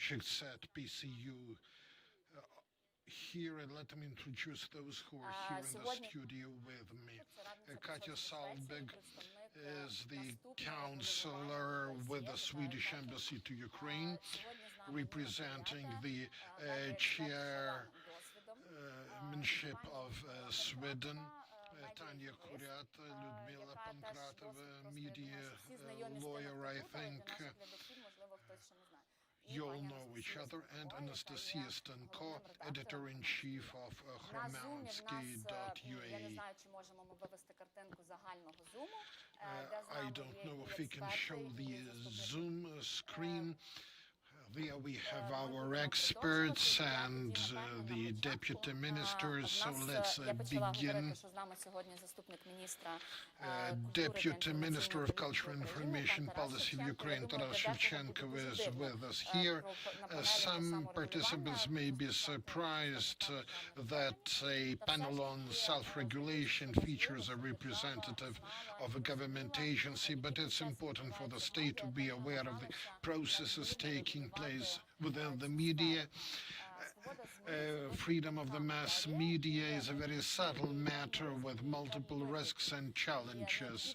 projects at PCU here, and let me introduce those who are here in the studio with me. Katya Salbeg is the counselor with the Swedish Embassy to Ukraine, representing the chairmanship of Sweden. Tanya Kuryata, Lyudmila Pankratova, media lawyer, I think. You all know each other, and Anastasia Stanko, editor-in-chief of Hromansky.ua. I don't know if we can show the Zoom screen. There we have our experts and the deputy ministers, so let's begin. Deputy Minister of Culture and Information Policy of Ukraine, Taras Shevchenko, is with us here. Some participants may be surprised that a panel on self-regulation features a representative of a government agency, but it's important for the state to be aware of the processes taking place within the media. Freedom of the mass media is a very subtle matter with multiple risks and challenges,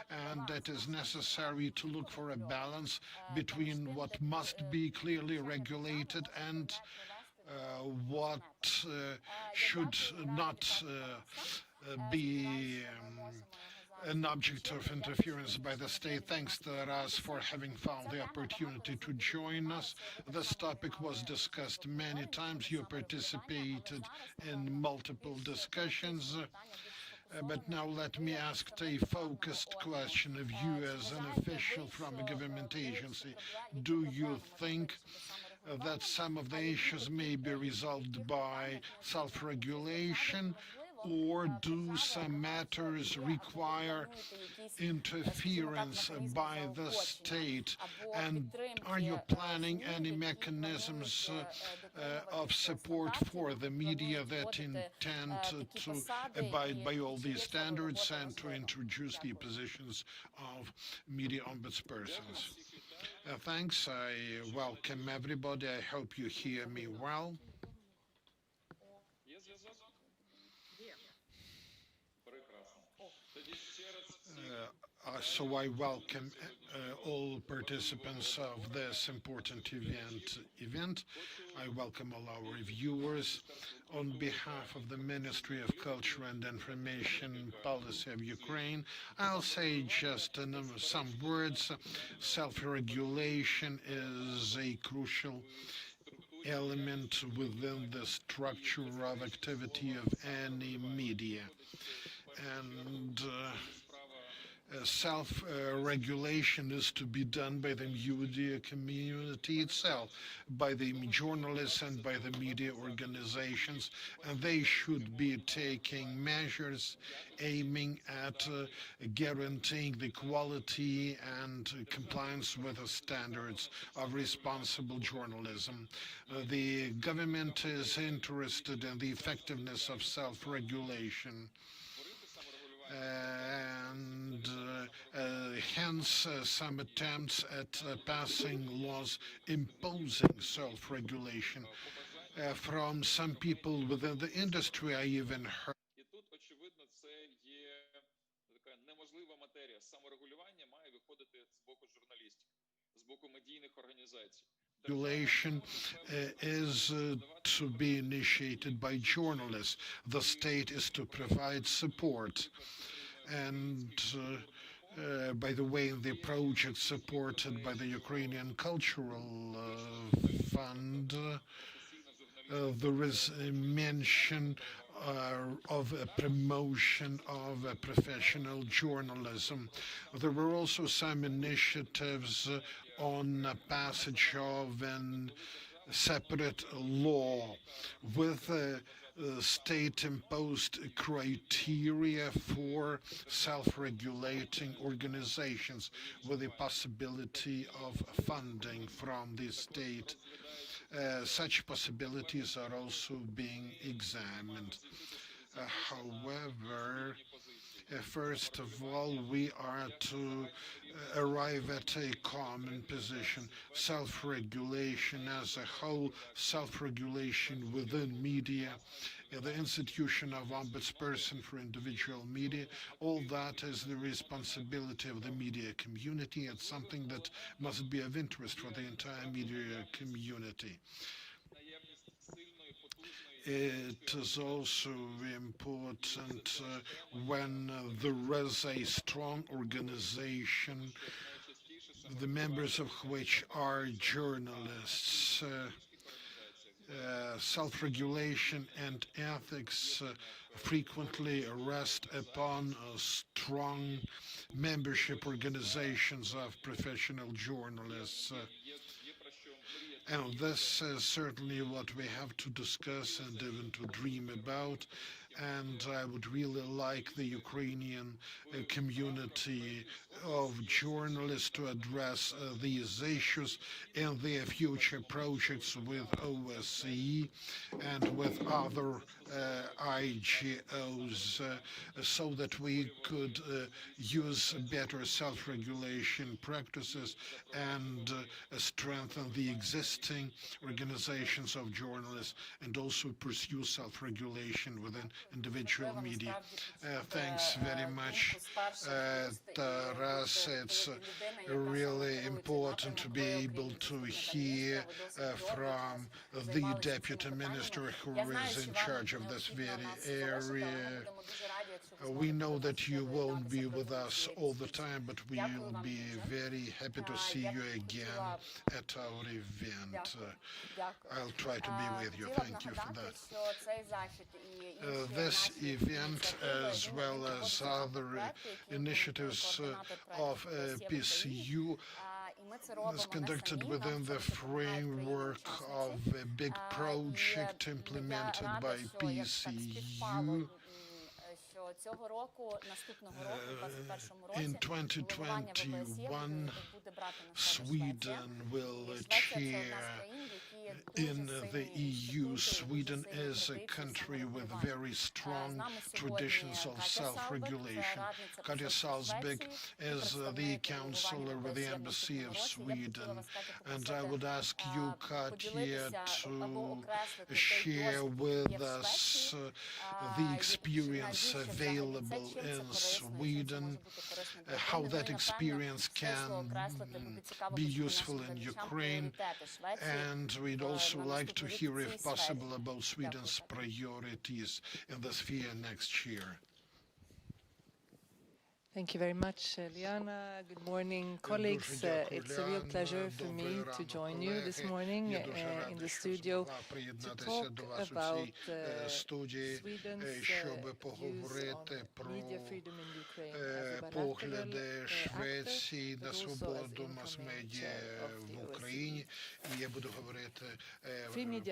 and it is necessary to look for a balance between what must be clearly regulated and what should not be an object of interference by the state. Thanks to us for having found the opportunity to join us. This topic was discussed many times. You participated in multiple discussions. But now let me ask a focused question of you as an official from a government agency. Do you think that some of the issues may be resolved by self-regulation, or do some matters require interference by the state? And are you planning any mechanisms of support for the media that intend to abide by all these standards and to introduce the positions of media ombudspersons? Thanks. I welcome everybody. I hope you hear me well. So I welcome all participants of this important event. I welcome all our viewers. On behalf of the Ministry of Culture and Information Policy of Ukraine, I'll say just some words. Self-regulation is a crucial element within the structure of activity of any media. And self-regulation is to be done by the media community itself, by the journalists and by the media organizations, and they should be taking measures aiming at guaranteeing the quality and compliance with the standards of responsible journalism. The government is interested in the effectiveness of self-regulation. And hence some attempts at passing laws imposing self-regulation. From some people within the industry, I even heard regulation is to be initiated by journalists. The state is to provide support. And by the way, the project supported by the Ukrainian Cultural Fund, there is a mention of a promotion of professional journalism. There were also some initiatives on passage of a separate law with state-imposed criteria for self-regulating organizations with the possibility of funding from the state. Such possibilities are also being examined. However, First of all, we are to arrive at a common position, self-regulation as a whole, self-regulation within media, the institution of Ombudsperson for individual media. All that is the responsibility of the media community. It's something that must be of interest for the entire media community. It is also important when there is a strong organization, the members of which are journalists. Self-regulation and ethics frequently rest upon strong membership organizations of professional journalists. And this is certainly what we have to discuss and even to dream about. And I would really like the Ukrainian community of journalists to address these issues in their future projects with OSCE and with other IGOs so that we could use better self-regulation practices and strengthen the existing organizations of journalists and also pursue self-regulation within individual media. Thanks very much, Taras. It's really important to be able to hear from the deputy minister who is in charge of this very area. We know that you won't be with us all the time, but we will be very happy to see you again at our event. I'll try to be with you. Thank you for that. This event, as well as other initiatives of PCU, is conducted within the framework of a big project implemented by PCU. In 2021, Sweden will chair in the EU. Sweden is a country with very strong traditions of self-regulation. Katja Salzbeck is the counselor with the Embassy of Sweden. And I would ask you, Katja, to share with us the experience available in Sweden, how that experience can be useful in Ukraine, and we'd also like to hear, if possible, about Sweden's priorities in the sphere next year. Thank you very much, Liana. Good morning, colleagues. It's a real pleasure for me to join you this morning in the studio to talk about Sweden's views on media freedom in Ukraine as a погляди Швеції на свободу мас-медіа в Україні. І я буду говорити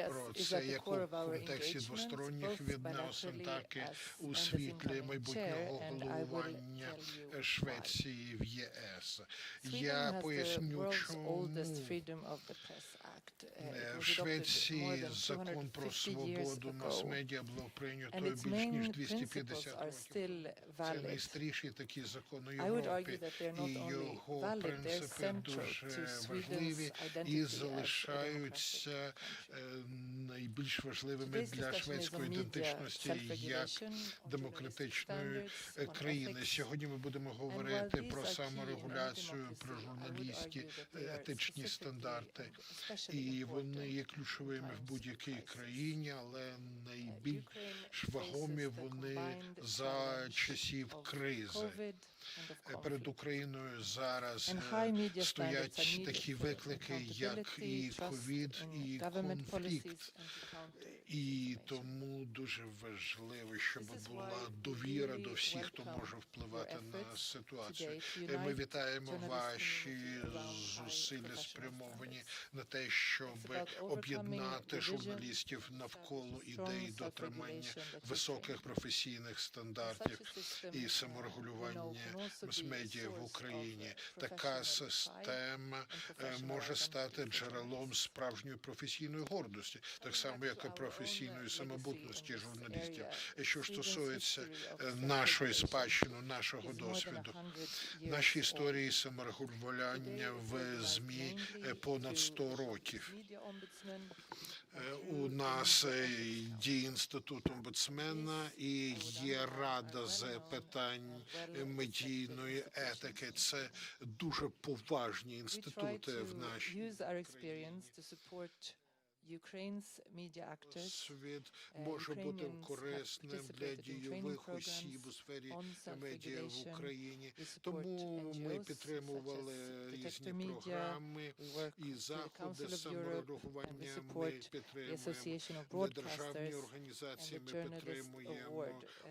про це як у контексті двосторонніх відносин, так і у світлі майбутнього головування Швеції в ЄС. Я поясню, чому в Швеції закон про свободу мас-медіа було прийнято більш ніж 250 років. Це найстаріший такий закон у Європі, і його принципи дуже важливі і залишаються найбільш важливими для шведської ідентичності як демократичної країни. Сьогодні ми будемо говорити про саморегуляцію, про журналістські етичні стандарти. І вони є ключовими в будь-якій країні, але найбільш вагомі вони за часів кризи. Перед Україною зараз стоять такі виклики, як і ковід, і конфлікт. І тому дуже важливо, щоб була довіра до всіх, хто може впливати на ситуацію. Ми вітаємо ваші зусилля, спрямовані на те, щоб об'єднати журналістів навколо ідей дотримання високих професійних стандартів і саморегулювання мас-медіа в Україні. Така система може стати джерелом справжньої професійної гордості, так само, як і професійної самобутності журналістів. Що стосується нашої спадщини, нашого досвіду, наші історії саморегулювання в ЗМІ понад 100 років. У нас діє інститут омбудсмена і є рада з питань медійної етики. Це дуже поважні інститути в нашій країні. Світ може бути корисним для дійових осіб у сфері медіа в Україні. Тому ми підтримували різні програми і заходи саморегулювання. Ми підтримуємо недержавні організації, ми підтримуємо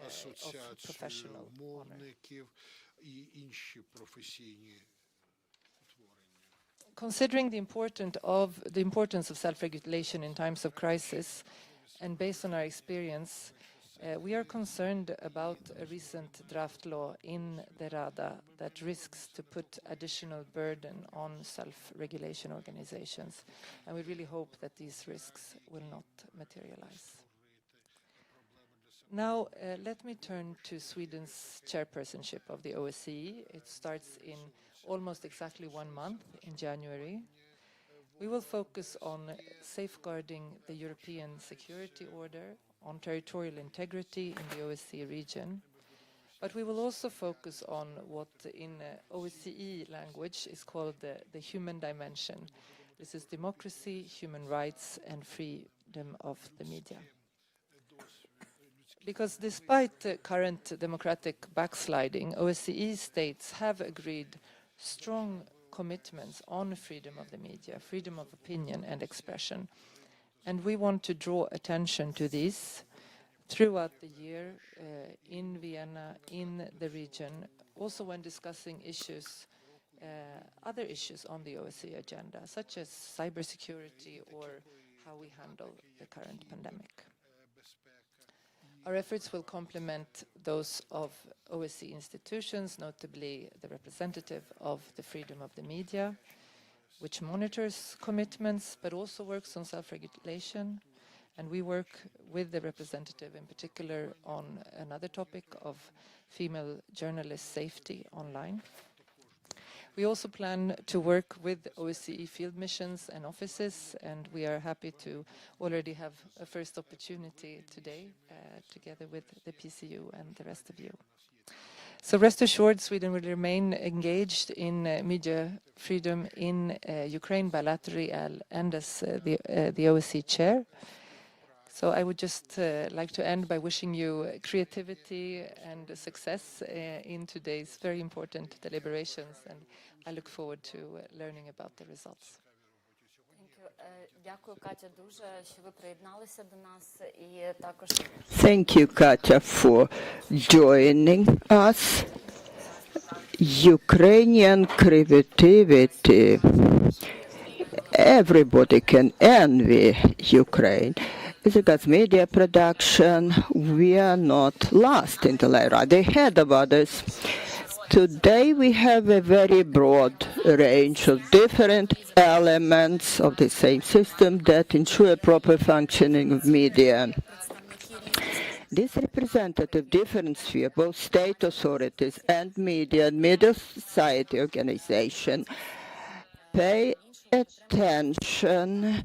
асоціацію мовників і інші професійні. Considering the importance of self-regulation in times of crisis, and based on our experience, we are concerned about a recent draft law in the Rada that risks to put additional burden on self-regulation organizations, and we really hope that these risks will not materialize. Now, let me turn to Sweden's chairpersonship of the OSCE. It starts in almost exactly 1 month in January. We will focus on safeguarding the European security order, on territorial integrity in the OSCE region, but we will also focus on what in OSCE language is called the human dimension. This is democracy, human rights, and freedom of the media. Because despite current democratic backsliding, OSCE states have agreed strong commitments on freedom of the media, freedom of opinion and expression. And we want to draw attention to these throughout the year in Vienna, in the region, also when discussing issues, other issues on the OSCE agenda, such as cybersecurity or how we handle the current pandemic. Our efforts will complement those of OSCE institutions, notably the representative of the freedom of the media, which monitors commitments but also works on self-regulation. And we work with the representative in particular on another topic of female journalist safety online. We also plan to work with OSCE field missions and offices, and we are happy to already have a first opportunity today together with the PCU and the rest of you. So rest assured, Sweden will remain engaged in media freedom in Ukraine bilaterally and as the OSCE chair. So I would just like to end by wishing you creativity and success in today's very important deliberations, and I look forward to learning about the results. Дякую, Катя, дуже, що ви приєдналися до нас, і також Thank you, Katya, for joining us. Ukrainian creativity. Everybody can envy Ukraine. As regards media production, we are not last in the line, right ahead of others. Today we have a very broad range of different elements of the same system that ensure proper functioning of media. This representative different sphere, both state authorities and media society organization, pay attention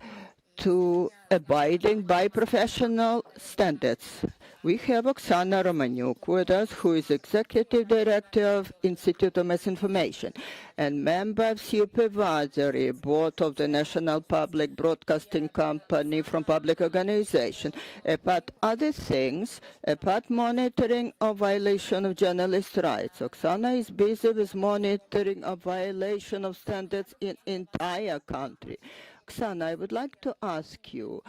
to abiding by professional standards. We have Oksana Romaniuk with us, who is Executive Director of Institute of Mass Information and member of Supervisory Board of the National Public Broadcasting Company from public organization. Apart other things, apart monitoring of violation of journalist rights, Oksana is busy with monitoring of violation of standards in entire country. Oksana, I would like to ask you,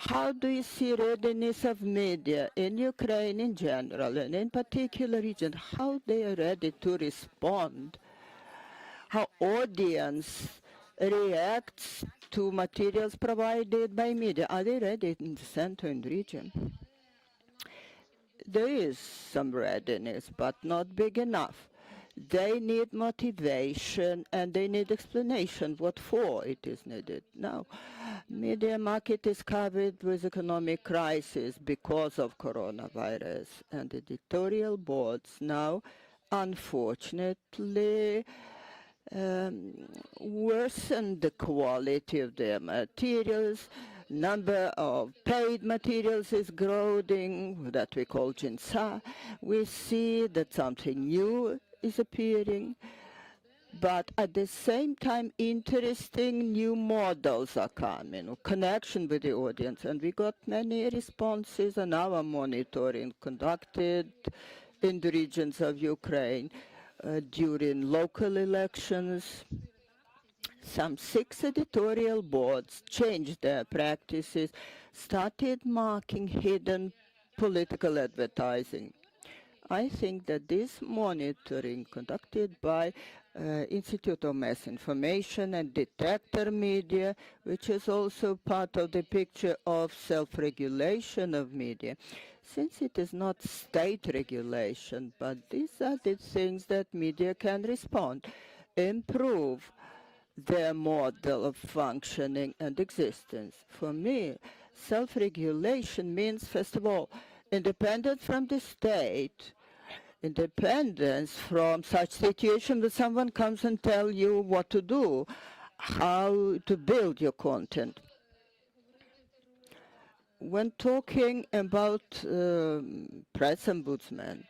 How do you see readiness of media in Ukraine in general and in particular region? How they are ready to respond? How audience reacts to materials provided by media? Are they ready in the center and region? There is some readiness, but not big enough. They need motivation and they need explanation what for it is needed. Now, media market is covered with economic crisis because of coronavirus, and editorial boards now, unfortunately, worsen the quality of their materials. Number of paid materials is growing, that we call jinsa. We see that something new is appearing, but at the same time, interesting new models are coming, connection with the audience, and we got many responses on our monitoring conducted in the regions of Ukraine during local elections. Some 6 editorial boards changed their practices, started marking hidden political advertising. I think that this monitoring conducted by Institute of Mass Information and Detector Media, which is also part of the picture of self-regulation of media, since it is not state regulation, but these are the things that media can respond, improve their model of functioning and existence. For me, self-regulation means, first of all, independence from the state, independence from such situation that someone comes and tell you what to do, how to build your content. When talking about press ombudsman,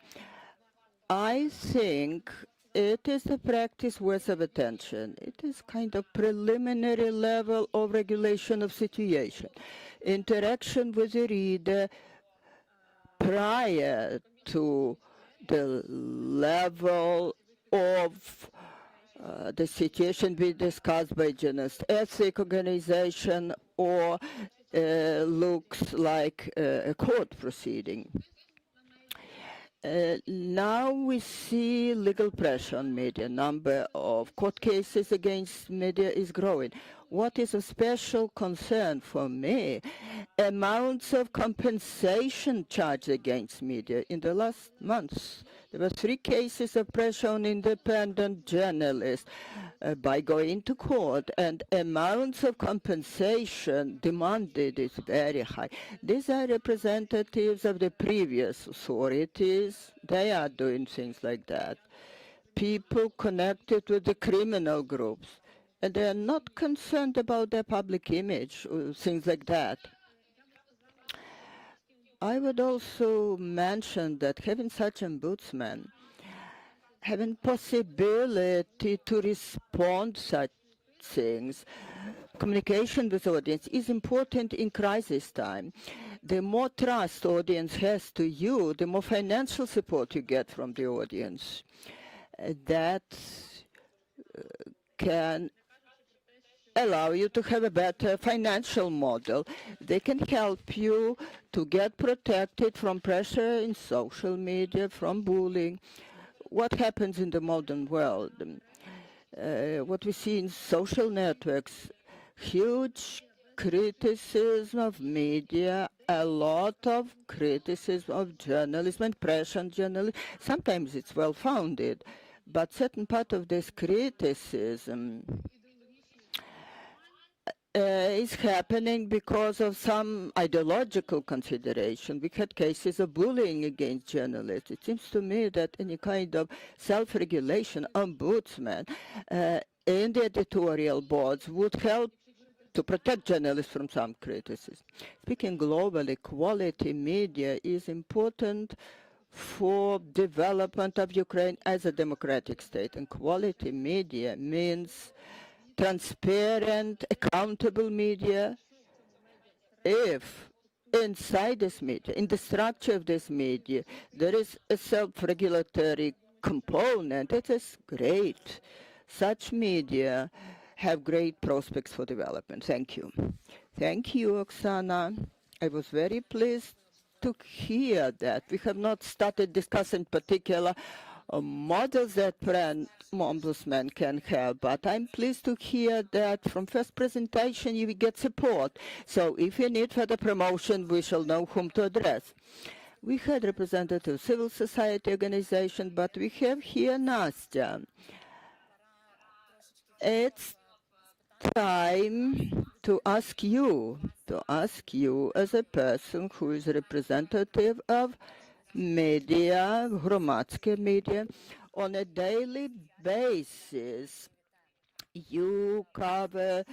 I think it is a practice worth of attention. It is kind of preliminary level of regulation of situation, interaction with the reader prior to the level of the situation be discussed by journalists, ethic organization, or looks like a court proceeding. Now we see legal pressure on media. Number of court cases against media is growing. What is a special concern for me? Amounts of compensation charged against media. In the last months, there were 3 cases of pressure on independent journalists by going to court, and amounts of compensation demanded is very high. These are representatives of the previous authorities. They are doing things like that. People connected with the criminal groups, and they are not concerned about their public image or things like that. I would also mention that having such ombudsman, having possibility to respond such things, communication with audience is important in crisis time. The more trust audience has to you, the more financial support you get from the audience. That can allow you to have a better financial model. They can help you to get protected from pressure in social media, from bullying. What happens in the modern world? What we see in social networks, huge criticism of media, a lot of criticism of journalism and pressure on journalism. Sometimes it's well-founded, but certain part of this criticism is happening because of some ideological consideration. We had cases of bullying against journalists. It seems to me that any kind of self-regulation, ombudsman, in the editorial boards would help to protect journalists from some criticism. Speaking globally, quality media is important for development of Ukraine as a democratic state. And quality media means transparent, accountable media. If inside this media, in the structure of this media, there is a self-regulatory component, it is great. Such media have great prospects for development. Thank you. Thank you, Oksana. I was very pleased to hear that. We have not started discussing particular models that ombudsman can have, but I'm pleased to hear that from first presentation you will get support. So if you need further promotion, we shall know whom to address. We had representative civil society organization, but we have here Nastya. It's time to ask you as a person who is representative of media, громадське media, on a daily basis. You cover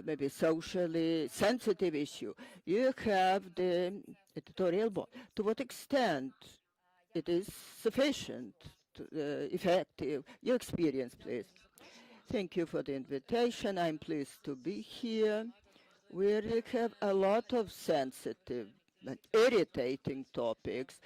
maybe socially sensitive issue. You have the editorial board. To what extent it is sufficient, effective? Your experience, please. Thank you for the invitation. I'm pleased to be here. We really have a lot of sensitive and irritating topics.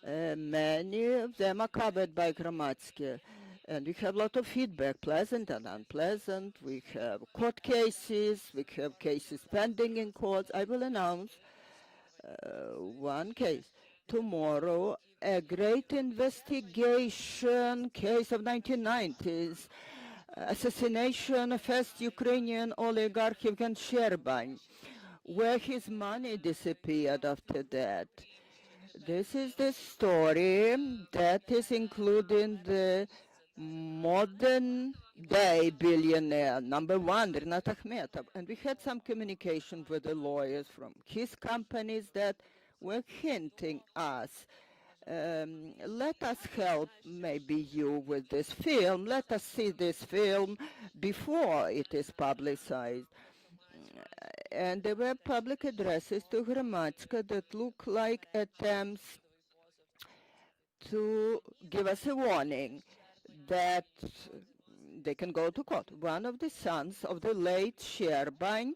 Many of them are covered by Gramatsky. And we have a lot of feedback, pleasant and unpleasant. We have court cases. We have cases pending in courts. I will announce one case. Tomorrow, a great investigation case of 1990s, assassination of first Ukrainian oligarch Yevgen Sherbany, where his money disappeared after that. This is the story that is including the modern day billionaire, number one, Rinat Akhmetov. And we had some communication with the lawyers from his companies that were hinting us, let us help maybe you with this film. Let us see this film before it is publicized. And there were public addresses to Hromadska that look like attempts to give us a warning that they can go to court. One of the sons of the late Sherbany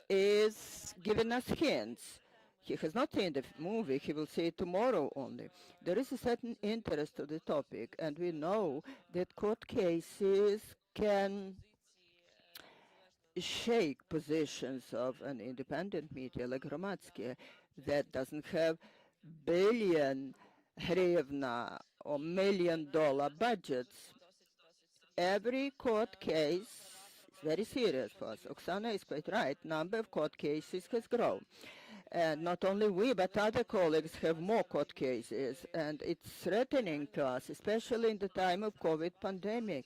is giving us hints. He has not seen the movie, he will see it tomorrow only. There is a certain interest to the topic, and we know that court cases can shake positions of an independent media like Hromadske that doesn't have billion hryvnia or $1 million budgets. Every court case is very serious for us. Oksana is quite right. Number of court cases has grown. And not only we, but other colleagues have more court cases. And it's threatening to us, especially in the time of COVID pandemic.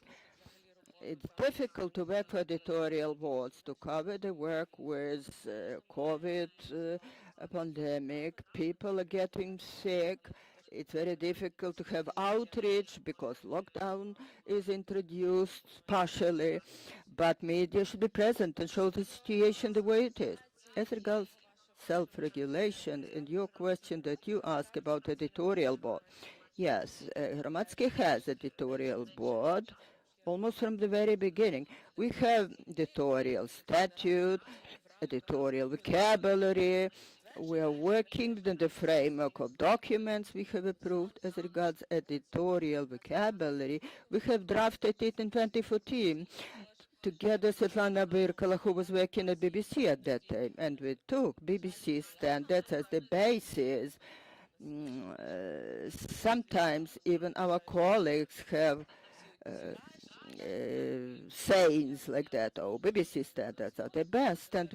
It's difficult to work for editorial boards to cover the work with COVID pandemic. People are getting sick. It's very difficult to have outreach because lockdown is introduced partially. But media should be present and show the situation the way it is. As regards self-regulation and your question that you asked about editorial board. Yes, Hromadske has editorial board almost from the very beginning. We have editorial statute, editorial vocabulary. We are working in the framework of documents we have approved as regards editorial vocabulary. We have drafted it in 2014 together with Svetlana Birkala, who was working at BBC at that time, and we took BBC standards as the basis. Sometimes even our colleagues have sayings like that, oh, BBC standards are the best, and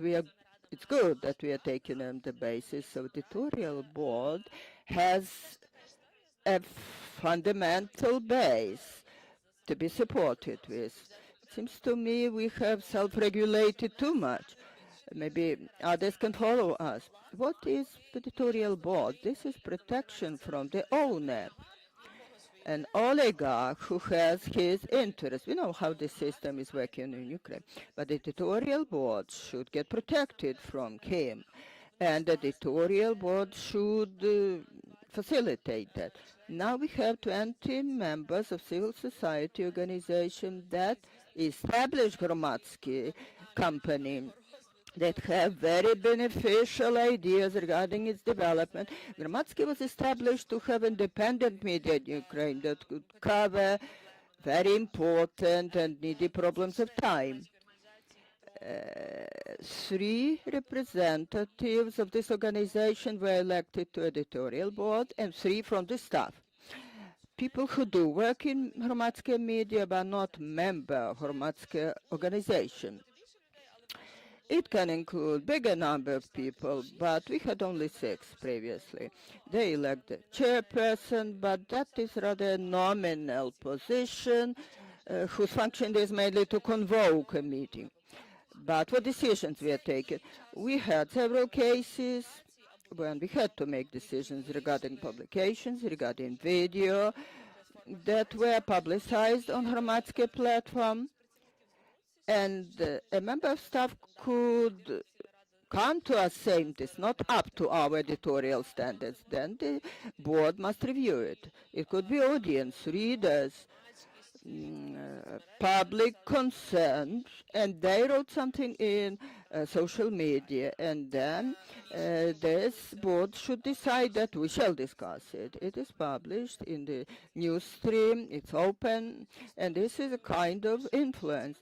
it's good that we are taking them the basis. So the editorial board has a fundamental base to be supported with. It seems to me we have self-regulated too much. Maybe others can follow us. What is the editorial board? This is protection from the owner, an oligarch who has his interest. We know how the system is working in Ukraine, but the editorial board should get protected from him, and the editorial board should facilitate that. Now we have 20 members of civil society organization that established Hromadske company that have very beneficial ideas regarding its development. Hromadske was established to have independent media in Ukraine that could cover very important and needy problems of time. 3 representatives of this organization were elected to editorial board and 3 from the staff. People who do work in Hromadske media but not member of Hromadske organization. It can include bigger number of people, but we had only 6 previously. They elect the chairperson, but that is rather a nominal position whose function is mainly to convoke a meeting. But what decisions were taken? We had several cases when we had to make decisions regarding publications, regarding video that were publicized on Hromadske platform. And a member of staff could come to us saying this not up to our editorial standards, then the board must review it. It could be audience, readers, public concern, and they wrote something in social media, and then this board should decide that we shall discuss it. It is published in the news stream, it's open, and this is a kind of influence.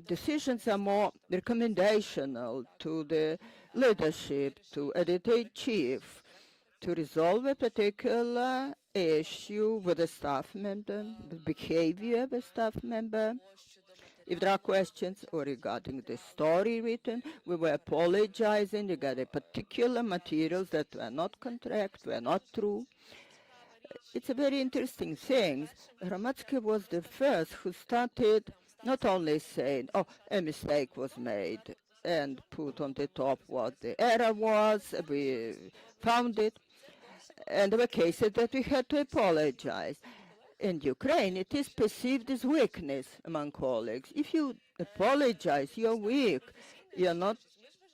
Decisions are more recommendational to the leadership, to editor-in-chief, to resolve a particular issue with a staff member, the behavior of a staff member. If there are questions or regarding the story written, we were apologizing regarding particular materials that were not correct, were not true. It's a very interesting thing. Hromadske was the first who started not only saying, oh, a mistake was made, and put on the top what the error was, we found it, and there were cases that we had to apologize. In Ukraine, it is perceived as weakness among colleagues. If you apologize, you're weak, you're not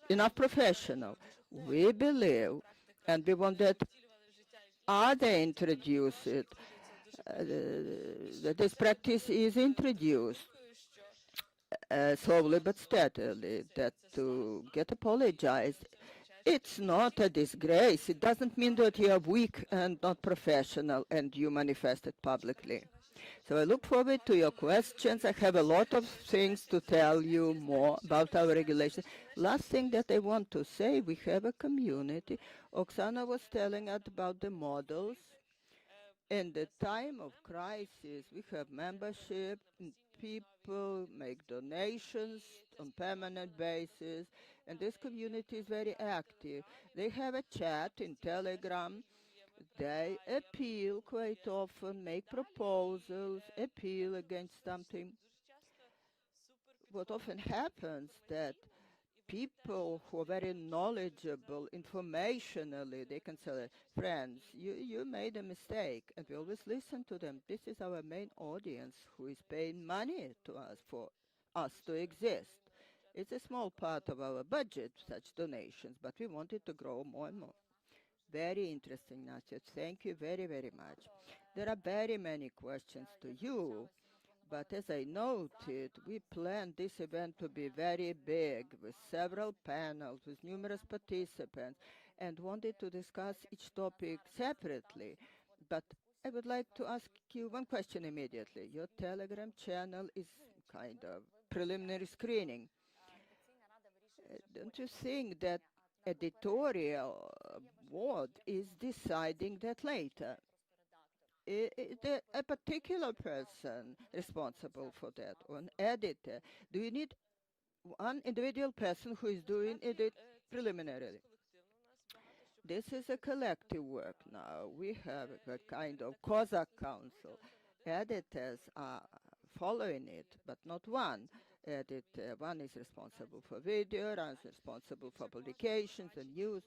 enough professional. We believe, and we want that others introduce it, that this practice is introduced slowly but steadily, that to get apologized, it's not a disgrace. It doesn't mean that you are weak and not professional and you manifest it publicly. So I look forward to your questions. I have a lot of things to tell you more about our regulation. Last thing that I want to say, we have a community. Oksana was telling us about the models. In the time of crisis, we have membership, people make donations on permanent basis, and this community is very active. They have a chat in Telegram. They appeal quite often, make proposals, appeal against something. What often happens that people who are very knowledgeable informationally, they can say, friends, you made a mistake, and we always listen to them. This is our main audience who is paying money to us for us to exist. It's a small part of our budget, such donations, but we want it to grow more and more. Very interesting, Natya. Thank you very, very much. There are very many questions to you. But as I noted, we planned this event to be very big, with several panels, with numerous participants, and wanted to discuss each topic separately. But I would like to ask you one question immediately. Your Telegram channel is kind of preliminary screening. Don't you think that editorial board is deciding that later? A particular person responsible for that, or an editor? Do you need one individual person who is doing it preliminarily? This is a collective work now. We have a kind of Cossack Council. Editors are following it, but not one editor. One is responsible for video, one is responsible for publications and news.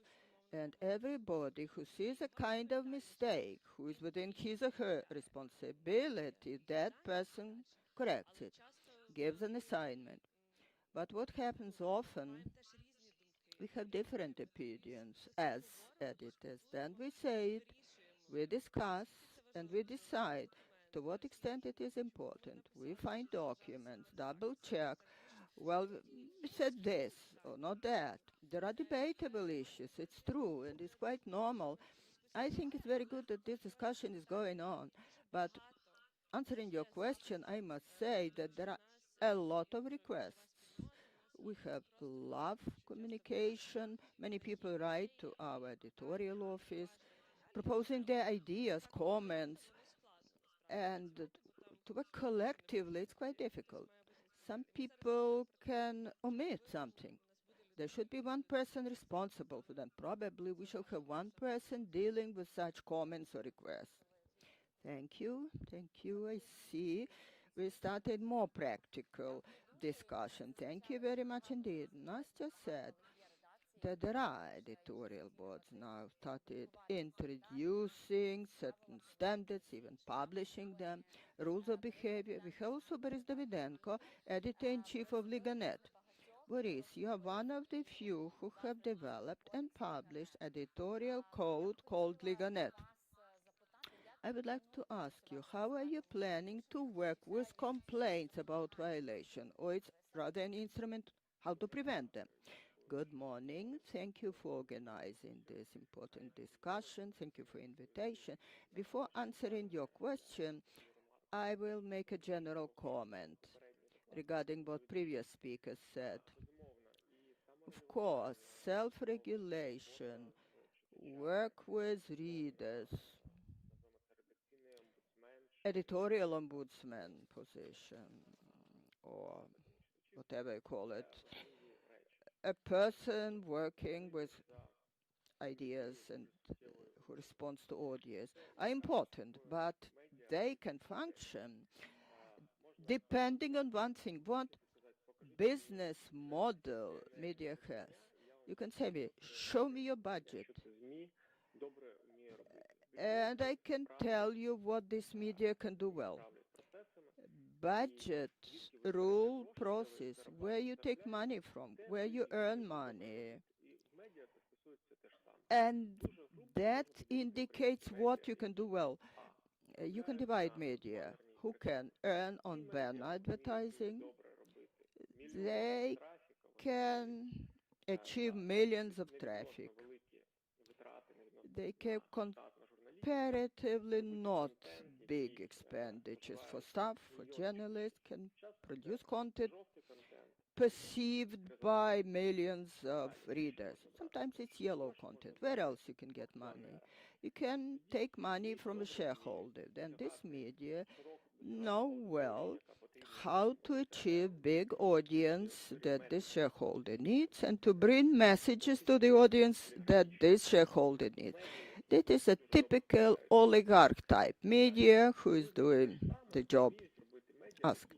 And everybody who sees a kind of mistake, who is within his or her responsibility, that person corrects it, gives an assignment. But what happens often, we have different opinions as editors. Then we say it, we discuss, and we decide to what extent it is important. We find documents, double check. Well, we said this or not that. There are debatable issues, it's true, and it's quite normal. I think it's very good that this discussion is going on. But answering your question, I must say that there are a lot of requests. We have love communication. Many people write to our editorial office proposing their ideas, comments, and to work collectively, it's quite difficult. Some people can omit something. There should be one person responsible for them. Probably we should have one person dealing with such comments or requests. Thank you. Thank you. I see. We started more practical discussion. Thank you very much indeed. Nastya said that there are editorial boards now started introducing certain standards, even publishing them, rules of behavior. We have also Boris Davidenko, editor-in-chief of Liganet. Boris, you are one of the few who have developed and published editorial code called Liganet. I would like to ask you, how are you planning to work with complaints about violation, or it's rather an instrument how to prevent them? Good morning. Thank you for organizing this important discussion. Thank you for invitation. Before answering your question, I will make a general comment regarding what previous speakers said. Of course, self-regulation, work with readers, editorial ombudsman position, or whatever you call it, a person working with ideas and who responds to audience are important, but they can function depending on one thing, what business model media has. You can say me, show me your budget, and I can tell you what this media can do well. Budget, rule, process, where you take money from, where you earn money. And that indicates what you can do well. You can divide media. Who can earn on banner advertising? They can achieve millions of traffic. They can comparatively not big expenditures for staff, for journalists, can produce content perceived by millions of readers. Sometimes it's yellow content. Where else you can get money? You can take money from a shareholder. Then this media know well how to achieve big audience that this shareholder needs and to bring messages to the audience that this shareholder needs. That is a typical oligarch type media who is doing the job asked.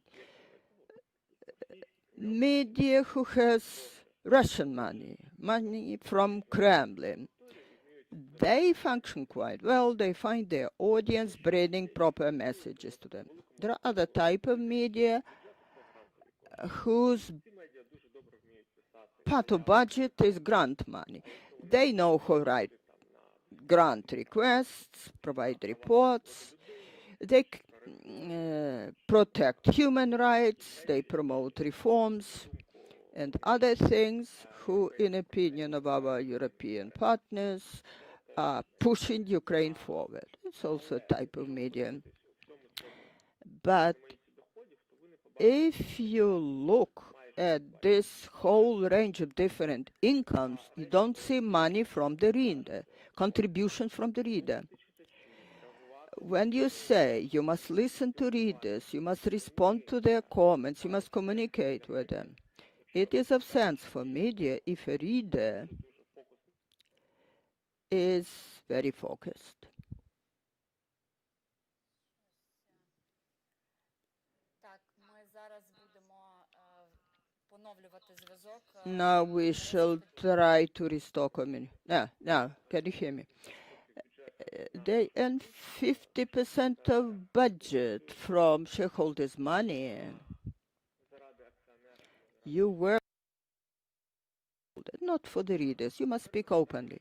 Media who has Russian money, money from Kremlin, they function quite well. They find their audience bringing proper messages to them. There are other type of media whose part of budget is grant money. They know how to write grant requests, provide reports. They protect human rights. They promote reforms and other things who, in opinion of our European partners, are pushing Ukraine forward. It's also a type of media. But if you look at this whole range of different incomes, you don't see money from the reader, contributions from the reader. When you say you must listen to readers, you must respond to their comments, you must communicate with them, it is of sense for media if a reader is very focused. Now we shall try to restore communication. Now, can you hear me? They earn 50% of budget from shareholders' money. You work not for the readers. You must speak openly.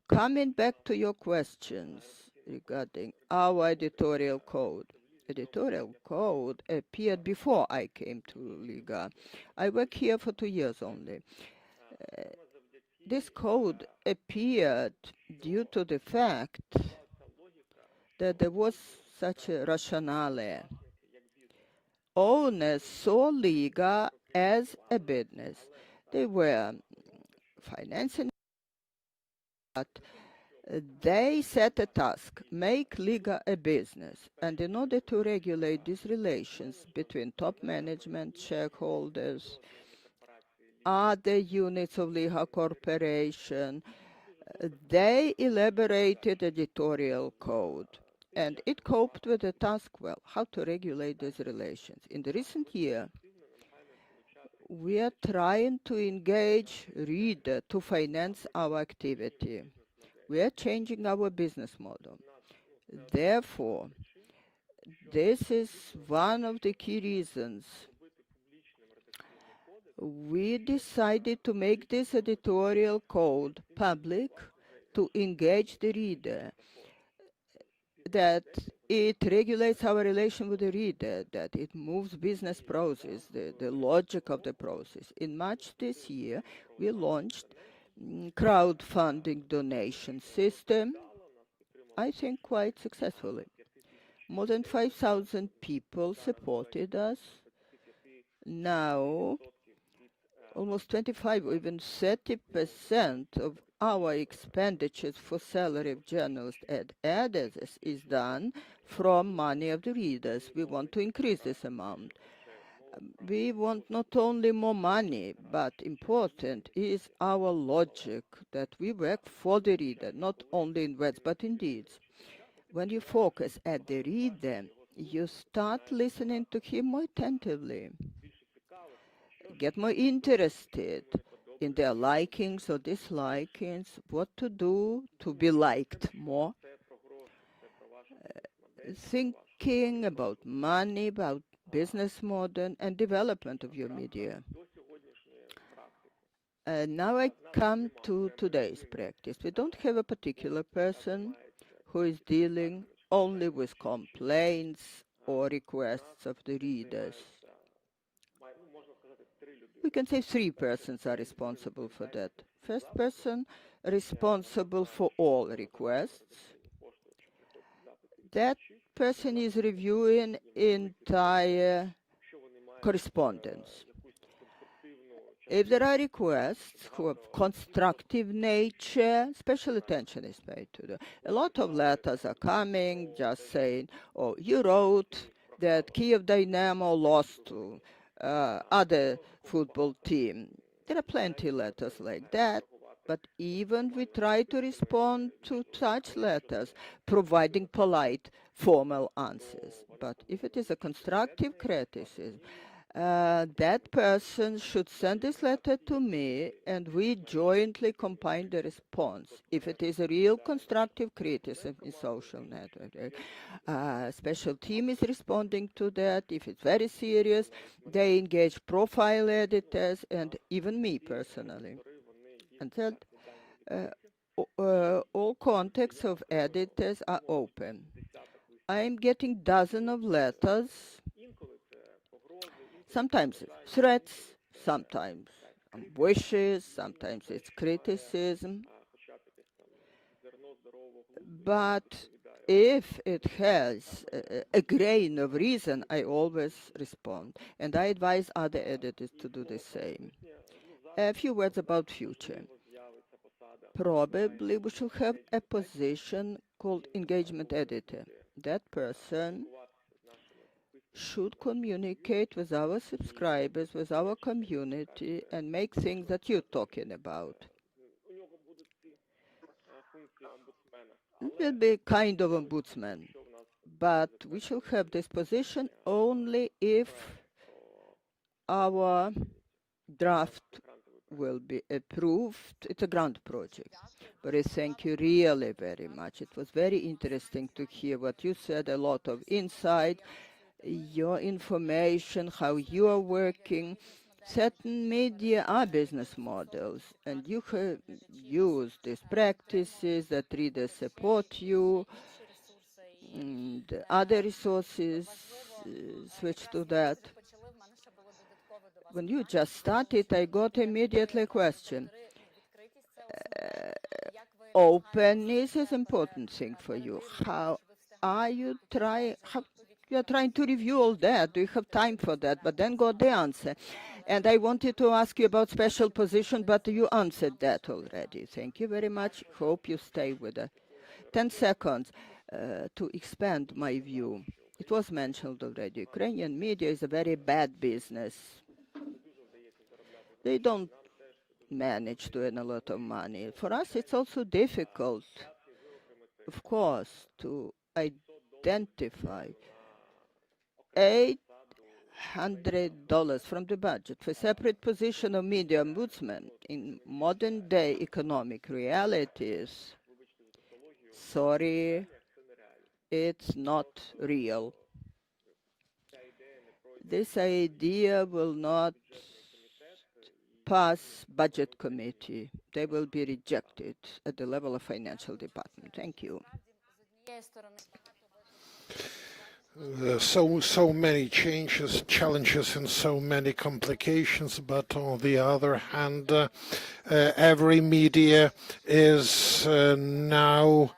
Coming back to your questions regarding our editorial code. Editorial code appeared before I came to Liga. I work here for 2 years only. This code appeared due to the fact that there was such a rationale. Owners saw Liga as a business. They were financing, but they set a task, make Liga a business. And in order to regulate these relations between top management, shareholders, other units of Liga Corporation, they elaborated editorial code. And it coped with the task well, how to regulate these relations. In the recent year, we are trying to engage reader to finance our activity. We are changing our business model. Therefore, this is one of the key reasons we decided to make this editorial code public to engage the reader, that it regulates our relation with the reader, that it moves business process, the logic of the process. In March this year, we launched crowdfunding donation system, I think quite successfully. More than 5,000 people supported us. Now, almost 25 or even 30% of our expenditures for salary of journalists and editors is done from money of the readers. We want to increase this amount. We want not only more money, but important is our logic that we work for the reader, not only in words, but in deeds. When you focus at the reader, you start listening to him more attentively, get more interested in their likings or dislikings, what to do to be liked more, thinking about money, about business model and development of your media. Now I come to today's practice. We don't have a particular person who is dealing only with complaints or requests of the readers. We can say 3 persons are responsible for that. First person responsible for all requests. That person is reviewing entire correspondence. If there are requests who have constructive nature, special attention is paid to them. A lot of letters are coming just saying, oh, you wrote that Kiev Dynamo lost to other football team. There are plenty of letters like that, but even we try to respond to such letters, providing polite, formal answers. But if it is a constructive criticism, that person should send this letter to me, and we jointly compile the response. If it is a real constructive criticism in social network, a special team is responding to that. If it's very serious, they engage profile editors and even me personally. And that all contacts of editors are open. I'm getting dozens of letters. Sometimes it's threats, sometimes wishes, sometimes it's criticism. But if it has a grain of reason, I always respond. And I advise other editors to do the same. A few words about future. Probably we should have a position called engagement editor. That person should communicate with our subscribers, with our community, and make things that you're talking about. It will be kind of ombudsman, but we should have this position only if our draft will be approved. It's a grant project. But I thank you really very much. It was very interesting to hear what you said, a lot of insight, your information, how you are working. Certain media are business models, and you have used these practices that readers support you, and other resources switch to that. When you just started, I got immediately a question. Openness is an important thing for you. How are you trying? You are trying to review all that. Do you have time for that? But then got the answer. And I wanted to ask you about special position, but you answered that already. Thank you very much. Hope you stay with us. 10 seconds to expand my view. It was mentioned already. Ukrainian media is a very bad business. They don't manage to earn a lot of money. For us, it's also difficult, of course, to identify $800 from the budget for separate position of media ombudsman in modern day economic realities. Sorry, it's not real. This idea will not pass budget committee. They will be rejected at the level of financial department. Thank you. So many changes, challenges, and so many complications. But on the other hand, every media is now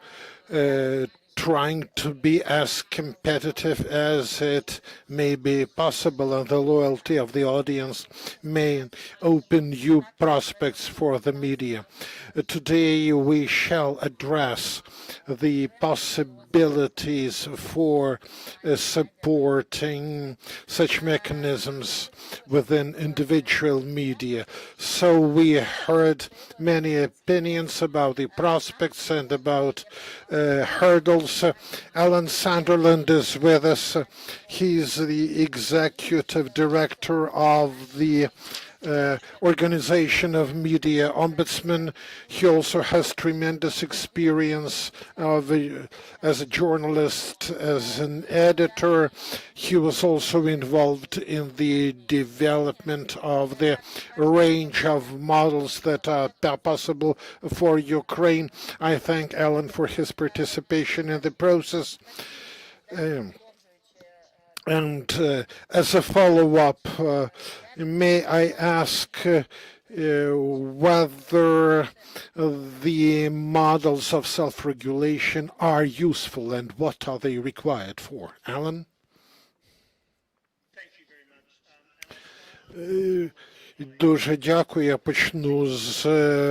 trying to be as competitive as it may be possible, and the loyalty of the audience may open new prospects for the media. Today we shall address the possibilities for supporting such mechanisms within individual media. So we heard many opinions about the prospects and about hurdles. Alan Sunderland is with us. He's the executive director of the Organization of Media Ombudsmen. He also has tremendous experience as a journalist, as an editor. He was also involved in the development of the range of models that are possible for Ukraine. I thank Alan for his participation in the process. As a follow-up, may I ask whether the models of self-regulation are useful and what are they required for? Alan? Thank you very much. Дуже дякую. Я почну з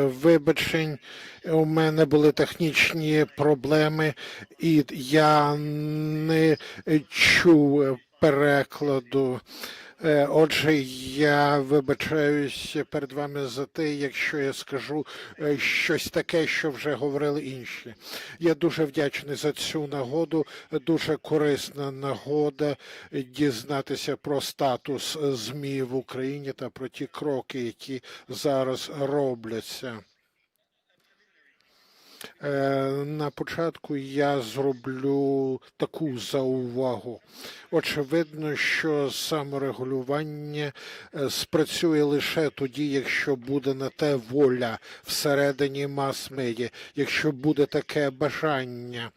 вибачень. У мене були технічні проблеми, і я не чув перекладу. Отже, я вибачаюся перед вами за те, якщо я скажу щось таке, що вже говорили інші. Я дуже вдячний за цю нагоду, дуже корисна нагода дізнатися про статус ЗМІ в Україні та про ті кроки, які зараз робляться. На початку я зроблю таку заувагу. Очевидно, що саморегулювання спрацює лише тоді, якщо буде на те воля всередині мас-медіа, якщо буде таке бажання.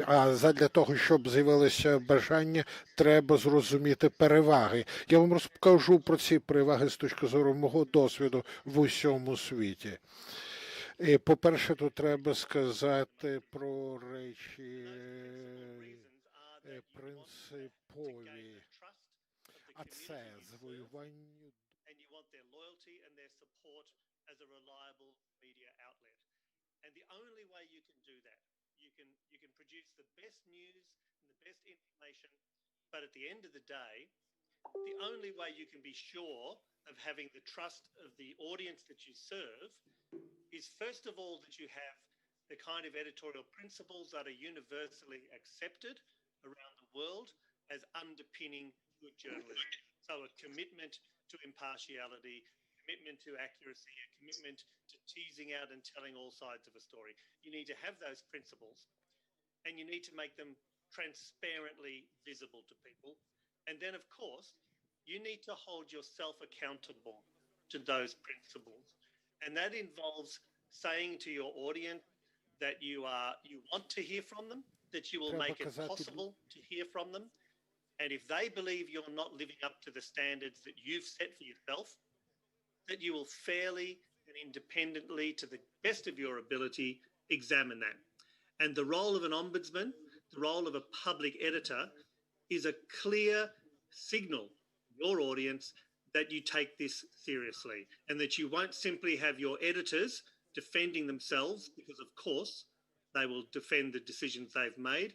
А задля того, щоб з'явилося бажання, треба зрозуміти переваги. Я вам розкажу про ці переваги з точки зору мого досвіду в усьому світі. По-перше, тут треба сказати про речі принципові, а це завоювання. And you want their loyalty and their support as a reliable media outlet. And the only way you can do that, you can produce the best news and the best information, but at the end of the day, the only way you can be sure of having the trust of the audience that you serve is first of all that you have the kind of editorial principles that are universally accepted around the world as underpinning good journalism. So a commitment to impartiality, commitment to accuracy, a commitment to teasing out and telling all sides of a story. You need to have those principles and you need to make them transparently visible to people. And then, of course, you need to hold yourself accountable to those principles. And that involves saying to your audience that you want to hear from them, that you will make it possible to hear from them. And if they believe you're not living up to the standards that you've set for yourself, that you will fairly and independently, to the best of your ability, examine that. And the role of an ombudsman, the role of a public editor, is a clear signal to your audience that you take this seriously and that you won't simply have your editors defending themselves, because of course they will defend the decisions they've made,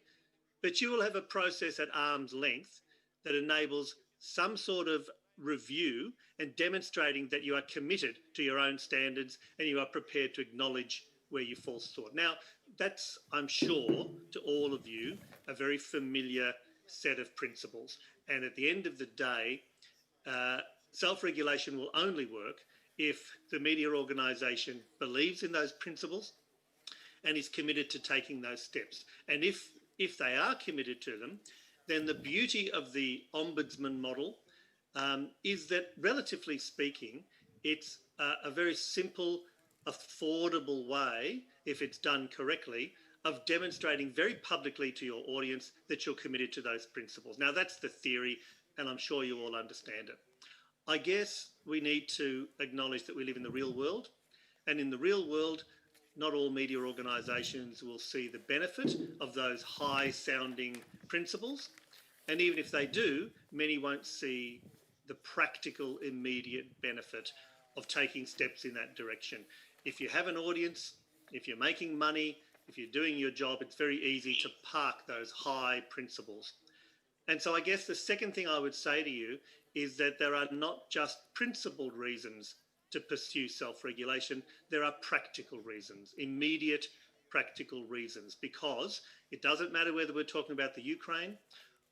but you will have a process at arm's length that enables some sort of review and demonstrating that you are committed to your own standards and you are prepared to acknowledge where you fall short. Now, that's, I'm sure, to all of you, a very familiar set of principles. And at the end of the day, self-regulation will only work if the media organisation believes in those principles and is committed to taking those steps. And if they are committed to them, then the beauty of the Ombudsman model is that, relatively speaking, it's a very simple, affordable way, if it's done correctly, of demonstrating very publicly to your audience that you're committed to those principles. Now, that's the theory, and I'm sure you all understand it. I guess we need to acknowledge that we live in the real world, and in the real world, not all media organisations will see the benefit of those high-sounding principles, and even if they do, many won't see the practical, immediate benefit of taking steps in that direction. If you have an audience, if you're making money, if you're doing your job, it's very easy to park those high principles. And so I guess the second thing I would say to you is that there are not just principled reasons to pursue self-regulation, there are practical reasons, immediate practical reasons, because it doesn't matter whether we're talking about the Ukraine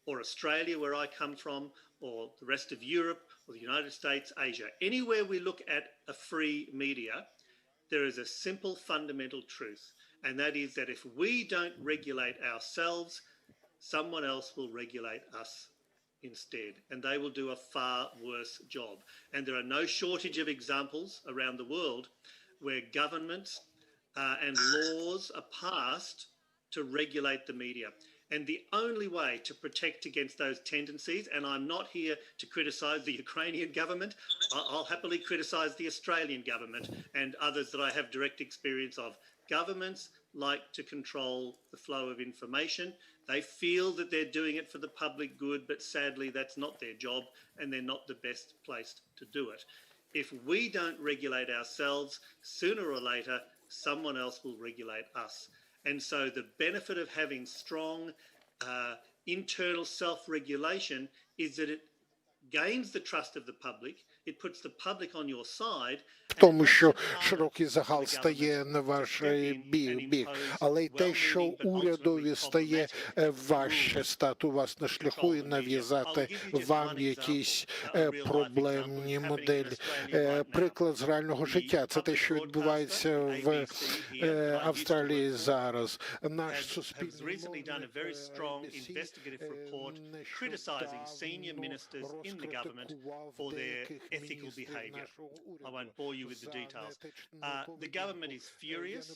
or Australia, where I come from, or the rest of Europe, or the United States, Asia. Anywhere we look at a free media, there is a simple fundamental truth, and that is that if we don't regulate ourselves, someone else will regulate us instead, and they will do a far worse job. And there are no shortage of examples around the world where governments and laws are passed to regulate the media. And the only way to protect against those tendencies, and I'm not here to criticise the Ukrainian government, I'll happily criticise the Australian government and others that I have direct experience of. Governments like to control the flow of information. They feel that they're doing it for the public good, but sadly that's not their job and they're not the best placed to do it. If we don't regulate ourselves, sooner or later, someone else will regulate us. And so the benefit of having strong internal self-regulation is that it gains the trust of the public, it puts the public on your side, в тому, що широкий загал стає на ваш бік, але й те, що урядові стає важче стати у вас на шляху і нав'язати вам якісь проблемні моделі. Приклад з реального життя – це те, що відбувається в Австралії зараз. Наш суспільний the government for their ethical behaviour. I won't bore you with the details. The government is furious.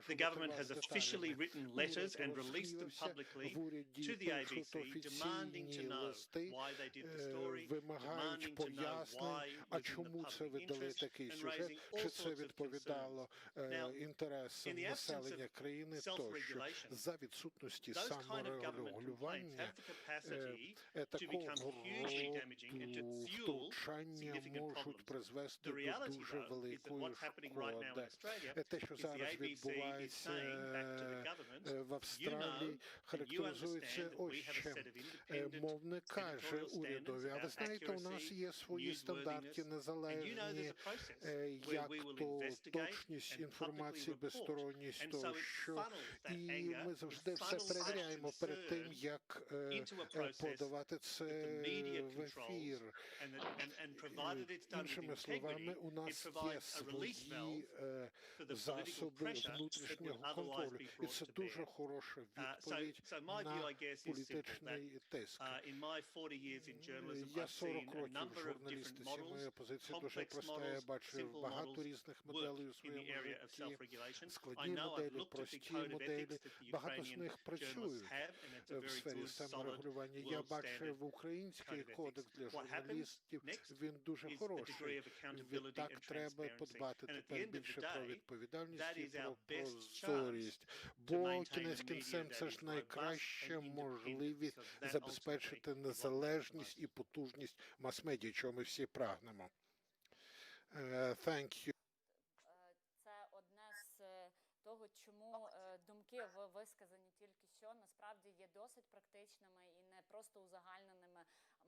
The government has officially written letters and released them publicly to the ABC, demanding to know why they did the story, demanding to know why it was in the public interest, and raising all sorts of concerns. Now, in the absence of self-regulation, those kind of government complaints have the capacity to become hugely damaging and to fuel significant problems. The reality, though, is that what's happening right now in Australia is the ABC is saying back to the government, you know and you understand that we have a set of independent editorial standards about accuracy, newsworthiness, and you know there's a process where we will investigate and publicly report, and so it funnels that anger, it funnels that concern into a process that the media controls, and provided it's done with integrity, it provides a release valve for the political pressure that would otherwise be brought to bear. So my view, I guess, is simple, that in my 40 years in journalism, I've seen a number of different models, complex models, simple models work in the area of self-regulation. I know I've looked at the code of ethics that the Ukrainian journalists have, and it's a very good, solid, world standard code of ethics. What happens next він дуже is a хороший. degree of accountability Відтак and треба transparency. подбати And at the тепер end of the більше про day, відповідальність that і is our про best chance прозорість. to Бо maintain кінець a media кінцем that це is ж robust найкраща and independent, можливість because that забезпечити ultimately is what matters the незалежність most. і потужність мас-медіа, чого ми всі прагнемо. Thank you. Це одне з того, чому думки, висказані тільки що, насправді є досить практичними і не просто узагальненими.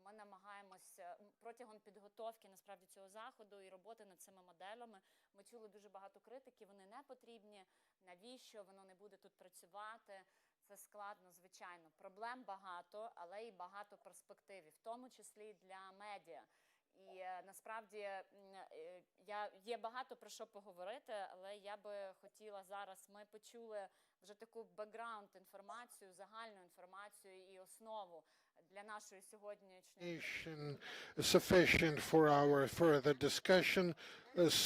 Ми намагаємося протягом підготовки насправді цього заходу і роботи над цими моделями. Ми чули дуже багато критики, вони не потрібні, навіщо, воно не буде тут працювати. Це складно, звичайно. Проблем багато, але і багато перспектив, в тому числі і для медіа. І насправді є багато про що поговорити, але я би хотіла зараз, ми почули вже таку бекграунд інформацію, загальну інформацію і основу для нашої сьогоднішньої. Sufficient for our further discussion.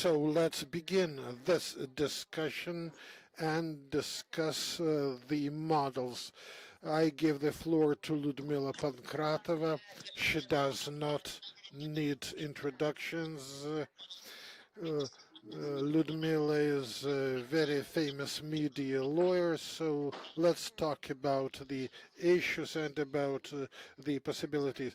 So let's begin this discussion and discuss the models. I give the floor to Ludmila Pankratova. She does not need introductions. Ludmila is a very famous media lawyer, so let's talk about the issues and about the possibilities.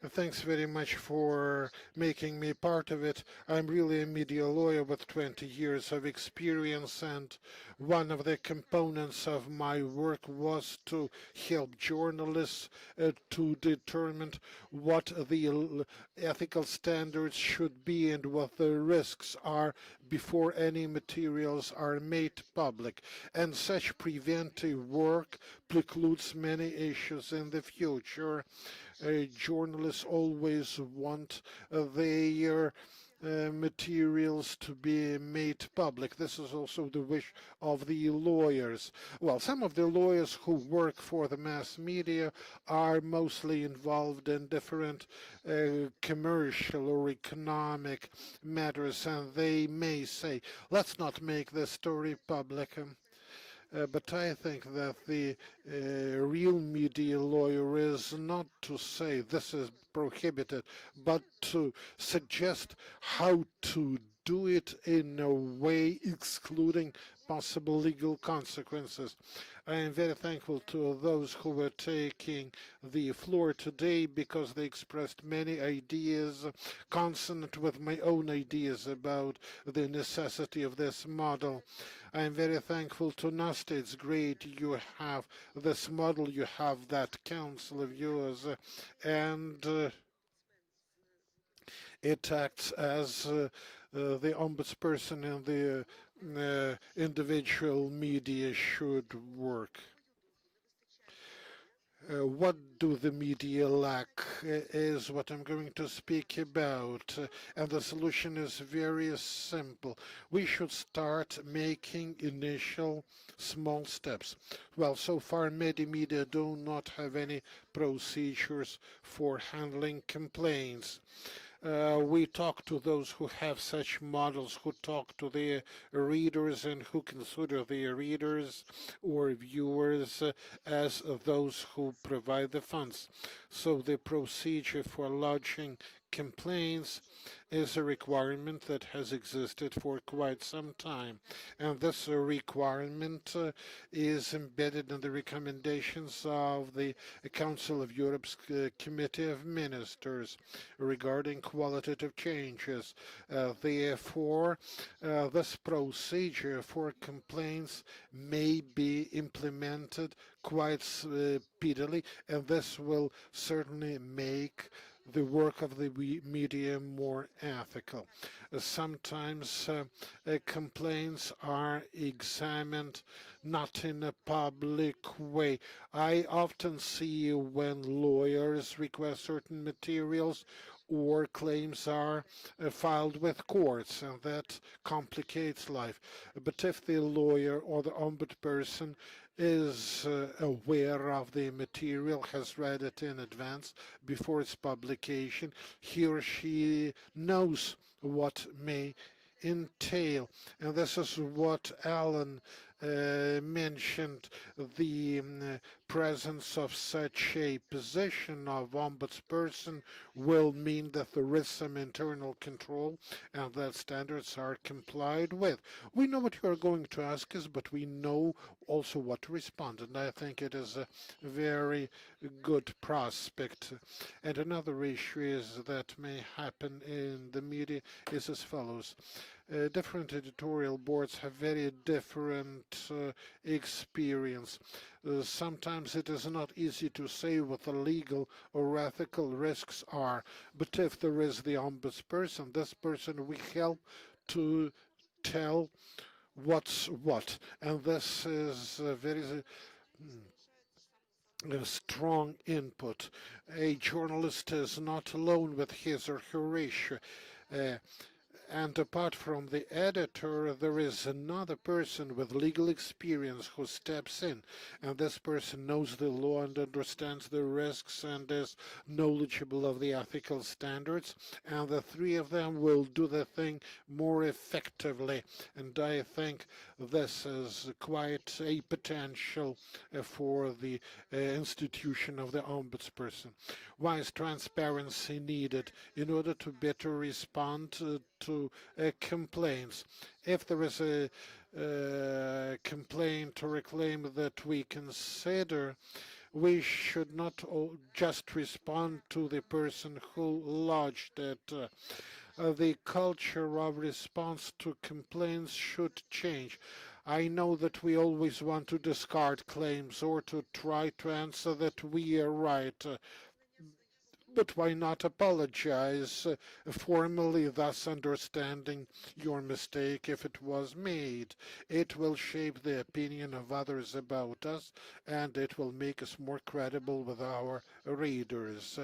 Thanks very much for making me part of it. I'm really a media lawyer with 20 years of experience, and one of the components of my work was to help journalists to determine what the ethical standards should be and what the risks are before any materials are made public. And such preventive work precludes many issues in the future. Journalists always want their materials to be made public. This is also the wish of the lawyers. Well, some of the lawyers who work for the mass media are mostly involved in different commercial or economic matters, and they may say, let's not make this story public. But I think that the real media lawyer is not to say this is prohibited, but to suggest how to do it in a way excluding possible legal consequences. I am very thankful to those who were taking the floor today because they expressed many ideas consonant with my own ideas about the necessity of this model. I am very thankful to Nasta. It's great you have this model, you have that council of yours, and it acts as the ombudsperson and the individual media should work. What do the media lack is what I'm going to speak about, and the solution is very simple. We should start making initial small steps. Well, so far many media do not have any procedures for handling complaints. We talk to those who have such models, who talk to their readers and who consider their readers or viewers as those who provide the funds. So the procedure for lodging complaints is a requirement that has existed for quite some time. And this requirement is embedded in the recommendations of the Council of Europe's Committee of Ministers regarding qualitative changes. Therefore, this procedure for complaints may be implemented quite speedily, and this will certainly make the work of the media more ethical. Sometimes complaints are examined not in a public way. I often see when lawyers request certain materials or claims are filed with courts, and that complicates life. But if the lawyer or the ombudsperson is aware of the material, has read it in advance before its publication, he or she knows what may entail. And this is what Alan mentioned the presence of such a position of ombudsperson will mean that there is some internal control and that standards are complied with. We know what you are going to ask us, but we know also what to respond, and I think it is a very good prospect. And another issue is that may happen in the media is as follows. Different editorial boards have very different experience. Sometimes it is not easy to say what the legal or ethical risks are, but if there is the ombudsperson, this person we help to tell what's what, and this is a very strong input. A journalist is not alone with his or her issue. Uh, and apart from the editor, there is another person with legal experience who steps in. And this person knows the law and understands the risks and is knowledgeable of the ethical standards. And the three of them will do the thing more effectively. And I think this is quite a potential for the institution of the ombudsperson. Why is transparency needed? In order to better respond to complaints. If there is a complaint or a claim that we consider, we should not just respond to the person who lodged it. The culture of response to complaints should change. I know that we always want to discard claims or to try to answer that we are right. But why not apologize formally, thus understanding your mistake if it was made? It will shape the opinion of others about us, and it will make us more credible with our readers.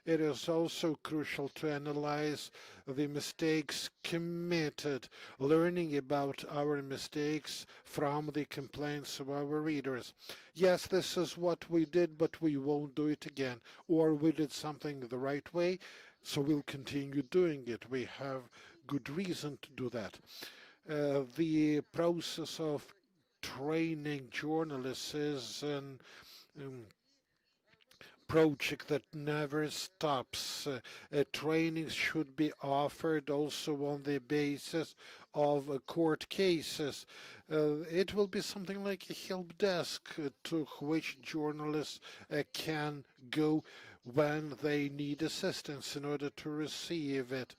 It is also crucial to analyze the mistakes committed, learning about our mistakes from the complaints of our readers. Yes, this is what we did, but we won't do it again. Or we did something the right way, so we'll continue doing it. We have good reason to do that. The process of training journalists is an project that never stops. Trainings should be offered also on the basis of court cases. It will be something like a help desk to which journalists can go when they need assistance in order to receive it.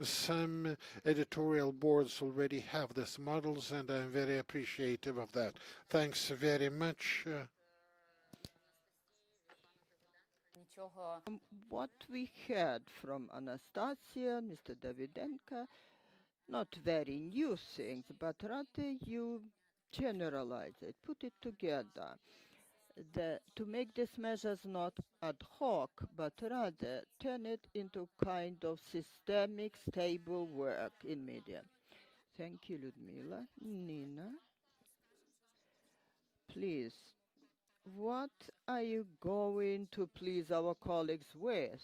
Some editorial boards already have these models, and I'm very appreciative of that. Thanks very much. What we heard from Anastasia, Mr. Davidenko, not very new things, but rather you generalize it, put it together. To make these measures not ad hoc, but rather turn it into kind of systemic, stable work in media. Thank you, Ludmila. Nina, please, what are you going to please our colleagues with?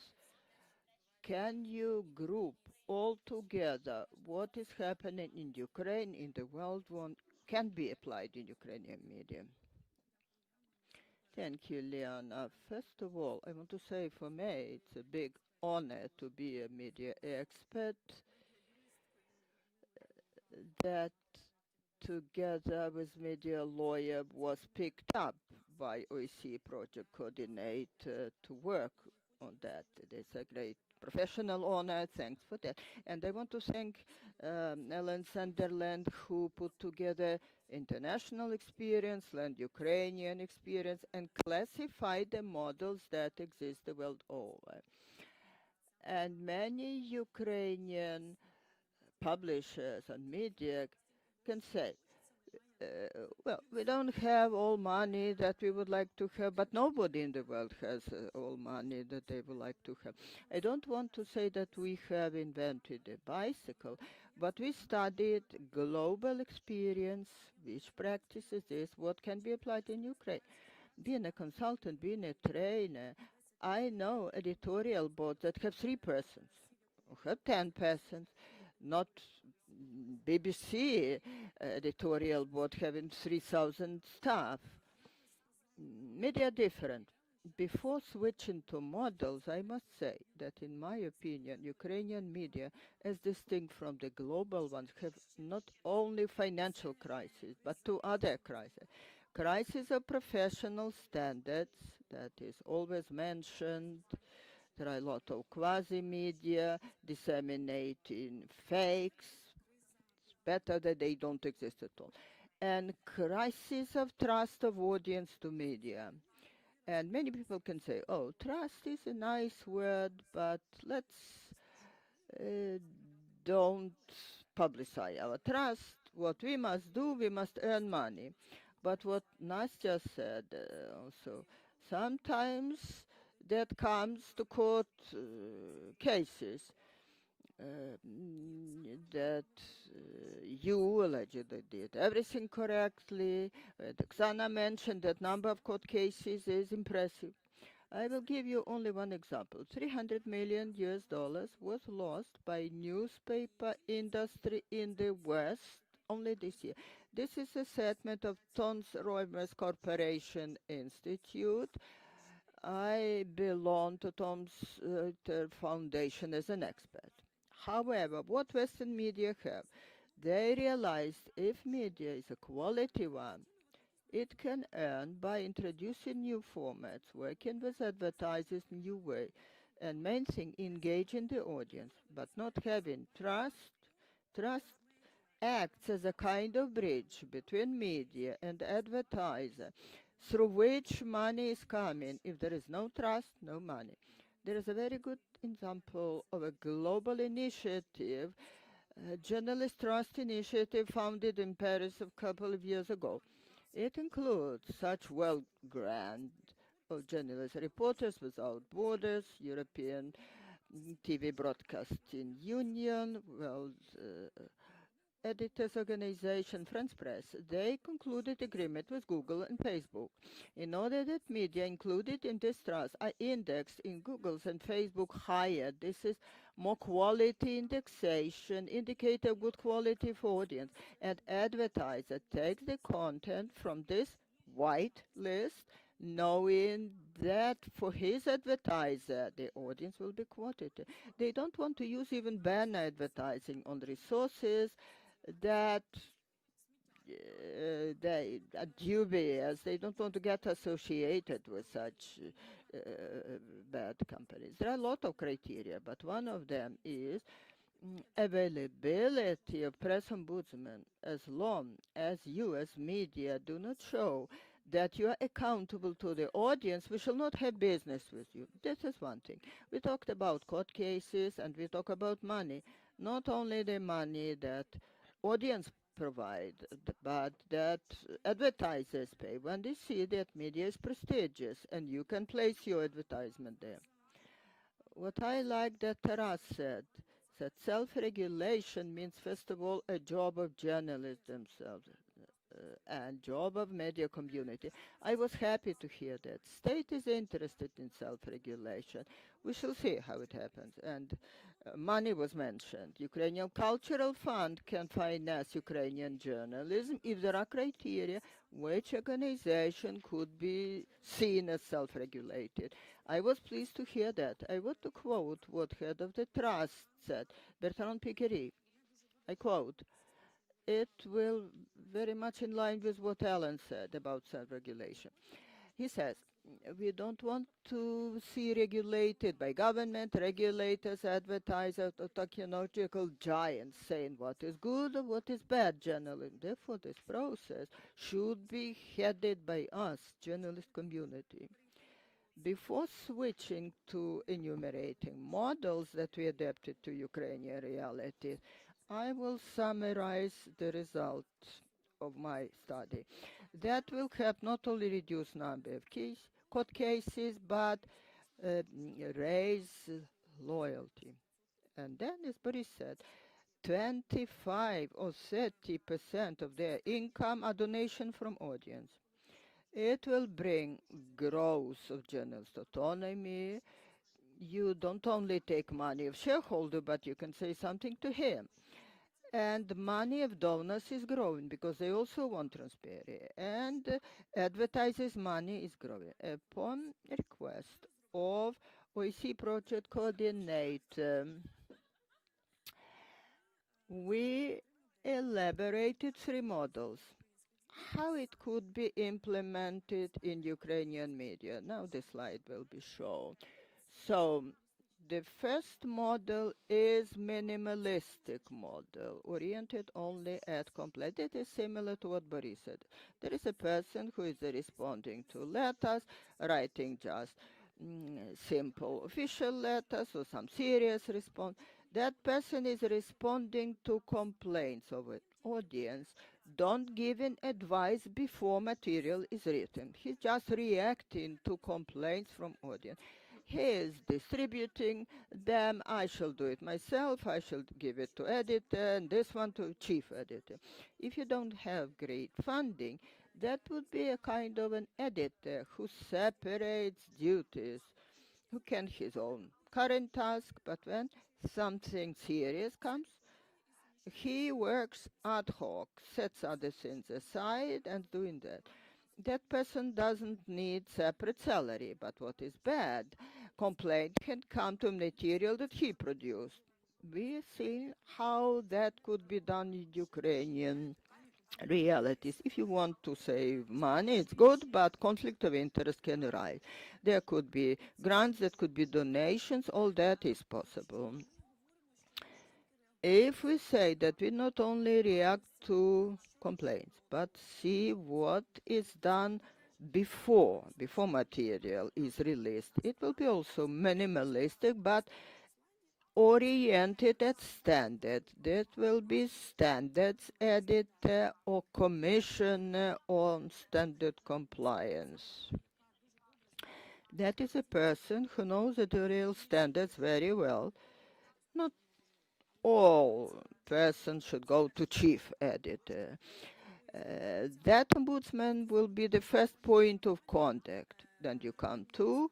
Can you group all together what is happening in Ukraine, in the world, one can be applied in Ukrainian media? Thank you, Liana. First of all, I want to say for me, it's a big honor to be a media expert that together with media lawyer was picked up by OSCE Project Co-ordinator to work on that. It is a great professional honor. Thanks for that. And I want to thank Ellen Sunderland, who put together international experience and Ukrainian experience and classified the models that exist the world over. And many Ukrainian publishers and media can say, well, we don't have all money that we would like to have, but nobody in the world has all money that they would like to have. I don't want to say that we have invented a bicycle, but we studied global experience, which practices this, what can be applied in Ukraine. Being a consultant, being a trainer, I know editorial boards that have 3 persons, or have 10 persons, not BBC editorial board having 3,000 staff. Media different. Before switching to models, I must say that in my opinion, Ukrainian media, as distinct from the global ones, have not only financial crisis, but two other crises. Crisis of professional standards, that is always mentioned. There are a lot of quasi-media disseminating fakes. It's better that they don't exist at all. And crisis of trust of audience to media. And many people can say, oh, trust is a nice word, but let's uh, don't publicize our trust. What we must do, we must earn money. But what Nastya said also, sometimes that comes to court cases that you allegedly did everything correctly. Oksana mentioned that number of court cases is impressive. I will give you only one example. $300 million was lost by newspaper industry in the West only this year. This is a statement of Thomson Reuters Corporation Institute. I belong to Thomson Foundation as an expert. However, what Western media have, they realized if media is a quality one, it can earn by introducing new formats, working with advertisers new way, and main thing, engaging the audience, but not having trust. Trust acts as a kind of bridge between media and advertiser, through which money is coming. If there is no trust, no money. There is a very good example of a global initiative, a journalist trust initiative founded in Paris a couple of years ago. It includes such world grant of journalists, Reporters Without Borders, European TV Broadcasting Union, World Editors Organization, France Press. They concluded agreement with Google and Facebook in order that media included in this trust are indexed in Google's and Facebook higher. This is more quality indexation, indicator good quality for audience, and advertiser takes the content from this white list, knowing that for his advertiser, the audience will be quoted. They don't want to use even banner advertising on resources that they are dubious. They don't want to get associated with such bad companies. There are a lot of criteria, but one of them is availability of press ombudsman. As long as you as media do not show that you are accountable to the audience, we shall not have business with you. This is one thing. We talked about court cases and we talk about money. Not only the money that audience provide, but that advertisers pay when they see that media is prestigious and you can place your advertisement there. What I like that Taras said, that self-regulation means, first of all, a job of journalists themselves and job of media community. I was happy to hear that. State is interested in self-regulation. We shall see how it happens. And money was mentioned. Ukrainian Cultural Fund can finance Ukrainian journalism if there are criteria which organization could be seen as self-regulated. I was pleased to hear that. I want to quote what head of the trust said, Bertrand Piquery. I quote, it will very much in line with what Alan said about self-regulation. He says, we don't want to see regulated by government, regulators, advertisers, or technological giants saying what is good or what is bad journalism. Therefore, this process should be headed by us, journalist community. Before switching to enumerating models that we adapted to Ukrainian realities, I will summarize the results of my study. That will help not only reduce number of court cases, but raise loyalty. And then, as Boris said, 25 or 30% of their income are donation from audience. It will bring growth of journalist autonomy. You don't only take money of shareholder, but you can say something to him. And the money of donors is growing because they also want transparency. And advertisers' money is growing. Upon request of OSCE Project Co-ordinator, we elaborated 3 models how it could be implemented in Ukrainian media. Now the slide will be shown. So the first model is minimalistic model, oriented only at complaint. It is similar to what Boris said. There is a person who is responding to letters, writing just simple official letters or some serious response. That person is responding to complaints of an audience. Don't give an advice before material is written. He's just reacting to complaints from audience. He is distributing them. I shall do it myself. I shall give it to editor and this one to chief editor. If you don't have great funding, that would be a kind of an editor who separates duties, who can his own current task, but when something serious comes, he works ad hoc, sets other things aside and doing that. That person doesn't need separate salary, but what is bad, complaint can come to material that he produced. We see how that could be done in Ukrainian realities. If you want to save money, it's good, but conflict of interest can arise. There could be grants, that could be donations, all that is possible. If we say that we not only react to complaints, but see what is done before material is released, it will be also minimalistic, but oriented at standard. That will be standards editor or commissioner on standard compliance. That is a person who knows the real standards very well. Not all persons should go to chief editor. That ombudsman will be the first point of contact. Then you come to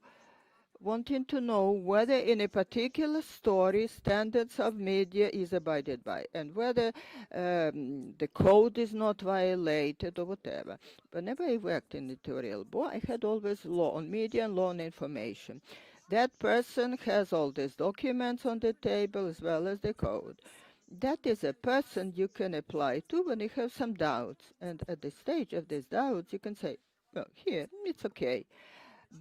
wanting to know whether in a particular story standards of media is abided by and whether the code is not violated or whatever. Whenever I worked in editorial board, I had always law on media and law on information. That person has all these documents on the table as well as the code. That is a person you can apply to when you have some doubts. And at the stage of these doubts, you can say, well, here, it's okay.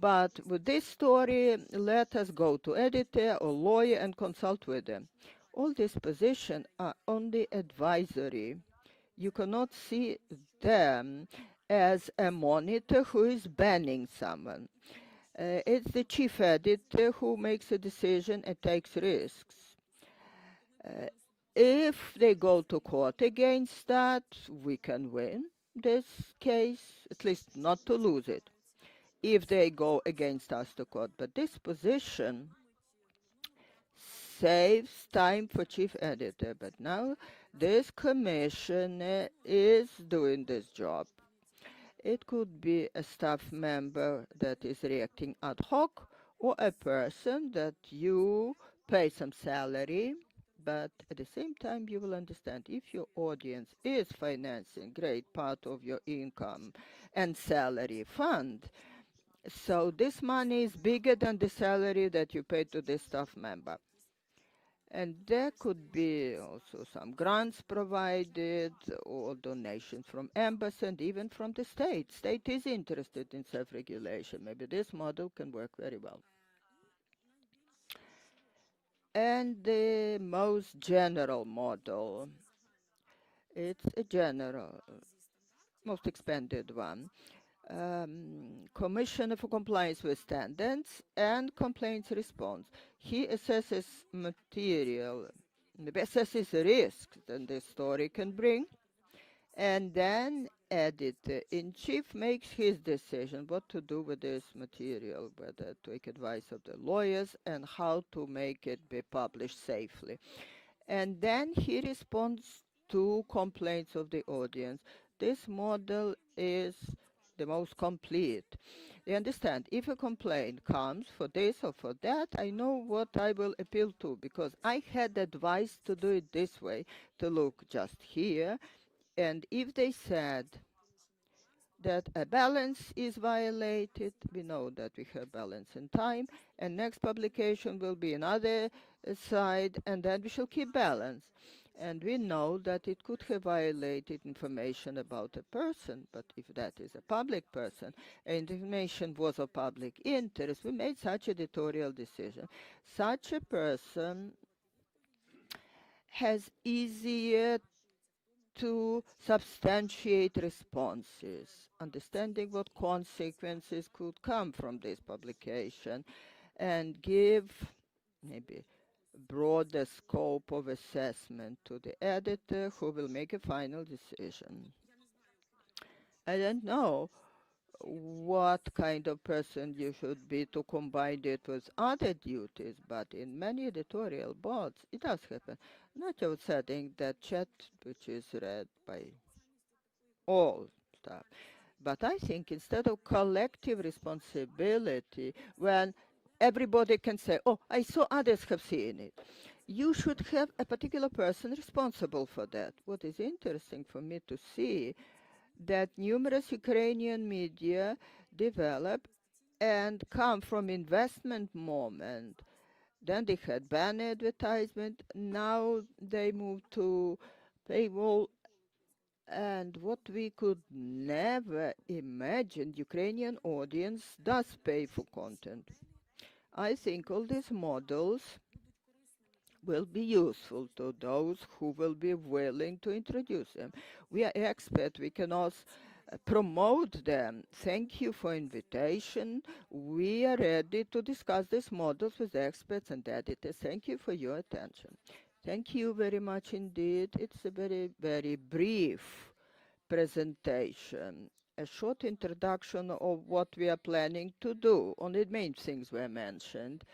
But with this story, let us go to editor or lawyer and consult with them. All these positions are only advisory. You cannot see them as a monitor who is banning someone. It's the chief editor who makes a decision and takes risks. If they go to court against that, we can win this case, at least not to lose it, if they go against us to court. But this position saves time for chief editor. But now this commissioner is doing this job. It could be a staff member that is reacting ad hoc or a person that you pay some salary, but at the same time you will understand if your audience is financing great part of your income and salary fund, so this money is bigger than the salary that you pay to the staff member. And there could be also some grants provided or donations from embassy and even from the state. State is interested in self-regulation. Maybe this model can work very well. And the most general model, it's a general, most expanded one. Commissioner for Compliance with Standards and Complaints Response. He assesses material, assesses risks that the story can bring, and then editor-in-chief makes his decision what to do with this material, whether to take advice of the lawyers and how to make it be published safely. And then he responds to complaints of the audience. This model is the most complete. They understand if a complaint comes for this or for that, I know what I will appeal to, because I had advice to do it this way, to look just here. And if they said that a balance is violated, we know that we have balance in time, and next publication will be another side, and then we shall keep balance. And we know that it could have violated information about a person, but if that is a public person, and information was of public interest, we made such editorial decision. Such a person has easier to substantiate responses, understanding what consequences could come from this publication, and give maybe broader scope of assessment to the editor who will make a final decision. I don't know what kind of person you should be to combine it with other duties, but in many editorial boards it does happen. Not just setting that chat which is read by all staff, but I think instead of collective responsibility, when everybody can say, oh, I saw others have seen it, you should have a particular person responsible for that. What is interesting for me to see that numerous Ukrainian media develop and come from investment moment. Then they had banner advertisement, now they move to paywall, and what we could never imagine, Ukrainian audience does pay for content. I think all these models will be useful to those who will be willing to introduce them. We are experts, we cannot promote them. Thank you for invitation. We are ready to discuss these models with experts and editors. Thank you for your attention. Thank you very much indeed. It's a very, very brief presentation, a short introduction of what we are planning to do. Only the main things were mentioned.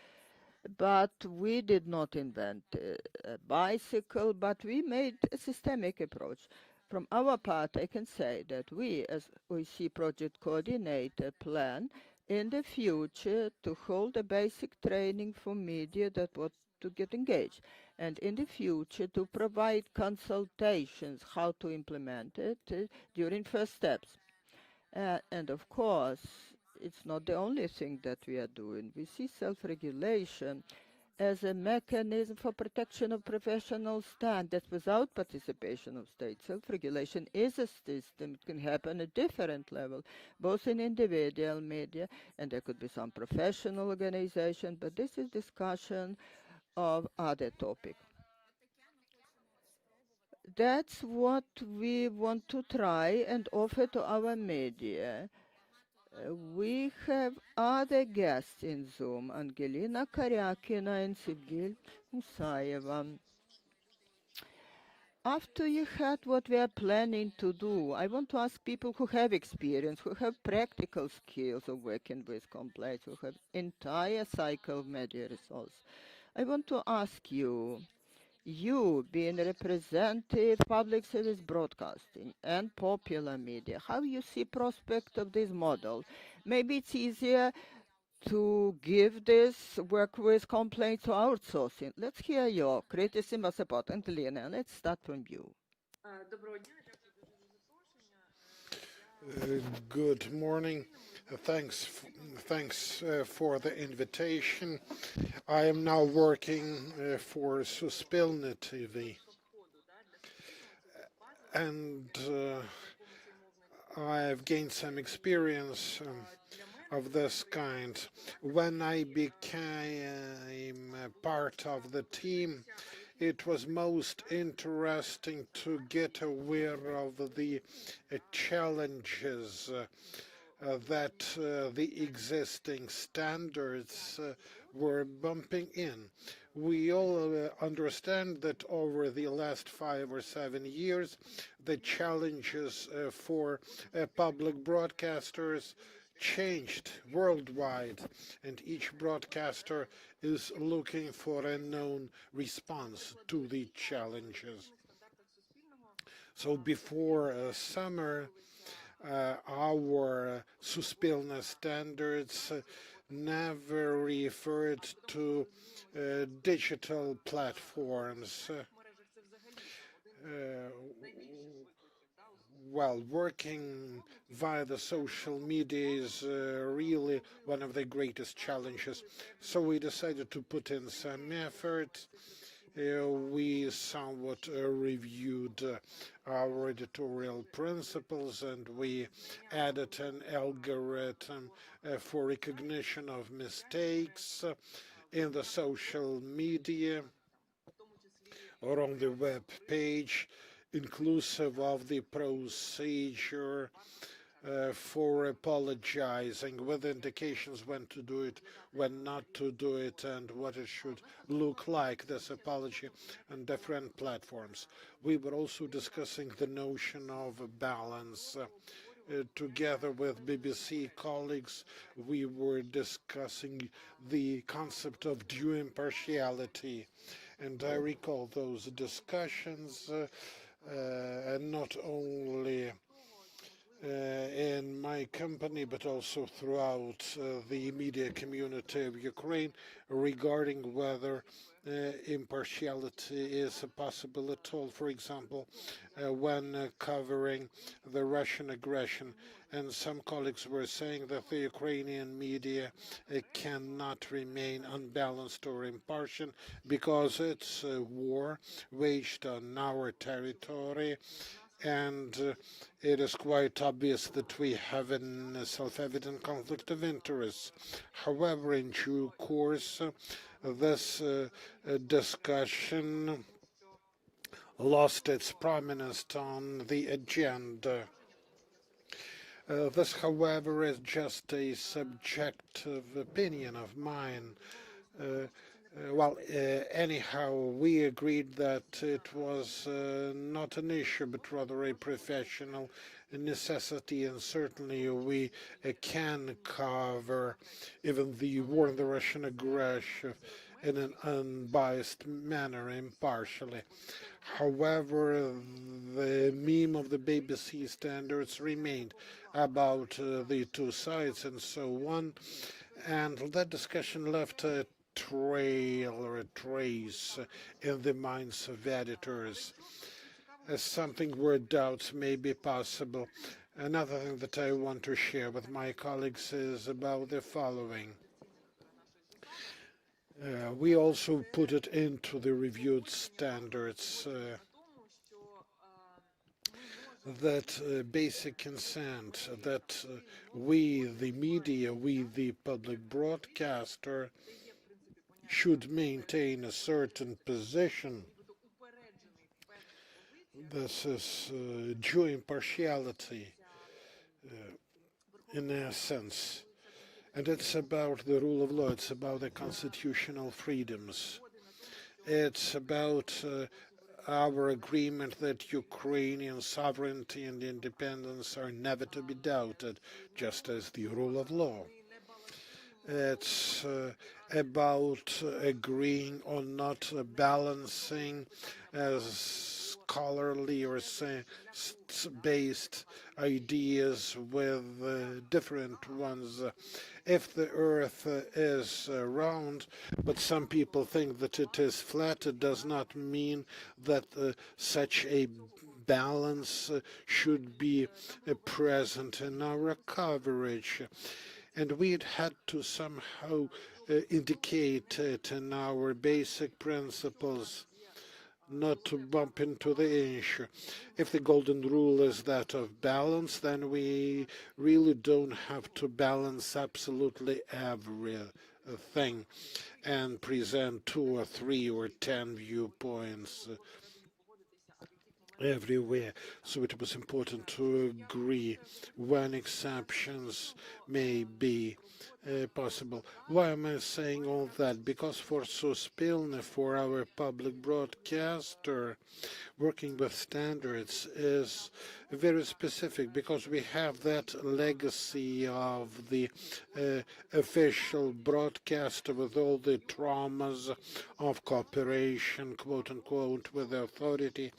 But we did not invent a bicycle, but we made a systemic approach. From our part, I can say that we, as OSCE Project Co-ordinator, plan in the future to hold a basic training for media that want to get engaged, and in the future to provide consultations how to implement it during first steps. And of course, it's not the only thing that we are doing. We see self-regulation as a mechanism for protection of professional standards without participation of states. Self-regulation is a system. It can happen at different levels, both in individual media, and there could be some professional organization, but this is discussion of other topic. That's what we want to try and offer to our media. We have other guests in Zoom, Angelina Karyakina and Sibgil Musayeva. After you heard what we are planning to do, I want to ask people who have experience, who have practical skills of working with complaints, who have entire cycle of media resource. I want to ask you, you being representative public service broadcasting and popular media, how you see prospect of this model? Maybe it's easier to give this work with complaints or outsourcing. Let's hear your criticism or support. Angelina, let's start from you. Good morning. Thanks for the invitation. I am now working for Suspilne TV, and I've gained some experience of this kind. When I became part of the team, it was most interesting to get aware of the challenges that the existing standards were bumping in. We all understand that over the last 5 or 7 years, the challenges for public broadcasters changed worldwide, and each broadcaster is looking for a known response to the challenges. So before summer, our Suspilne standards never referred to digital platforms. Well, working via the social media is really one of the greatest challenges. So we decided to put in some effort. We somewhat reviewed our editorial principles, and we added an algorithm for recognition of mistakes in the social media or on the web page, inclusive of the procedure for apologizing, with indications when to do it, when not to do it, and what it should look like, this apology, on different platforms. We were also discussing the notion of balance. Together with BBC colleagues, we were discussing the concept of due impartiality. And I recall those discussions, and not only in my company, but also throughout the media community of Ukraine, regarding whether impartiality is possible at all. For example, when covering the Russian aggression, and some colleagues were saying that the Ukrainian media cannot remain unbalanced or impartial because it's a war waged on our territory, and it is quite obvious that we have a self-evident conflict of interests. However, in due course, this discussion lost its prominence on the agenda. This, however, is just a subjective opinion of mine. Anyhow, we agreed that it was not an issue, but rather a professional necessity, and certainly we can cover even the war and the Russian aggression in an unbiased manner, impartially. However, the meme of the BBC standards remained about the two sides and so on, and that discussion left a trail or a trace in the minds of editors, as something where doubts may be possible. Another thing that I want to share with my colleagues is about the following. We also put it into the reviewed standards that basic consent, that we, the media, we, the public broadcaster, should maintain a certain position. This is due impartiality, in essence. And it's about the rule of law, it's about the constitutional freedoms. It's about our agreement that Ukrainian sovereignty and independence are never to be doubted, just as the rule of law. It's about agreeing on not balancing scholarly or based ideas with different ones. If the earth is round, but some people think that it is flat, it does not mean that such a balance should be present in our coverage. And we had to somehow indicate it in our basic principles, not to bump into the issue. If the golden rule is that of balance, then we really don't have to balance absolutely everything and present 2 or 3 or 10 viewpoints everywhere. So it was important to agree when exceptions may be possible. Why am I saying all that? Because for Suspilne, for our public broadcaster, working with standards is very specific, because we have that legacy of the official broadcaster with all the traumas of cooperation, quote unquote, with the authority.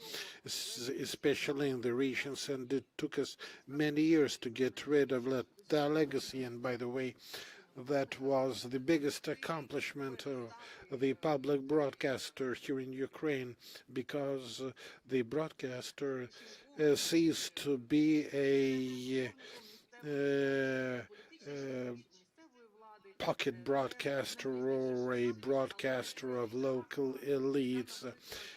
especially in the regions, and it took us many years to get rid of that legacy. And by the way, that was the biggest accomplishment of the public broadcaster here in Ukraine, because the broadcaster ceased to be a pocket broadcaster or a broadcaster of local elites.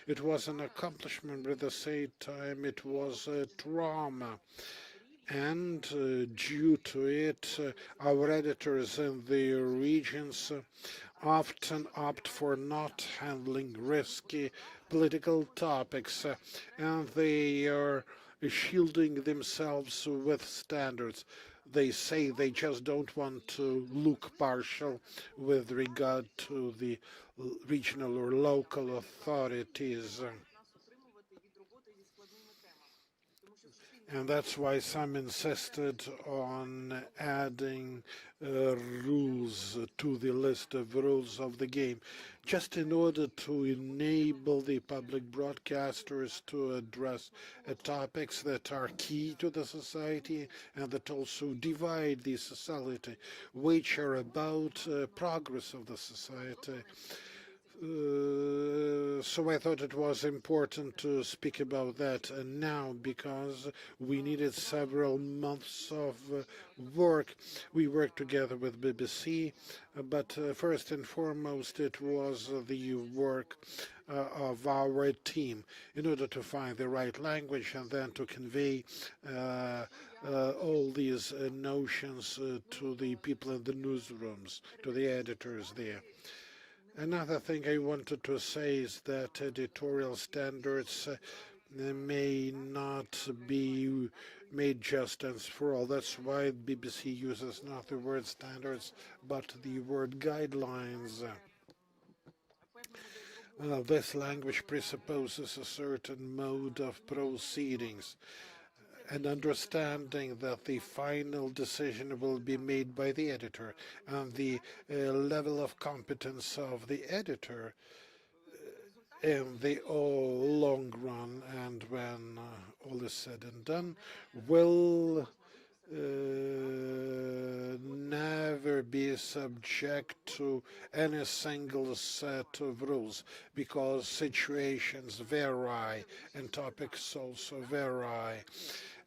It was an accomplishment, but at the same time it was a trauma. And due to it, our editors in the regions often opt for not handling risky political topics, and they are shielding themselves with standards. They say they just don't want to look partial with regard to the regional or local authorities. And that's why some insisted on adding rules to the list of rules of the game, just in order to enable the public broadcasters to address topics that are key to the society and that also divide the society, which are about progress of the society. So I thought it was important to speak about that now, because we needed several months of work. We worked together with BBC, but first and foremost it was the work of our team in order to find the right language and then to convey all these notions to the people in the newsrooms, to the editors there. Another thing I wanted to say is that editorial standards may not be made just and for all. That's why BBC uses not the word standards, but the word guidelines. This language presupposes a certain mode of proceedings, and understanding that the final decision will be made by the editor, and the level of competence of the editor in the long run, and when all is said and done, will never be subject to any single set of rules, because situations vary and topics also vary.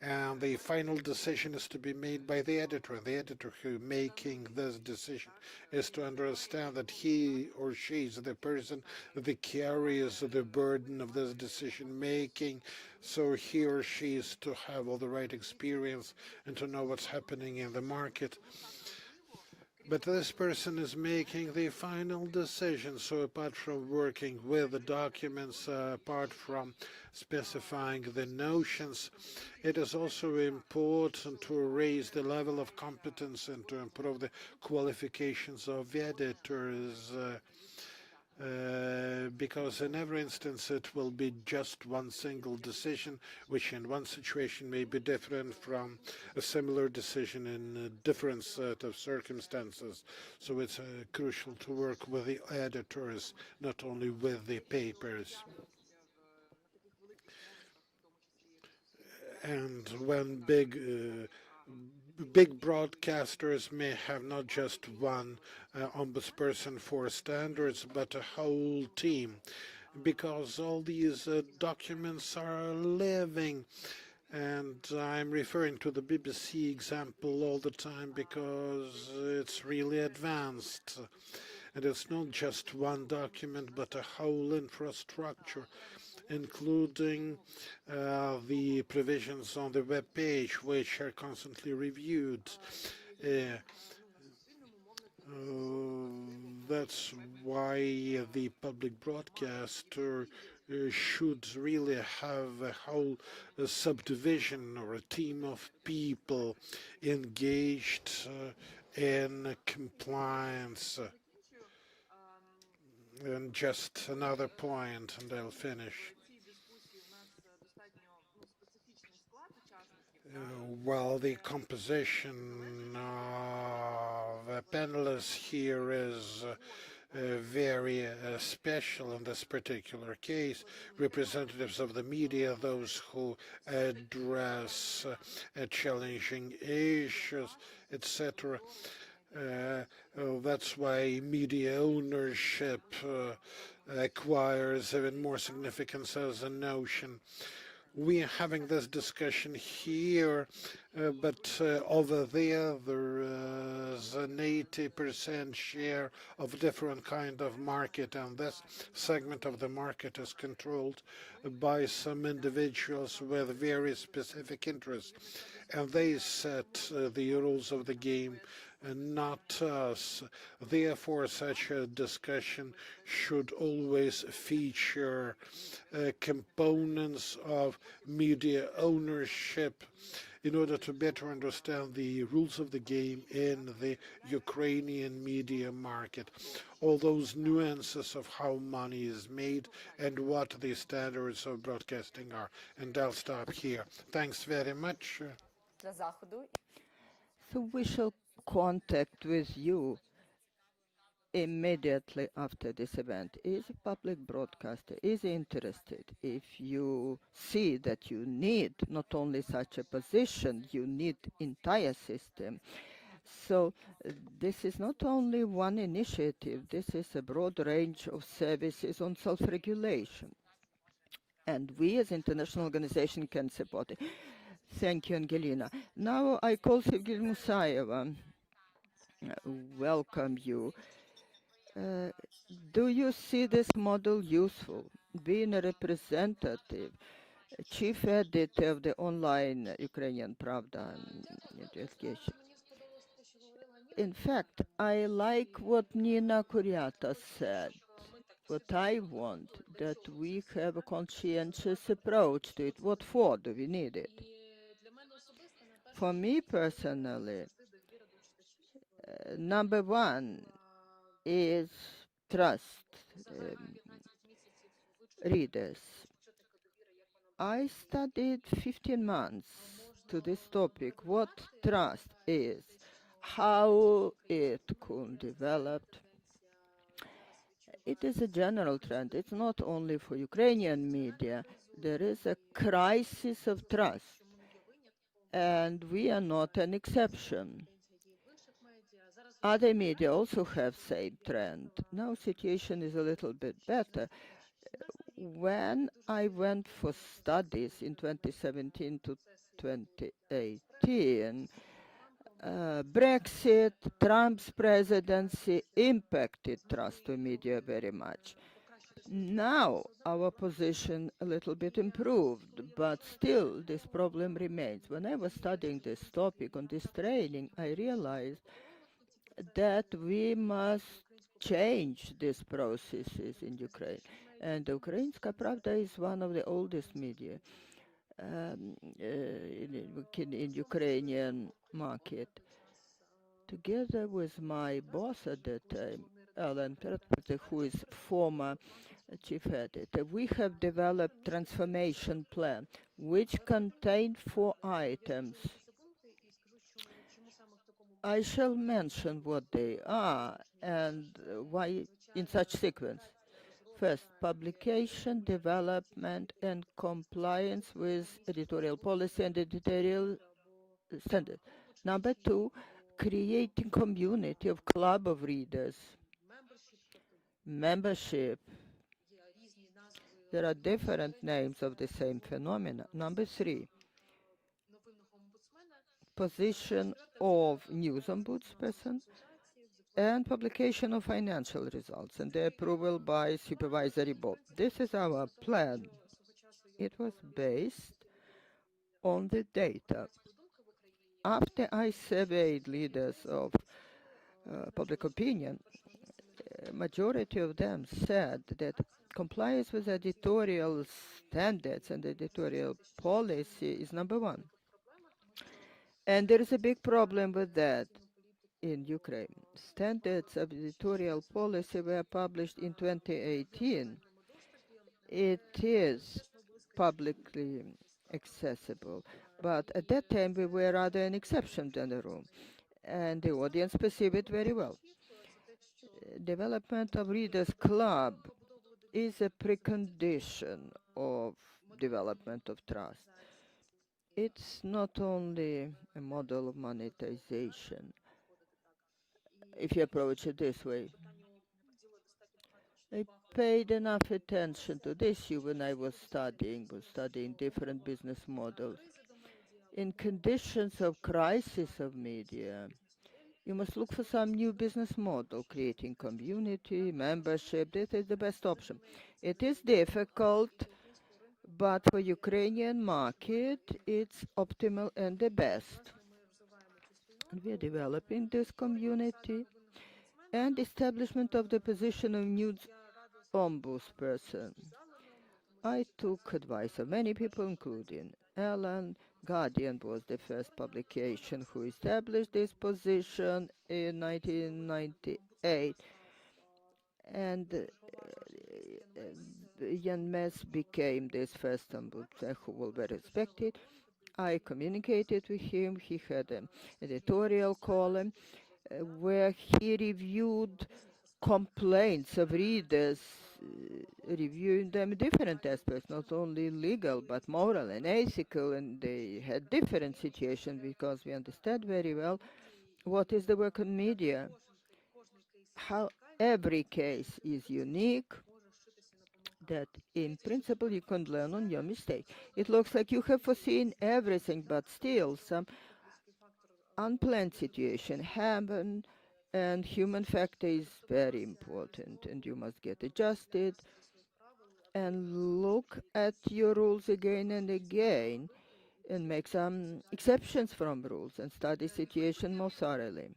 And the final decision is to be made by the editor. And the editor who making this decision is to understand that he or she is the person that carries the burden of this decision making. So he or she is to have all the right experience and to know what's happening in the market. But this person is making the final decision. So apart from working with the documents, apart from specifying the notions, it is also important to raise the level of competence and to improve the qualifications of editors. Because in every instance it will be just one single decision, which in one situation may be different from a similar decision in a different set of circumstances. So it's crucial to work with the editors, not only with the papers. And when big broadcasters may have not just one ombudsperson for standards, but a whole team, because all these documents are living. And I'm referring to the BBC example all the time because it's really advanced. And it's not just one document, but a whole infrastructure, including the provisions on the web page, which are constantly reviewed. That's why the public broadcaster should really have a whole subdivision or a team of people engaged in compliance. And just another point, and I'll finish. Well, the composition of panelists here is very special in this particular case. Representatives of the media, those who address challenging issues, etc. That's why media ownership acquires even more significance as a notion. We are having this discussion here, but over there is an 80% share of different kind of market, and this segment of the market is controlled by some individuals with very specific interests, and they set the rules of the game and not us. Therefore, such a discussion should always feature components of media ownership in order to better understand the rules of the game in the Ukrainian media market. All those nuances of how money is made and what the standards of broadcasting are. And I'll stop here. Thanks very much. So we shall contact with you immediately after this event. Is a public broadcaster is interested, if you see that you need not only such a position, you need entire system. So this is not only one initiative, this is a broad range of services on self-regulation. And we as international organization can support it. Thank you, Angelina. Now I call Sergei Musayeva. Welcome you. Do you see this model useful? Being a representative, chief editor of the online Ukrainian Pravda education. In fact, I like what Nina Kuriata said. What I want, that we have a conscientious approach to it. What for do we need it? For me personally, number one is trust readers. I studied 15 months to this topic, what trust is, how it could develop. It is a general trend. It's not only for Ukrainian media. There is a crisis of trust, and we are not an exception. Other media also have same trend. Now situation is a little bit better. When I went for studies in 2017 to 2018, Brexit, Trump's presidency impacted trust to media very much. Now our position a little bit improved, but still this problem remains. When I was studying this topic on this training, I realized that we must change these processes in Ukraine. And the Ukrainska Pravda is one of the oldest media in Ukrainian market. Together with my boss at that time, Alan Pertpete, who is former chief editor, we have developed transformation plan, which contained 4 items. I shall mention what they are and why in such sequence. First, publication, development, and compliance with editorial policy and editorial standards. Number 2, creating community of club of readers. Membership. There are different names of the same phenomena. Number 3, position of news ombudsperson and publication of financial results and the approval by supervisory board. This is our plan. It was based on the data. After I surveyed leaders of public opinion, majority of them said that compliance with editorial standards and editorial policy is number 1. And there is a big problem with that in Ukraine. Standards of editorial policy were published in 2018. It is publicly accessible, but at that time we were rather an exception than the rule, and the audience perceived it very well. Development of Readers Club is a precondition of development of trust. It's not only a model of monetization, if you approach it this way. I paid enough attention to this issue when I was studying different business models. In conditions of crisis of media, you must look for some new business model, creating community, membership. This is the best option. It is difficult, but for Ukrainian market, it's optimal and the best. And we are developing this community and establishment of the position of news ombudsperson. I took advice of many people, including Alan. Guardian was the first publication who established this position in 1998. And Jan Mess became this first ombudsman who was very respected. I communicated with him. He had an editorial column where he reviewed complaints of readers, reviewing them different aspects, not only legal, but moral and ethical, and they had different situations because we understand very well what is the work of media, how every case is unique, that in principle you can learn on your mistake. It looks like you have foreseen everything, but still some unplanned situation happen, and human factor is very important, and you must get adjusted and look at your rules again and again and make some exceptions from rules and study situation more thoroughly.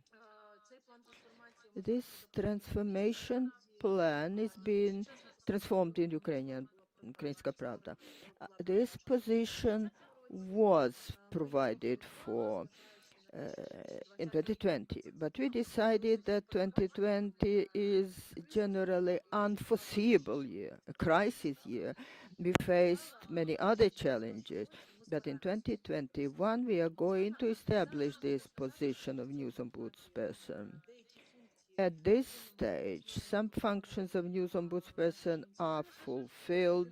This transformation plan is being transformed in Ukrainska Pravda. This position was provided for in 2020, but we decided that 2020 is generally unforeseeable year, a crisis year. We faced many other challenges, but in 2021 we are going to establish this position of news ombudsperson. At this stage, some functions of news ombudsperson are fulfilled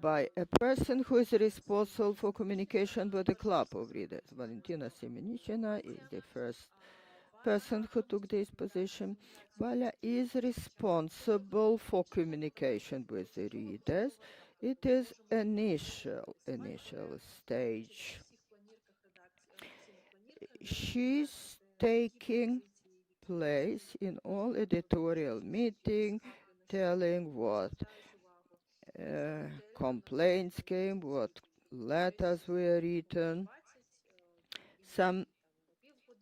by a person who is responsible for communication with the club of readers. Valentina Semenichina is the first person who took this position. Valia is responsible for communication with the readers. It is initial stage. She's taking place in all editorial meeting, telling what complaints came, what letters were written. Some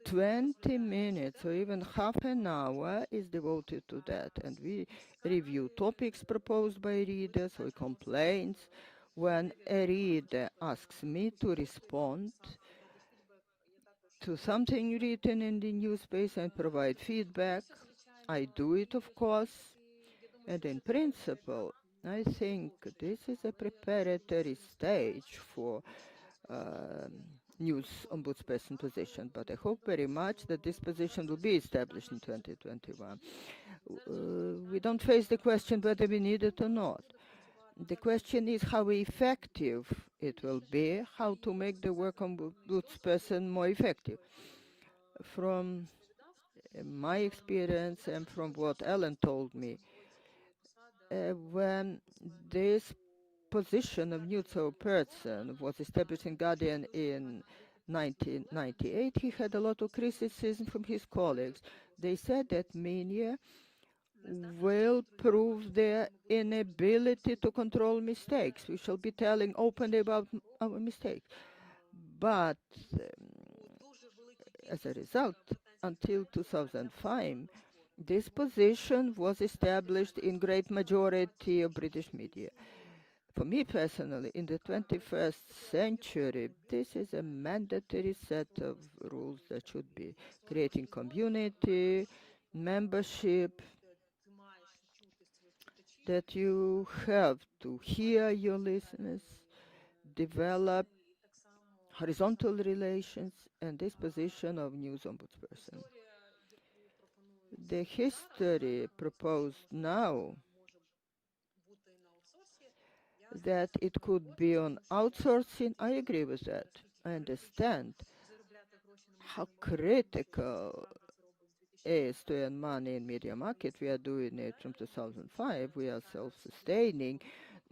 20 minutes or even half an hour is devoted to that, and we review topics proposed by readers or complaints. When a reader asks me to respond to something written in the newspaper and provide feedback, I do it, of course, and in principle, I think this is a preparatory stage for news ombudsperson position, but I hope very much that this position will be established in 2021. We don't face the question whether we need it or not. The question is how effective it will be, how to make the work ombudsperson more effective. From my experience and from what Ellen told me, when this position of neutral person was established in Guardian in 1998, he had a lot of criticism from his colleagues. They said that media will prove their inability to control mistakes. We shall be telling openly about our mistakes. But as a result, until 2005, this position was established in great majority of British media. For me personally, in the 21st century, this is a mandatory set of rules that should be creating community, membership, that you have to hear your listeners, develop horizontal relations, and this position of news ombudsperson. The history proposed now that it could be on outsourcing, I agree with that. I understand how critical is to earn money in media market. We are doing it from 2005. We are self-sustaining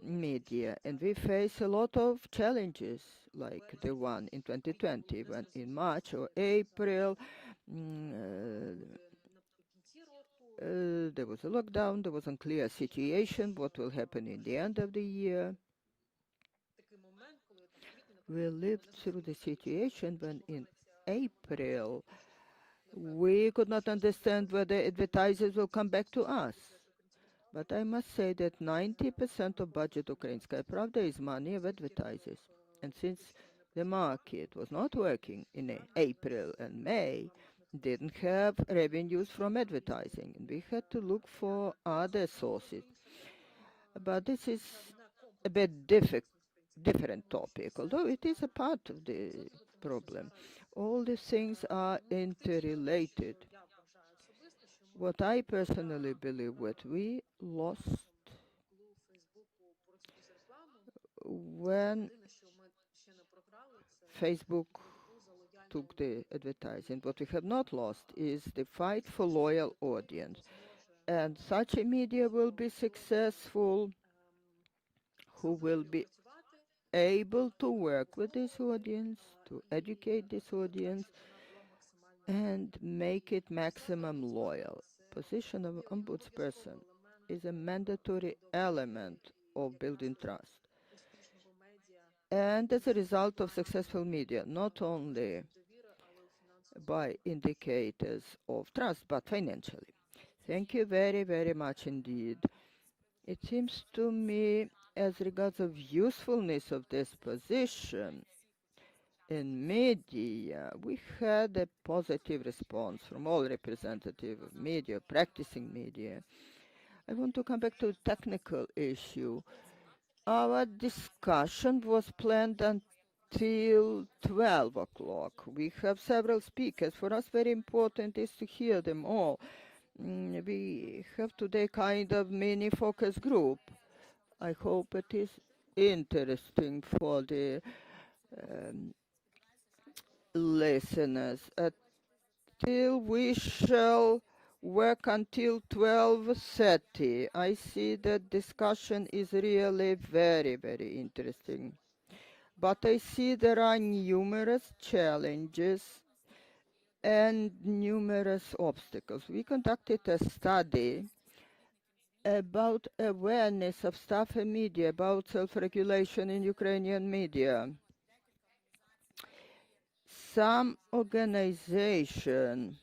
media, and we face a lot of challenges like the one in 2020, when in March or April there was a lockdown, there was unclear situation, what will happen in the end of the year. We lived through the situation when in April we could not understand whether advertisers will come back to us. But I must say that 90% of budget Ukrainskaya Pravda is money of advertisers. And since the market was not working in April and May, didn't have revenues from advertising, and we had to look for other sources. But this is a bit different topic, although it is a part of the problem. All these things are interrelated. What I personally believe, what we lost when Facebook took the advertising, what we have not lost is the fight for loyal audience. And such a media will be successful who will be able to work with this audience, to educate this audience, and make it maximum loyal. Position of Ombudsperson is a mandatory element of building trust. And as a result of successful media, not only by indicators of trust, but financially. Thank you very, very much indeed. It seems to me, as regards of usefulness of this position in media, we had a positive response from all representatives of media, practicing media. I want to come back to a technical issue. Our discussion was planned until 12 o'clock. We have several speakers. For us, very important is to hear them all. We have today kind of mini focus group. I hope it is interesting for the listeners. Till we shall work until 12:30. I see that discussion is really very, very interesting. But I see there are numerous challenges and numerous obstacles. We conducted a study about awareness of staff and media, about self-regulation in Ukrainian media. Some organization,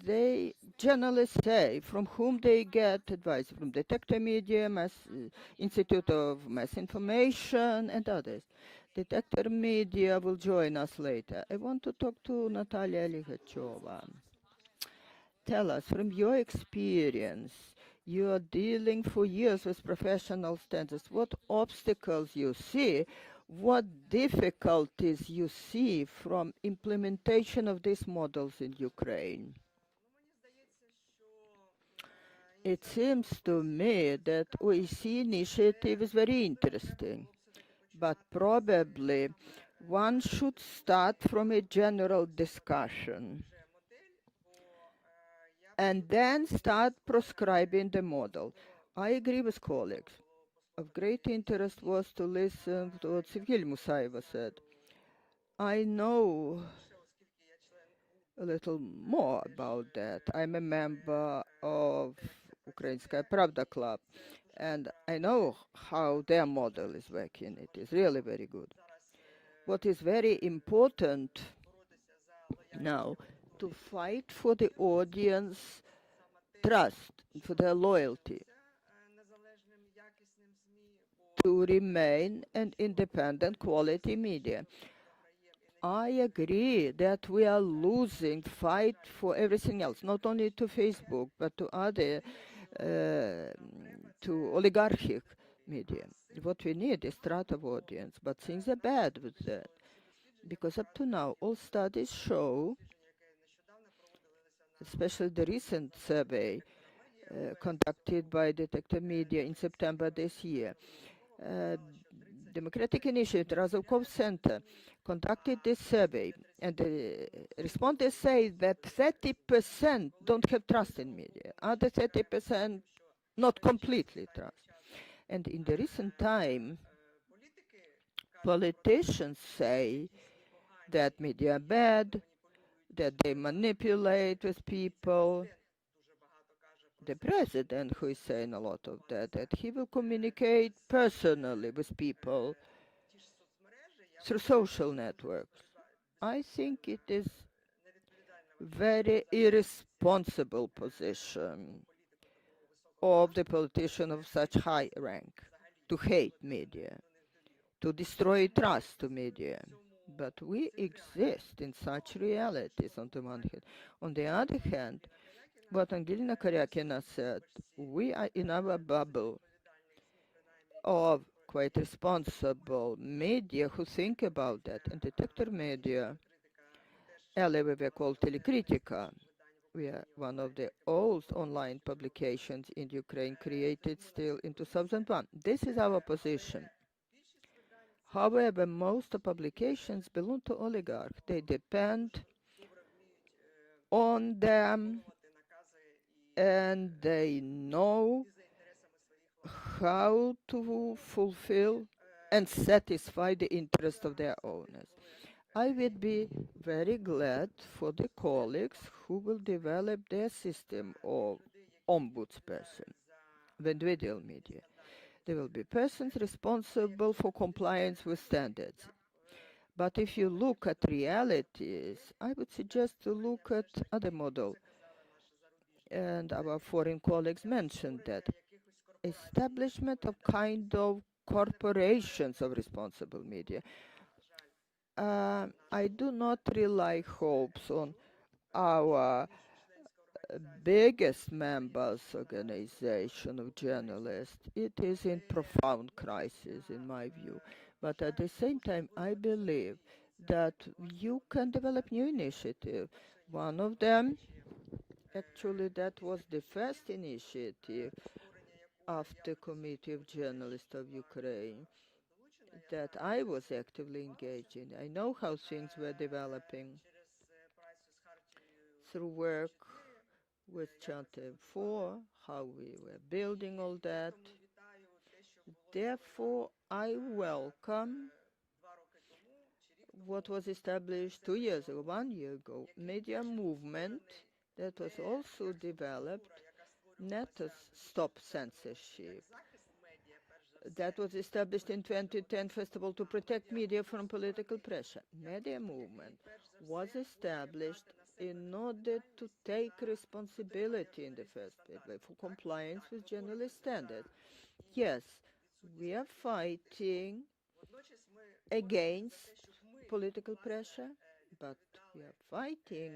they generally say from whom they get advice, from Detector Media, Institute of Mass Information, and others. Detector Media will join us later. I want to talk to Natalia Ligacheva. Tell us, from your experience, you are dealing for years with professional standards, what obstacles you see, what difficulties you see from implementation of these models in Ukraine. It seems to me that OSCE initiative is very interesting, but probably one should start from a general discussion and then start prescribing the model. I agree with colleagues. Of great interest was to listen to what Sevgil Musaeva said. I know a little more about that. I'm a member of Ukrainskaya Pravda Club, and I know how their model is working. It is really very good. What is very important now, to fight for the audience trust, for their loyalty, to remain an independent quality media. I agree that we are losing fight for everything else, not only to Facebook, but to other, to oligarchic media. What we need is strata of audience, but things are bad with that. Because up to now, all studies show, especially the recent survey conducted by Detector Media in September this year, Democratic Initiative, Razumkov Center, conducted this survey, and the respondents say that 30% don't have trust in media, other 30% not completely trust. And in the recent time, politicians say that media are bad, that they manipulate with people. The president, who is saying a lot of that he will communicate personally with people through social networks. I think it is very irresponsible position of the politician of such high rank to hate media, to destroy trust to media. But we exist in such realities on the one hand. On the other hand, what Angelina Karyakina said, we are in our bubble of quite responsible media who think about that. And Detector Media, earlier we were called Telekritika. We are one of the old online publications in Ukraine, created still in 2001. This is our position. However, most publications belong to oligarchs. They depend on them, and they know how to fulfill and satisfy the interest of their owners. I would be very glad for the colleagues who will develop their system of Ombudsperson, the individual media. There will be persons responsible for compliance with standards. But if you look at realities, I would suggest to look at other model. And our foreign colleagues mentioned that establishment of kind of corporations of responsible media. I do not rely hopes on our biggest members organization of journalists. It is in profound crisis, in my view. But at the same time, I believe that you can develop new initiatives. One of them, actually, that was the first initiative after Committee of Journalists of Ukraine that I was actively engaged in. I know how things were developing through work with Charter 4, how we were building all that. Therefore, I welcome what was established 2 years ago, 1 year ago, media movement that was also developed, not to stop censorship. That was established in 2010, first of all, to protect media from political pressure. Media movement was established in order to take responsibility in the first place for compliance with journalist standards. Yes, we are fighting against political pressure, but we are fighting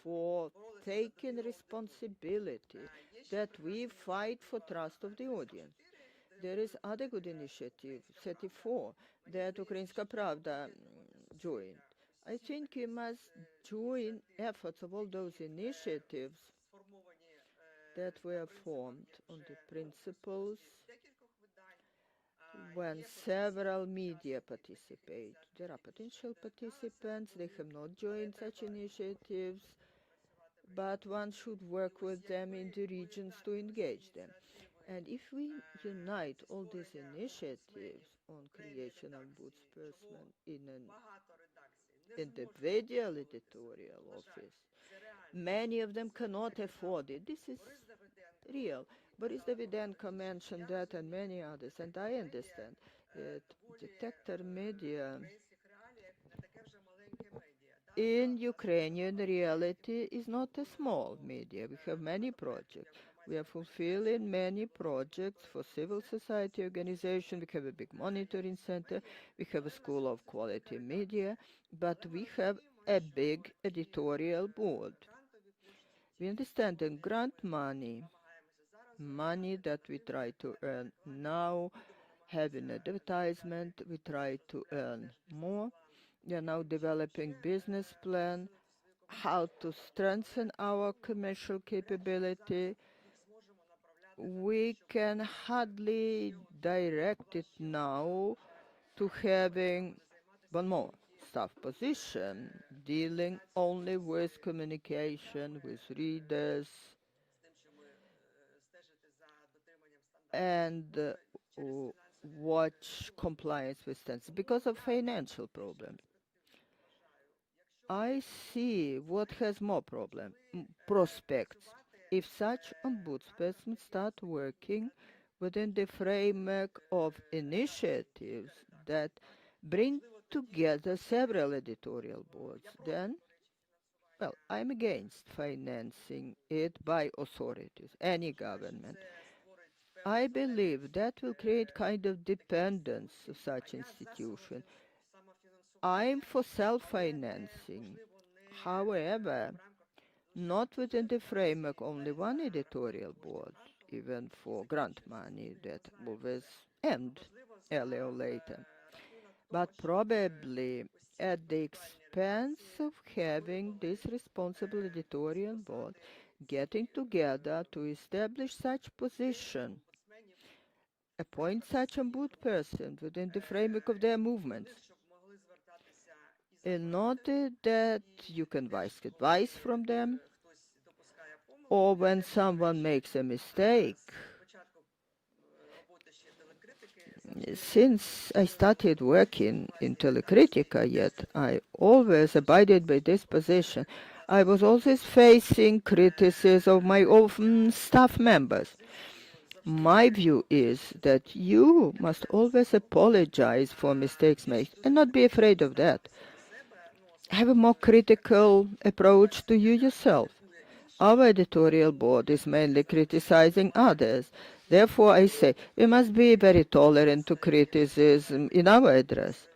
for taking responsibility, that we fight for trust of the audience. There is other good initiative, 34, that Ukrainska Pravda joined. I think we must join efforts of all those initiatives that were formed on the principles when several media participate. There are potential participants, they have not joined such initiatives, but one should work with them in the regions to engage them. And if we unite all these initiatives on creation of ombudsperson in an individual editorial office, many of them cannot afford it. This is real. Boris Davydenko mentioned that and many others, and I understand that Detector Media in Ukrainian reality is not a small media. We have many projects. We are fulfilling many projects for civil society organization. We have a big monitoring center. We have a school of quality media, but we have a big editorial board. We understand that grant money that we try to earn now, having advertisement, we try to earn more. We are now developing business plan, how to strengthen our commercial capability. We can hardly direct it now to having one more staff position, dealing only with communication with readers and watch compliance with standards because of financial problems. I see what has more prospects. If such ombudsperson start working within the framework of initiatives that bring together several editorial boards, then, well, I'm against financing it by authorities, any government. I believe that will create kind of dependence of such institution. I'm for self-financing. However, not within the framework only one editorial board, even for grant money that always end earlier or later, but probably at the expense of having this responsible editorial board getting together to establish such position, appoint such ombudsperson within the framework of their movements, in order that you can ask advice from them, or when someone makes a mistake. Since I started working in Telekritika, yet I always abided by this position. I was always facing criticism of my own staff members. My view is that you must always apologize for mistakes made and not be afraid of that. Have a more critical approach to you yourself. Our editorial board is mainly criticizing others. Therefore, I say we must be very tolerant to criticism in our address,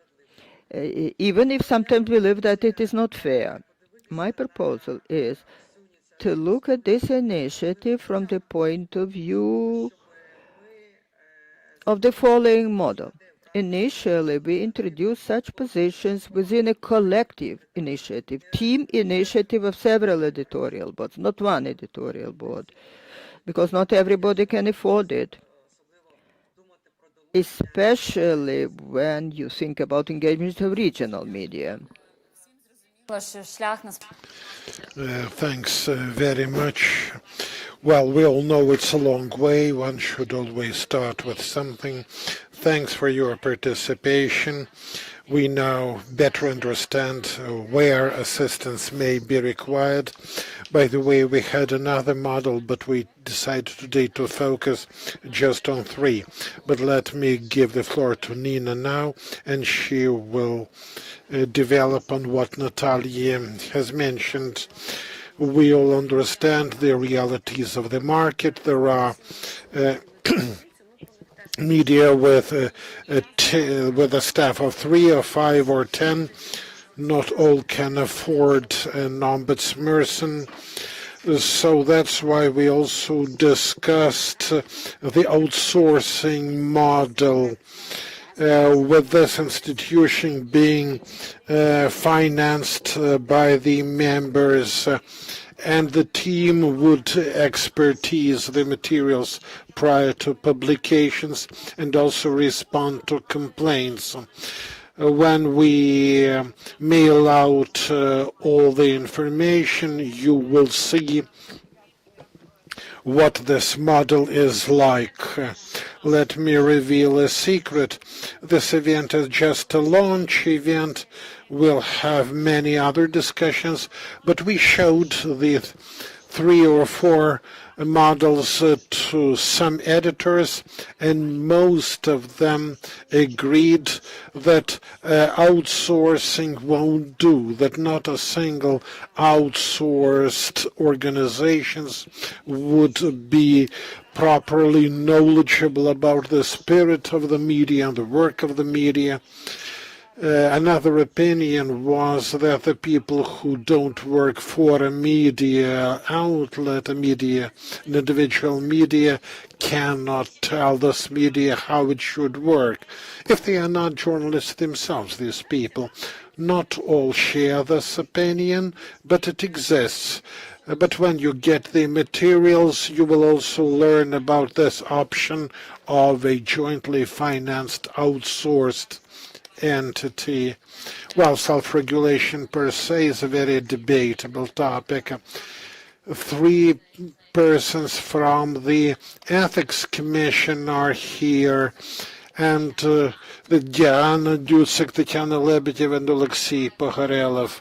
even if sometimes we believe that it is not fair. My proposal is to look at this initiative from the point of view of the following model. Initially, we introduced such positions within a collective initiative, team initiative of several editorial boards, not one editorial board, because not everybody can afford it, especially when you think about engagement of regional media. Thanks very much. Well, we all know it's a long way. One should always start with something. Thanks for your participation. We now better understand where assistance may be required. By the way, we had another model, but we decided today to focus just on 3. But let me give the floor to Nina now, and she will develop on what Natalia has mentioned. We all understand the realities of the market. There are media with a staff of 3 or 5 or 10. Not all can afford an ombudsperson. So that's why we also discussed the outsourcing model, with this institution being financed by the members, and the team would expertise the materials prior to publications and also respond to complaints. When we mail out all the information, you will see what this model is like. Let me reveal a secret. This event is just a launch event. We'll have many other discussions, but we showed the 3 or 4 models to some editors, and most of them agreed that outsourcing won't do, that not a single outsourced organizations would be properly knowledgeable about the spirit of the media and the work of the media. Another opinion was that the people who don't work for a media outlet, an individual media, cannot tell this media how it should work. If they are not journalists themselves, these people, not all share this opinion, but it exists. But when you get the materials, you will also learn about this option of a jointly financed, outsourced entity. Well, self-regulation per se is a very debatable topic. 3 persons from the Ethics Commission are here, and Diana Dusik, Tatiana Lebedev, and Alexei Pogorelov.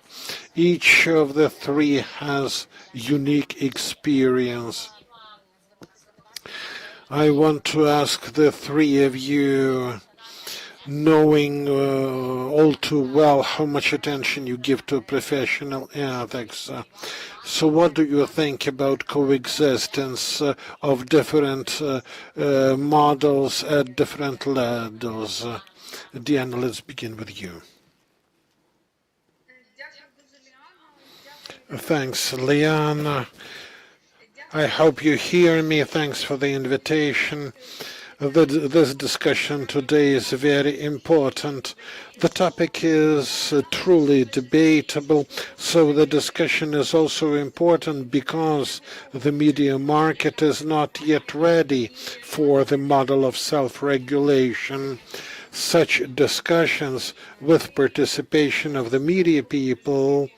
Each of the 3 has unique experience. I want to ask the 3 of you, knowing all too well how much attention you give to professional ethics. So what do you think about coexistence of different models at different levels? Diana, let's begin with you. Thanks, Liana. I hope you hear me. Thanks for the invitation. This discussion today is very important. The topic is truly debatable, so the discussion is also important because the media market is not yet ready for the model of self-regulation. Such discussions with participation of the media people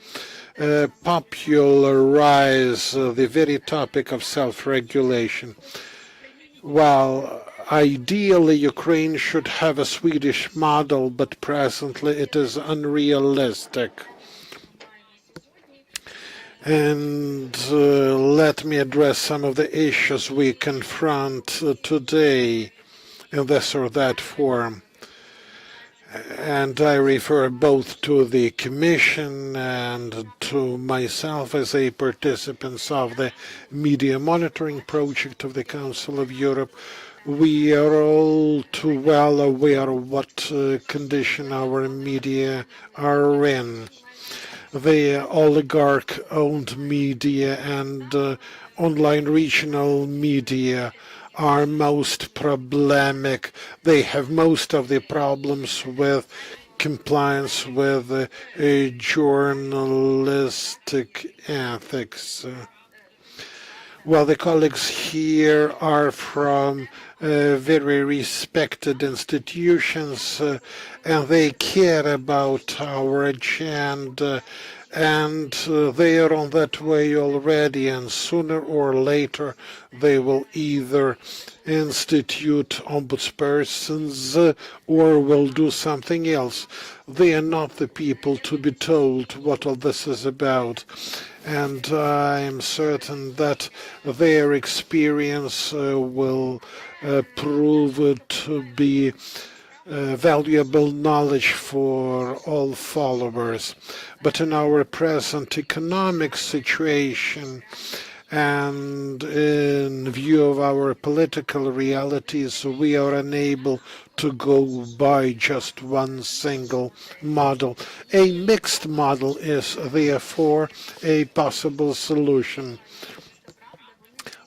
popularize the very topic of self-regulation. Well, ideally, Ukraine should have a Swedish model, but presently it is unrealistic. And let me address some of the issues we confront today in this or that form. And I refer both to the Commission and to myself as a participant of the Media Monitoring Project of the Council of Europe. We are all too well aware of what condition our media are in. The oligarch-owned media and online regional media are most problematic. They have most of the problems with compliance with journalistic ethics. Well, the colleagues here are from very respected institutions, and they care about our agenda, and they are on that way already, and sooner or later they will either institute ombudspersons or will do something else. They are not the people to be told what all this is about. And I am certain that their experience will prove to be valuable knowledge for all followers. But in our present economic situation and in view of our political realities, we are unable to go by just one single model. A mixed model is therefore a possible solution.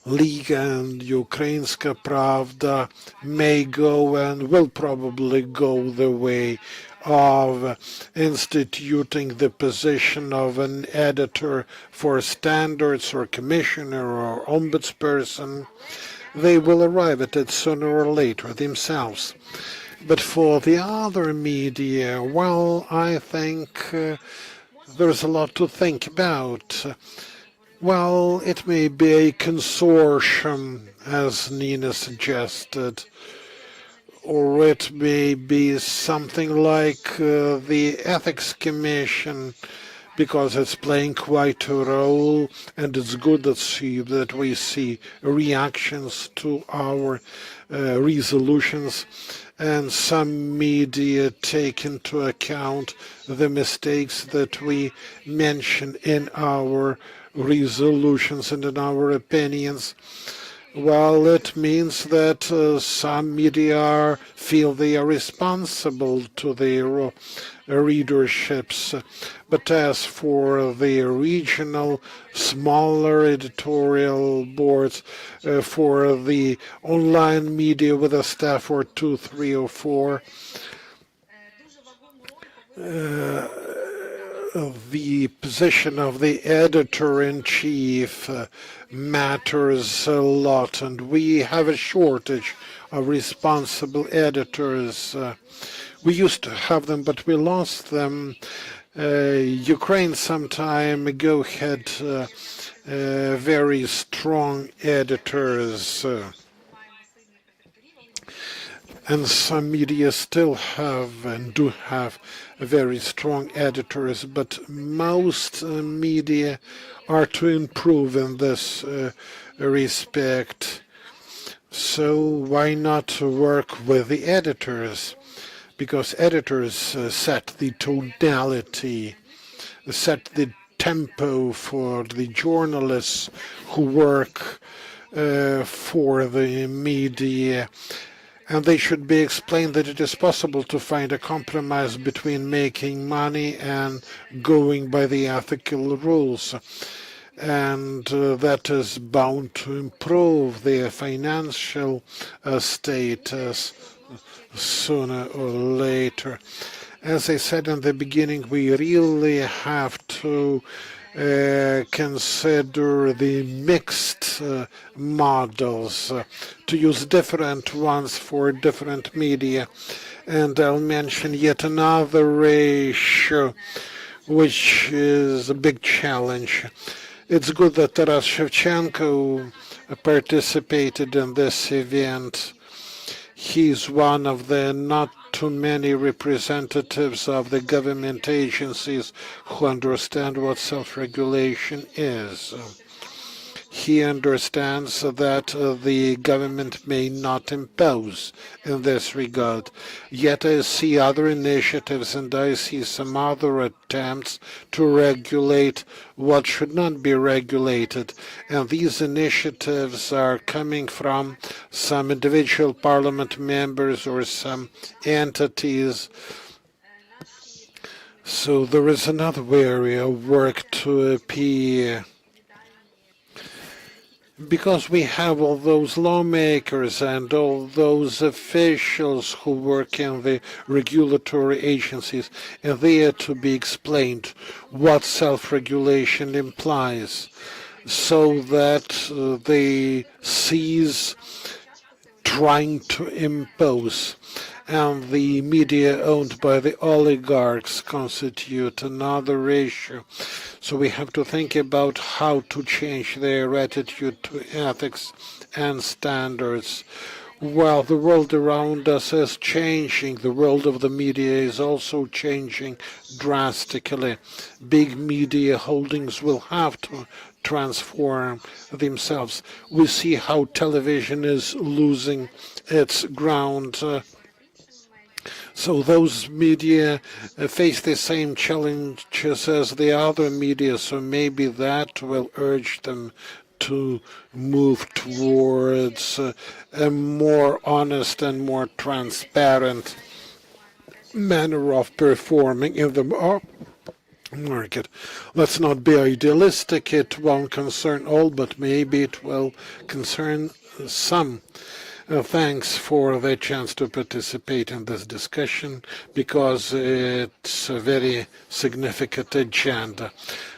Liga and Ukrainska Pravda may go and will probably go the way of instituting the position of an editor for standards or commissioner or ombudsperson. They will arrive at it sooner or later themselves. But for the other media, well, I think there's a lot to think about. Well, it may be a consortium, as Nina suggested, or it may be something like the Ethics Commission, because it's playing quite a role, and it's good that we see reactions to our resolutions, and some media take into account the mistakes that we mention in our resolutions and in our opinions. Well, it means that some media feel they are responsible to their readerships. But as for the regional, smaller editorial boards, for the online media with a staff or 2, 3, or 4, the position of the editor-in-chief matters a lot, and we have a shortage of responsible editors. We used to have them, but we lost them. Ukraine some time ago had very strong editors, and some media still have and do have very strong editors, but most media are to improve in this respect. So why not work with the editors? Because editors set the tonality, set the tempo for the journalists who work for the media. And they should be explained that it is possible to find a compromise between making money and going by the ethical rules. And that is bound to improve their financial status sooner or later. As I said in the beginning, we really have to consider the mixed models, to use different ones for different media. And I'll mention yet another issue, which is a big challenge. It's good that Taras Shevchenko participated in this event. He's one of the not too many representatives of the government agencies who understand what self-regulation is. He understands that the government may not impose in this regard. Yet I see other initiatives and I see some other attempts to regulate what should not be regulated. And these initiatives are coming from some individual parliament members or some entities. So there is another area of work to appear. Because we have all those lawmakers and all those officials who work in the regulatory agencies, and they are to be explained what self-regulation implies, so that they cease trying to impose. And the media owned by the oligarchs constitute another issue. So we have to think about how to change their attitude to ethics and standards. Well, the world around us is changing. The world of the media is also changing drastically. Big media holdings will have to transform themselves. We see how television is losing its ground. So those media face the same challenges as the other media, so maybe that will urge them to move towards a more honest and more transparent manner of performing in the market. Let's not be idealistic. It won't concern all, but maybe it will concern some. Thanks for the chance to participate in this discussion, because it's a very significant agenda.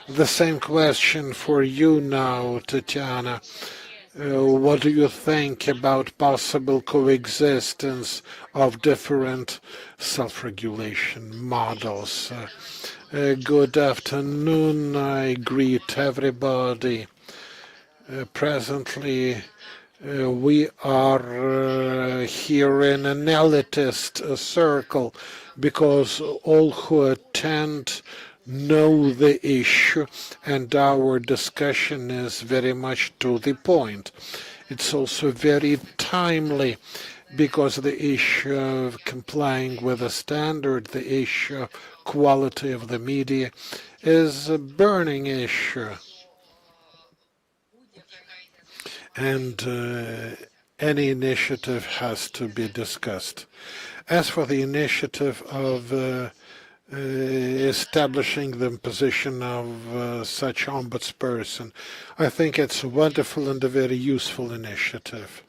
The same question for you now, Tatiana. What do you think about possible coexistence of different self-regulation models? Good afternoon. I greet everybody. Presently, we are here in an elitist circle, because all who attend know the issue, and our discussion is very much to the point. It's also very timely, because the issue of complying with a standard, the issue of quality of the media, is a burning issue. and any initiative has to be discussed. As for the initiative of establishing the position of such ombudsperson, I think it's a wonderful and a very useful initiative.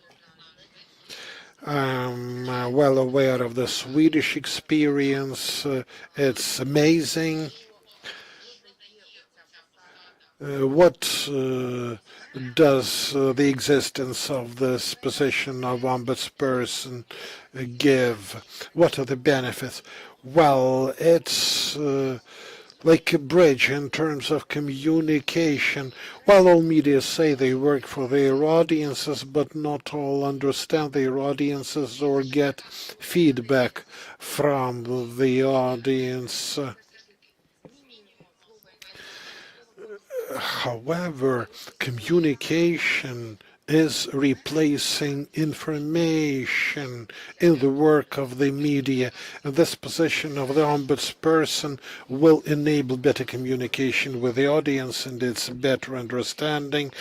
I'm well aware of the Swedish experience. It's amazing. What does the existence of this position of ombudsperson give? What are the benefits? Well, it's like a bridge in terms of communication. While all media say they work for their audiences, but not all understand their audiences or get feedback from the audience. However, communication is replacing information in the work of the media. And this position of the ombudsperson will enable better communication with the audience and its better understanding,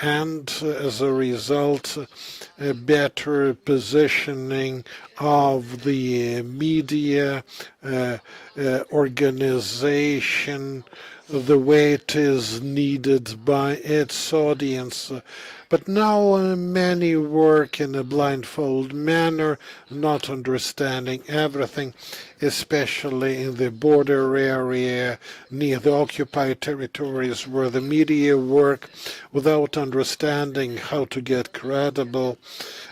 and as a result, a better positioning of the media organization the way it is needed by its audience. But now many work in a blindfold manner, not understanding everything, especially in the border area near the occupied territories where the media work without understanding how to get credible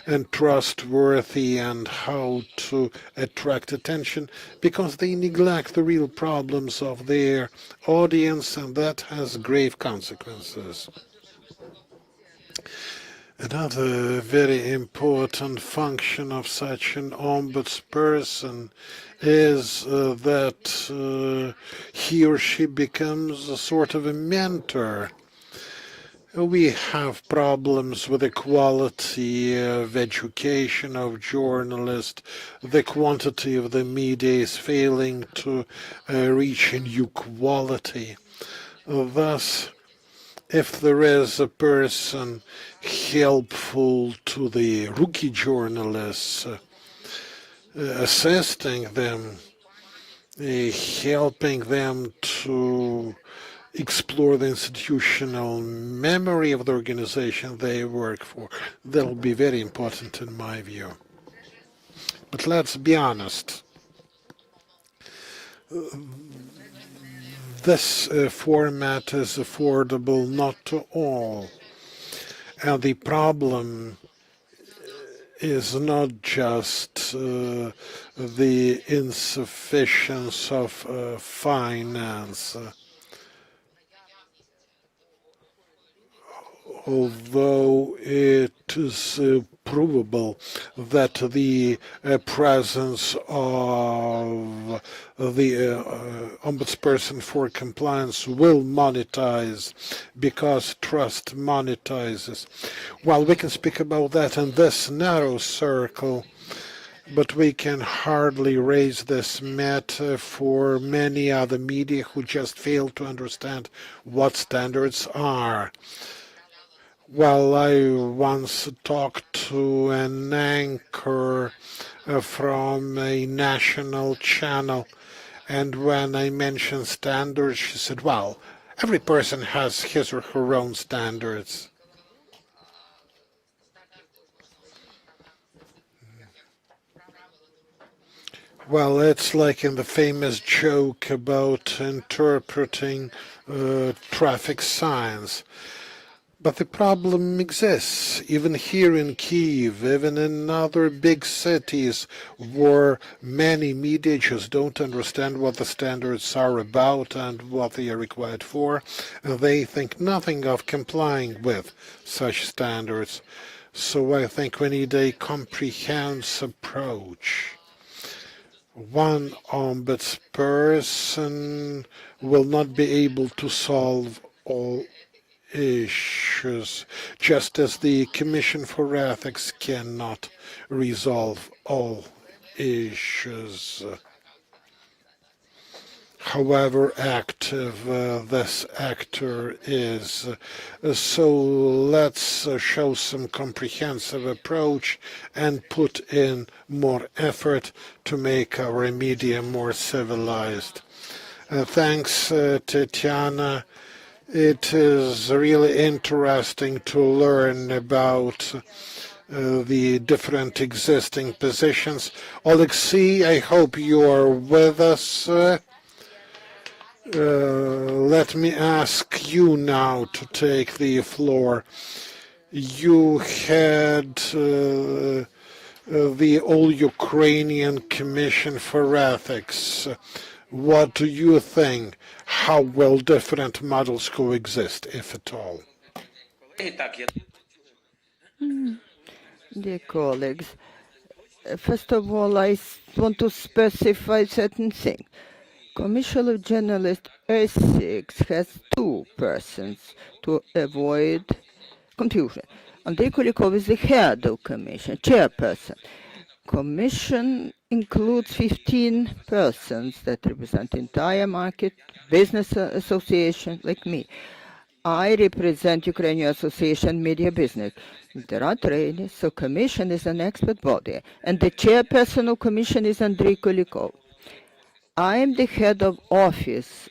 and trustworthy and how to attract attention, because they neglect the real problems of their audience, and that has grave consequences. Another very important function of such an ombudsperson is that he or she becomes a sort of a mentor. We have problems with the quality of education of journalists. The quantity of the media is failing to reach a new quality. Thus, if there is a person helpful to the rookie journalists, assisting them, helping them to explore the institutional memory of the organization they work for, that'll be very important in my view. But let's be honest. This format is affordable not to all. And the problem is not just the insufficiency of finance. Although it is provable that the presence of the ombudsperson for compliance will monetize because trust monetizes. Well, we can speak about that in this narrow circle, but we can hardly raise this matter for many other media who just fail to understand what standards are. Well, I once talked to an anchor from a national channel, and when I mentioned standards, she said, well, every person has his or her own standards. Well, it's like in the famous joke about interpreting traffic signs. But the problem exists, even here in Kyiv, even in other big cities where many media just don't understand what the standards are about and what they are required for. They think nothing of complying with such standards. So I think we need a comprehensive approach. One ombudsperson will not be able to solve all issues, just as the Commission for Ethics cannot resolve all issues. however active this actor is. So let's show some comprehensive approach and put in more effort to make our media more civilized. Thanks, Tatiana. It is really interesting to learn about the different existing positions. OSCE, I hope you are with us. Let me ask you now to take the floor. You had the All-Ukrainian Commission for Ethics. What do you think? How will different models coexist, if at all? Dear colleagues, first of all, I want to specify certain things. Commission of Journalist Ethics has two persons to avoid confusion. Andrei Kulikov is the head of Commission, chairperson. Commission includes 15 persons that represent entire market, business association like me. I represent Ukrainian Association Media Business. There are trainees, so Commission is an expert body, and the chairperson of Commission is Andrei Kulikov. I am the head of office.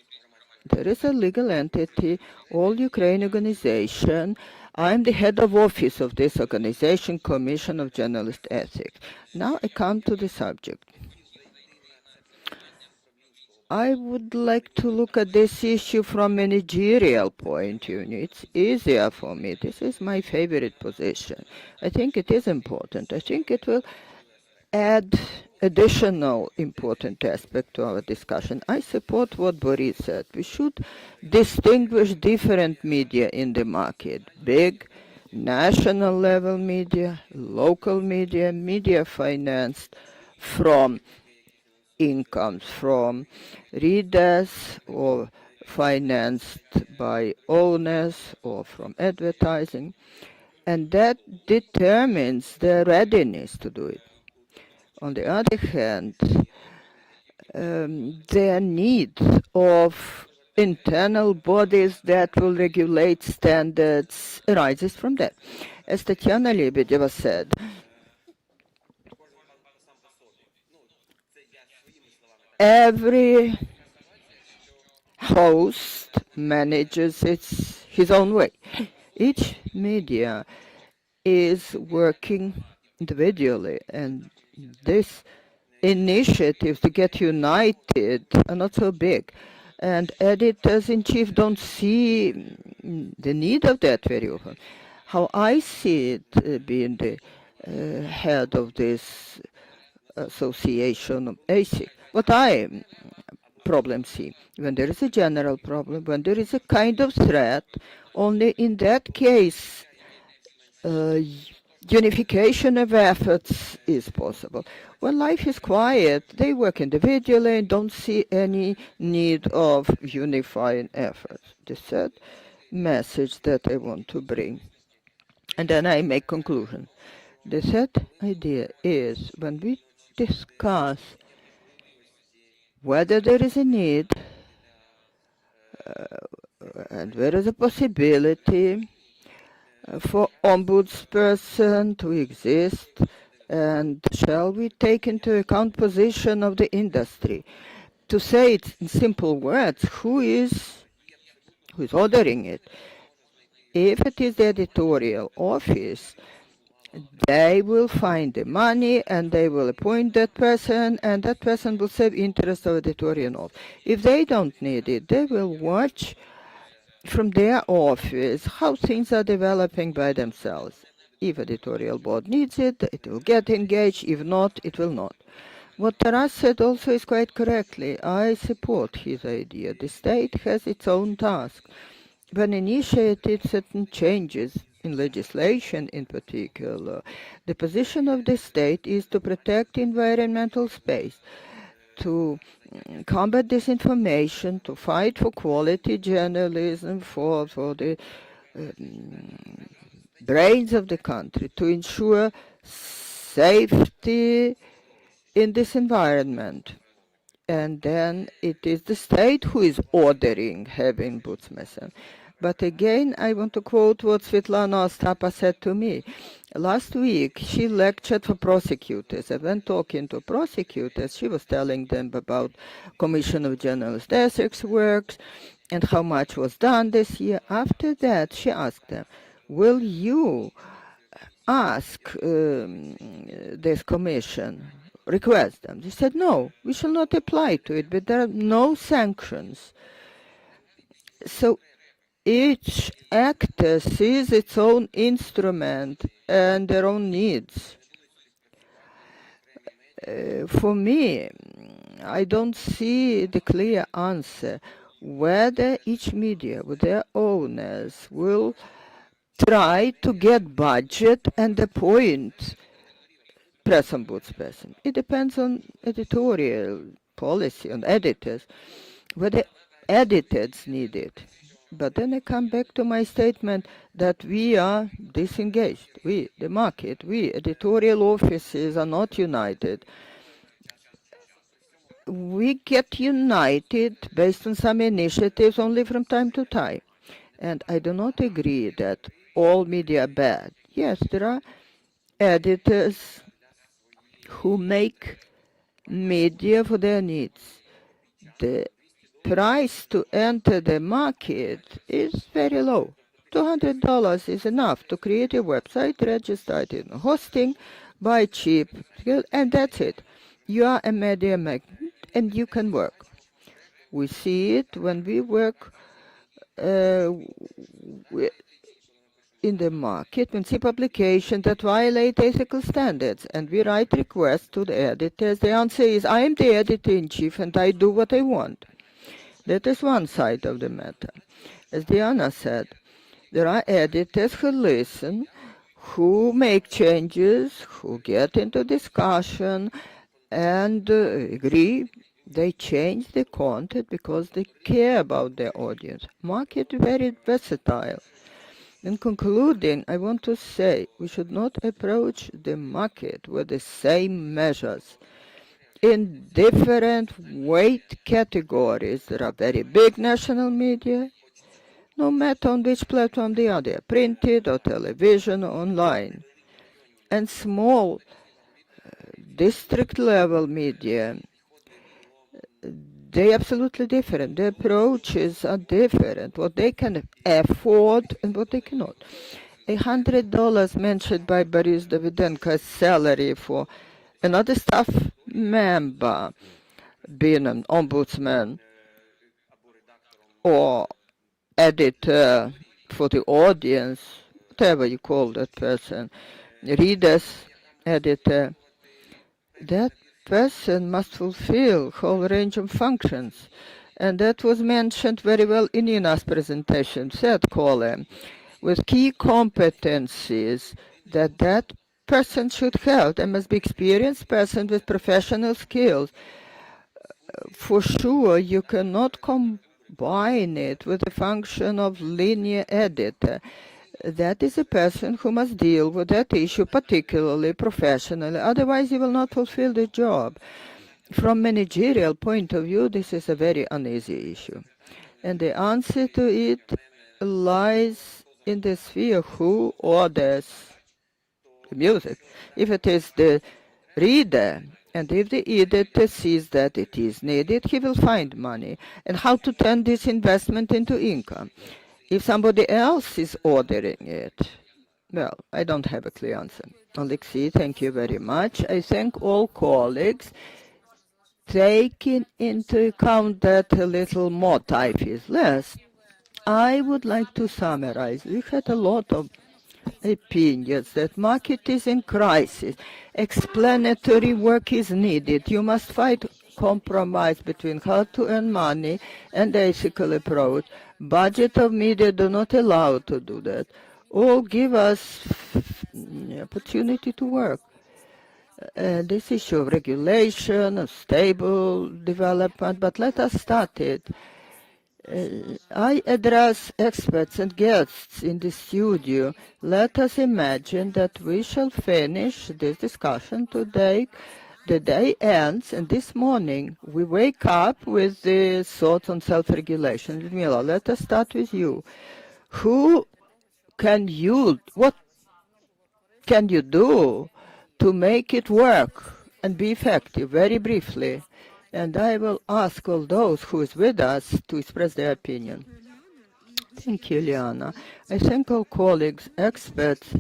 There is a legal entity, All Ukraine Organization. I am the head of office of this organization, Commission of Journalist Ethics. Now I come to the subject. I would like to look at this issue from a managerial point of view. It's easier for me. This is my favorite position. I think it is important. I think it will add additional important aspect to our discussion. I support what Boris said. We should distinguish different media in the market. Big, national level media, local media, media financed from incomes from readers or financed by owners or from advertising. And that determines their readiness to do it. On the other hand, their need of internal bodies that will regulate standards arises from that. As Tatiana Lebedeva said, every host manages his own way. Each media is working individually, and this initiatives to get united are not so big. And editors-in-chief don't see the need of that very often. How I see it being the head of this association of ASIC, what I problem see, when there is a general problem, when there is a kind of threat, only in that case unification of efforts is possible. When life is quiet, they work individually and don't see any need of unifying efforts. The third message that I want to bring, and then I make conclusion. The third idea is when we discuss whether there is a need and there is a possibility for Ombudsperson to exist, and shall we take into account position of the industry? To say it in simple words, who is ordering it? If it is the editorial office, they will find the money and they will appoint that person, and that person will serve interest of editorial office. If they don't need it, they will watch from their office how things are developing by themselves. If editorial board needs it, it will get engaged. If not, it will not. What Taras said also is quite correctly. I support his idea. The state has its own task. When initiated certain changes in legislation in particular, the position of the state is to protect environmental space, to combat disinformation, to fight for quality journalism, for the brains of the country, to ensure safety in this environment. and then it is the state who is ordering having Ombudsperson. But again, I want to quote what Svetlana Ostapa said to me. Last week, she lectured for prosecutors, and when talking to prosecutors, she was telling them about Commission of Journalist Ethics works and how much was done this year. After that, she asked them, will you ask this commission, request them? They said, no, we shall not apply to it, but there are no sanctions. So each actor sees its own instrument and their own needs. For me, I don't see the clear answer whether each media with their owners will try to get budget and appoint press ombudsperson. It depends on editorial policy, on editors, whether editors need it. But then I come back to my statement that we are disengaged. We, the market, we, editorial offices are not united. We get united based on some initiatives only from time to time. And I do not agree that all media are bad. Yes, there are editors who make media for their needs. The price to enter the market is very low. $200 is enough to create a website, register it in hosting, buy cheap, and that's it. You are a media magnet and you can work. We see it when we work in the market, when see publications that violate ethical standards, and we write requests to the editors. The answer is, I am the editor-in-chief and I do what I want. That is one side of the matter. As Diana said, there are editors who listen, who make changes, who get into discussion and agree. They change the content because they care about their audience. Market is very versatile. In concluding, I want to say we should not approach the market with the same measures. In different weight categories, there are very big national media, no matter on which platform they are, printed or television or online, and small district-level media. They're absolutely different. The approaches are different, what they can afford and what they cannot. $100 mentioned by Boris Davydenko as salary for another staff member being an ombudsman or editor for the audience, whatever you call that person, readers, editor, that person must fulfill a whole range of functions. And that was mentioned very well in Nina's presentation, third column, with key competencies that person should have. They must be experienced person with professional skills. For sure, you cannot combine it with the function of linear editor. That is a person who must deal with that issue particularly professionally. Otherwise, you will not fulfill the job. From managerial point of view, this is a very uneasy issue. And the answer to it lies in the sphere who orders the music. If it is the reader, and if the editor sees that it is needed, he will find money. And how to turn this investment into income? If somebody else is ordering it, well, I don't have a clear answer. Alexei, thank you very much. I thank all colleagues. Taking into account that a little more time is less, I would like to summarize. We had a lot of opinions that market is in crisis. Explanatory work is needed. You must find compromise between how to earn money and the ethical approach. Budget of media do not allow to do that. All give us opportunity to work. This issue of regulation, of stable development, but let us start it. I address experts and guests in the studio. Let us imagine that we shall finish this discussion today, the day ends, and this morning we wake up with the thoughts on self-regulation. Ludmila, let us start with you. What can you do to make it work and be effective, very briefly? And I will ask all those who is with us to express their opinion. Thank you, Liana. I thank all colleagues, experts.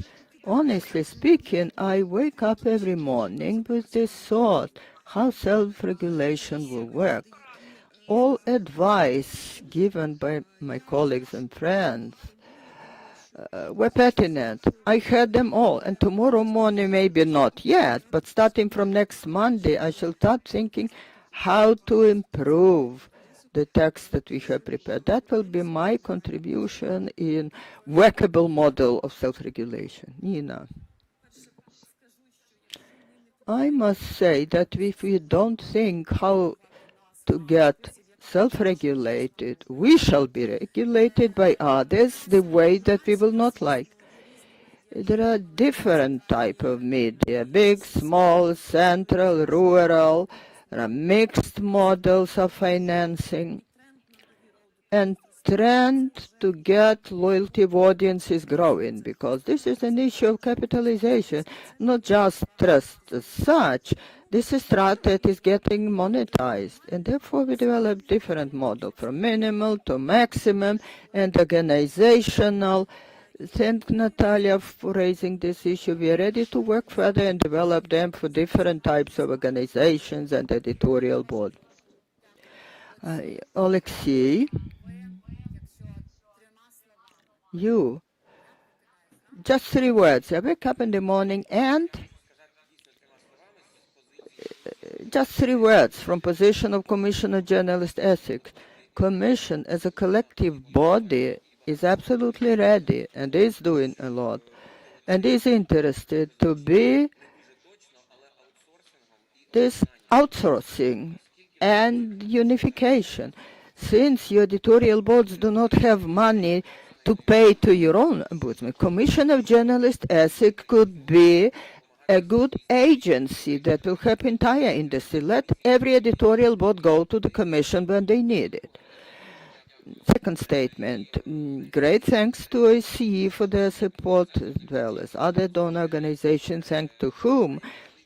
Honestly speaking, I wake up every morning with this thought, how self-regulation will work. All advice given by my colleagues and friends were pertinent. I heard them all, and tomorrow morning, maybe not yet, but starting from next Monday, I shall start thinking how to improve the text that we have prepared. That will be my contribution in workable model of self-regulation. Nina. I must say that if we don't think how to get self-regulated, we shall be regulated by others the way that we will not like. There are different types of media, big, small, central, rural. There are mixed models of financing. And trend to get loyalty of audience is growing because this is an issue of capitalization, not just trust as such. This is trust that is getting monetized, and therefore we develop different models from minimal to maximum and organizational. Thank Natalia for raising this issue. We are ready to work further and develop them for different types of organizations and editorial board. Alexei, you, just 3 words. I wake up in the morning and just 3 words from position of Commission of Journalist Ethics. Commission as a collective body is absolutely ready and is doing a lot and is interested to be this outsourcing and unification. Since your editorial boards do not have money to pay to your own ombudsman, Commission of Journalist Ethics could be a good agency that will help entire industry. Let every editorial board go to the Commission when they need it. Second statement, great thanks to OSCE for their support as well as other donor organizations, thanks to whom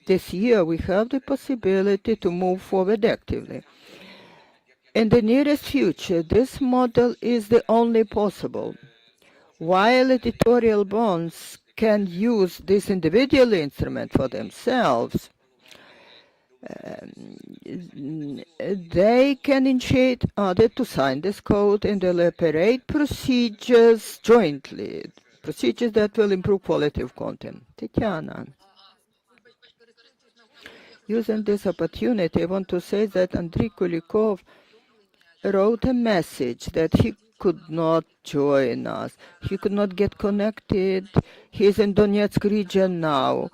this year we have the possibility to move forward actively. In the nearest future, this model is the only possible. While editorial bonds can use this individual instrument for themselves, they can initiate others to sign this code and they'll operate procedures jointly, procedures that will improve quality of content. Tatiana. Using this opportunity, I want to say that Andrei Kulikov wrote a message that he could not join us. He could not get connected. He's in Donetsk region now,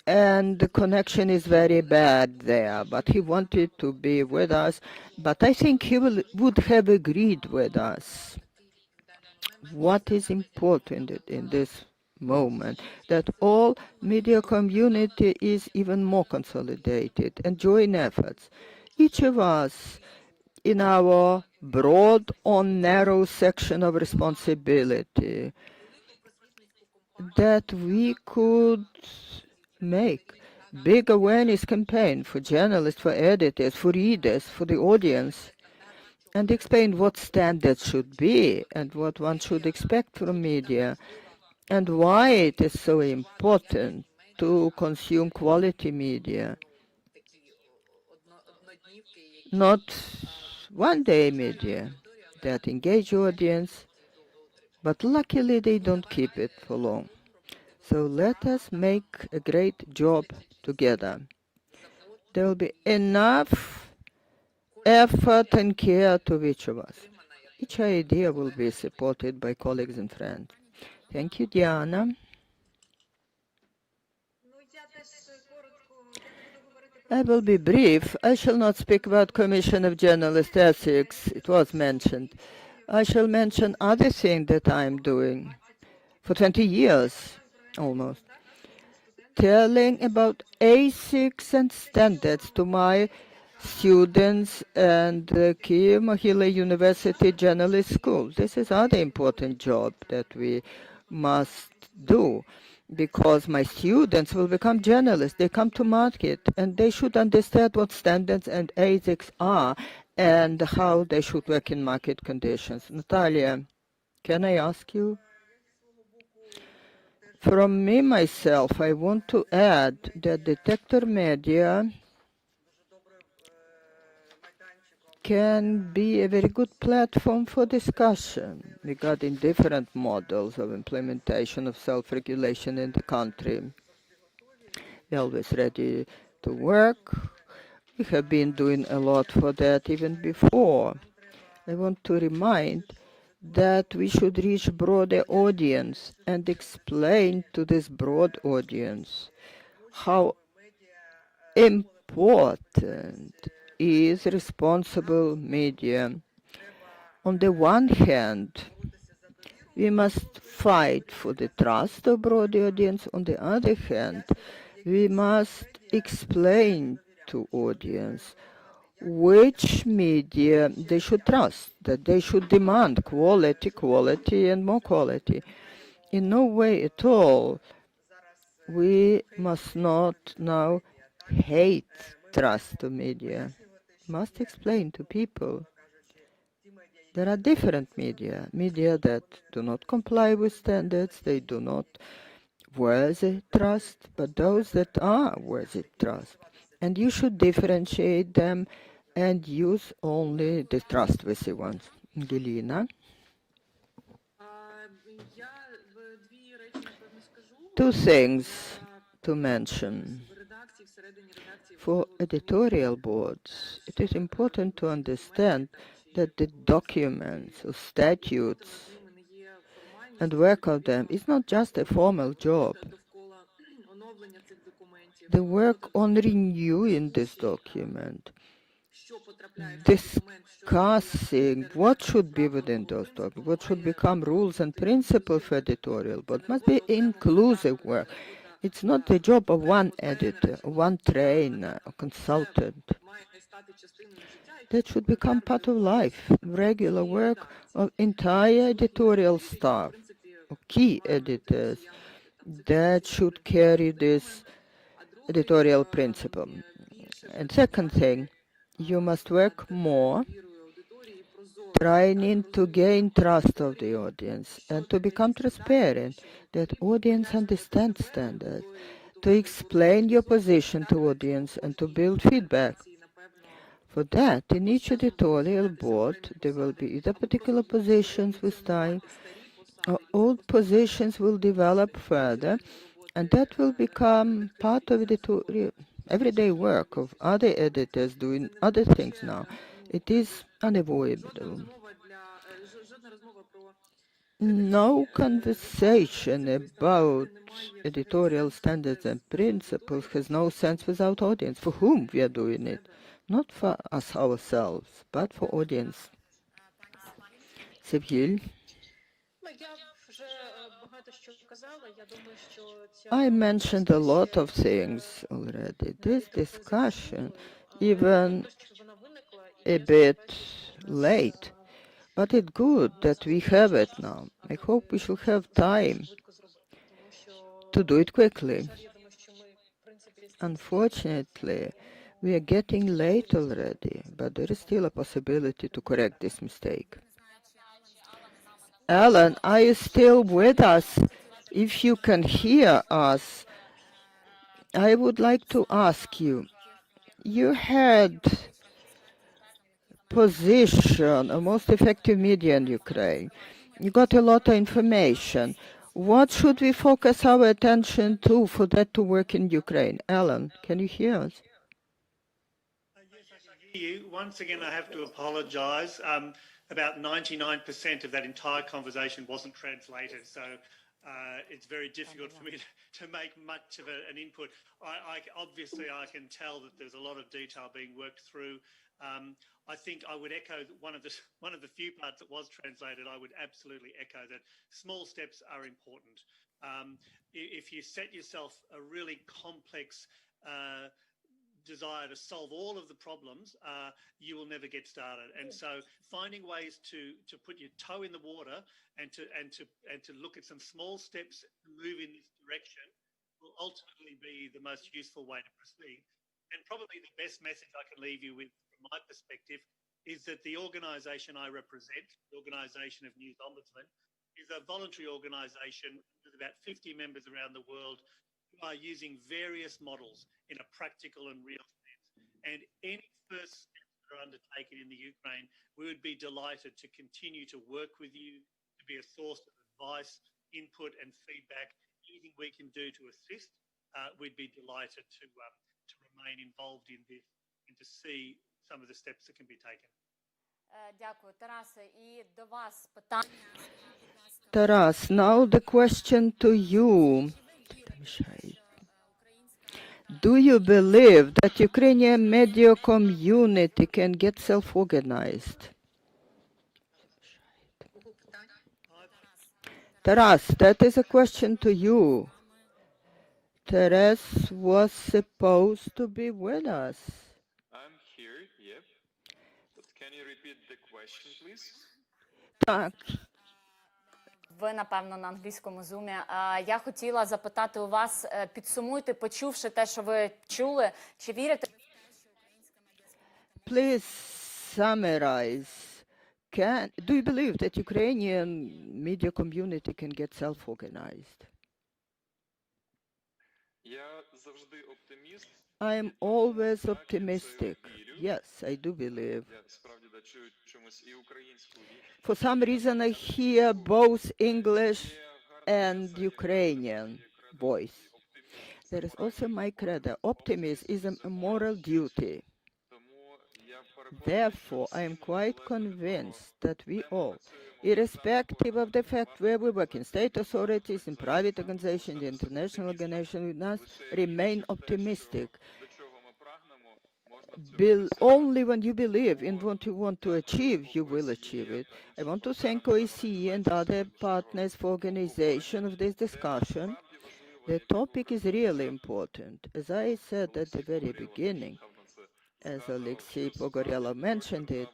and the connection is very bad there, but he wanted to be with us. But I think he would have agreed with us. What is important in this moment, that all media community is even more consolidated and join efforts. Each of us in our broad or narrow section of responsibility, that we could make big awareness campaign for journalists, for editors, for readers, for the audience, and explain what standards should be and what one should expect from media, and why it is so important to consume quality media, not one-day media that engage audience, but luckily they don't keep it for long. So let us make a great job together. There will be enough effort and care to each of us. Each idea will be supported by colleagues and friends. Thank you, Diana. I will be brief. I shall not speak about Commission of Journalist Ethics. It was mentioned. I shall mention other things that I'm doing for 20 years, almost. telling about ethics and standards to my students and the Kyiv Mohyla University Journalist School. This is other important job that we must do, because my students will become journalists. They come to market and they should understand what standards and ethics are and how they should work in market conditions. Natalia, can I ask you? From me, myself, I want to add that detector media can be a very good platform for discussion regarding different models of implementation of self-regulation in the country. We're always ready to work. We have been doing a lot for that even before. I want to remind that we should reach a broader audience and explain to this broad audience how important is responsible media. On the one hand, we must fight for the trust of broad audience. On the other hand, we must explain to audience which media they should trust, that they should demand quality, and more quality. In no way at all, we must not now hate trust to media. We must explain to people there are different media that do not comply with standards, they do not worthy trust, but those that are worthy trust. And you should differentiate them and use only the trustworthy ones. Angelina? Two things to mention. For editorial boards, it is important to understand that the documents or statutes and work of them is not just a formal job. The work on renewing this document, discussing what should be within those documents, what should become rules and principles for editorial, but must be inclusive work. It's not the job of one editor, one trainer, or consultant. That should become part of life, regular work of entire editorial staff, of key editors that should carry this editorial principle. And second thing, you must work more trying to gain trust of the audience and to become transparent, that audience understands standards, to explain your position to audience and to build feedback. For that, in each editorial board, there will be either particular positions with time, or old positions will develop further, and that will become part of editorial everyday work of other editors doing other things now. It is unavoidable. No conversation about editorial standards and principles has no sense without audience. For whom we are doing it? Not for us ourselves, but for audience. Sevgil? I mentioned a lot of things already. This discussion, even a bit late, but it's good that we have it now. I hope we should have time to do it quickly. Unfortunately, we are getting late already, but there is still a possibility to correct this mistake. Alan, are you still with us? If you can hear us, I would like to ask you, you had position, a most effective media in Ukraine. You got a lot of information. What should we focus our attention to for that to work in Ukraine? Alan, can you hear us? Yes, I can hear you. Once again, I have to apologise. About 99% of that entire conversation wasn't translated, so it's very difficult for me to make much of an input. Obviously, I can tell that there's a lot of detail being worked through. I think I would echo one of the few parts that was translated. I would absolutely echo that small steps are important. If you set yourself a really complex desire to solve all of the problems, you will never get started. And so finding ways to put your toe in the water and to look at some small steps to move in this direction will ultimately be the most useful way to proceed. And probably the best message I can leave you with from my perspective is that the organisation I represent, the Organisation of News Ombudsmen, is a voluntary organisation with about 50 members around the world who are using various models in a practical and real sense. And any first steps that are undertaken in the Ukraine, we would be delighted to continue to work with you, to be a source of advice, input and feedback. Anything we can do to assist, we'd be delighted to remain involved in this and to see some of the steps that can be taken. Дякую, Тарасе. І до вас питання. Taras, now the question to you. Do you believe that Ukrainian media community can get self-organized? Taras, that is a question to you. Taras was supposed to be with us. I'm here, yep. But can you repeat the question, please? Так. Ви, напевно, на англійському зумі. Я хотіла запитати у вас, підсумуйте, почувши те, що ви чули, чи вірите? Please summarize. Do you believe that Ukrainian media community can get self-organized? Я завжди оптиміст. I am always optimistic. Yes, I do believe. Я справді чую чомусь і українську. For some reason, I hear both English and Ukrainian voice. There is also my credo. Optimism is a moral duty. Therefore, I am quite convinced that we all, irrespective of the fact where we work in state authorities, in private organizations, the international organization with us, remain optimistic. Only when you believe in what you want to achieve, you will achieve it. I want to thank OSCE and other partners for organization of this discussion. The topic is really important. As I said at the very beginning, as Alexei Pogorelov mentioned it,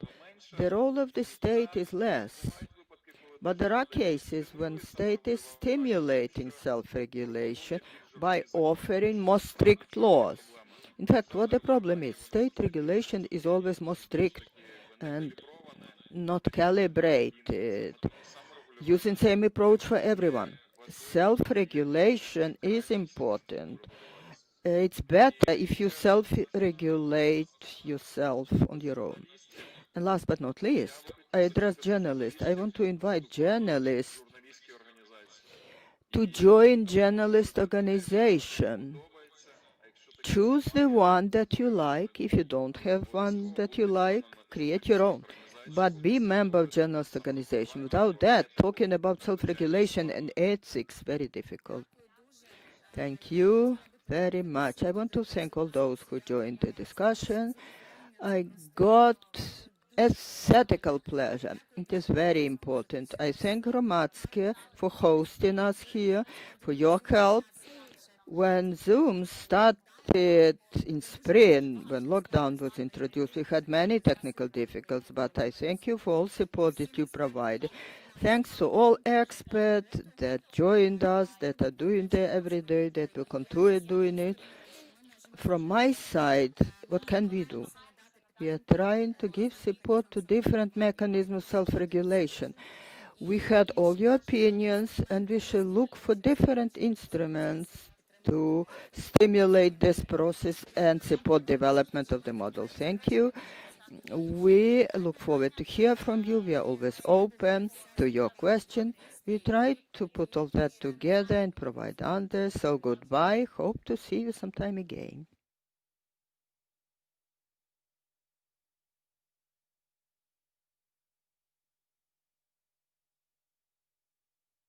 the role of the state is less. But there are cases when state is stimulating self-regulation by offering more strict laws. In fact, what the problem is, state regulation is always more strict and not calibrated, using same approach for everyone. Self-regulation is important. It's better if you self-regulate yourself on your own. And last but not least, I address journalists. I want to invite journalists to join journalist organization. Choose the one that you like. If you don't have one that you like, create your own. But be member of journalist organization. Without that, talking about self-regulation and ethics, very difficult. Thank you very much. I want to thank all those who joined the discussion. I got aesthetical pleasure. It is very important. I thank Hromadske for hosting us here, for your help. When Zoom started in spring, when lockdown was introduced, we had many technical difficulties, but I thank you for all support that you provided. Thanks to all experts that joined us, that are doing it every day, that will continue doing it. From my side, what can we do? We are trying to give support to different mechanisms of self-regulation. We had all your opinions, and we shall look for different instruments to stimulate this process and support development of the model. Thank you. We look forward to hear from you. We are always open to your question. We try to put all that together and provide answers. So goodbye. Hope to see you sometime again.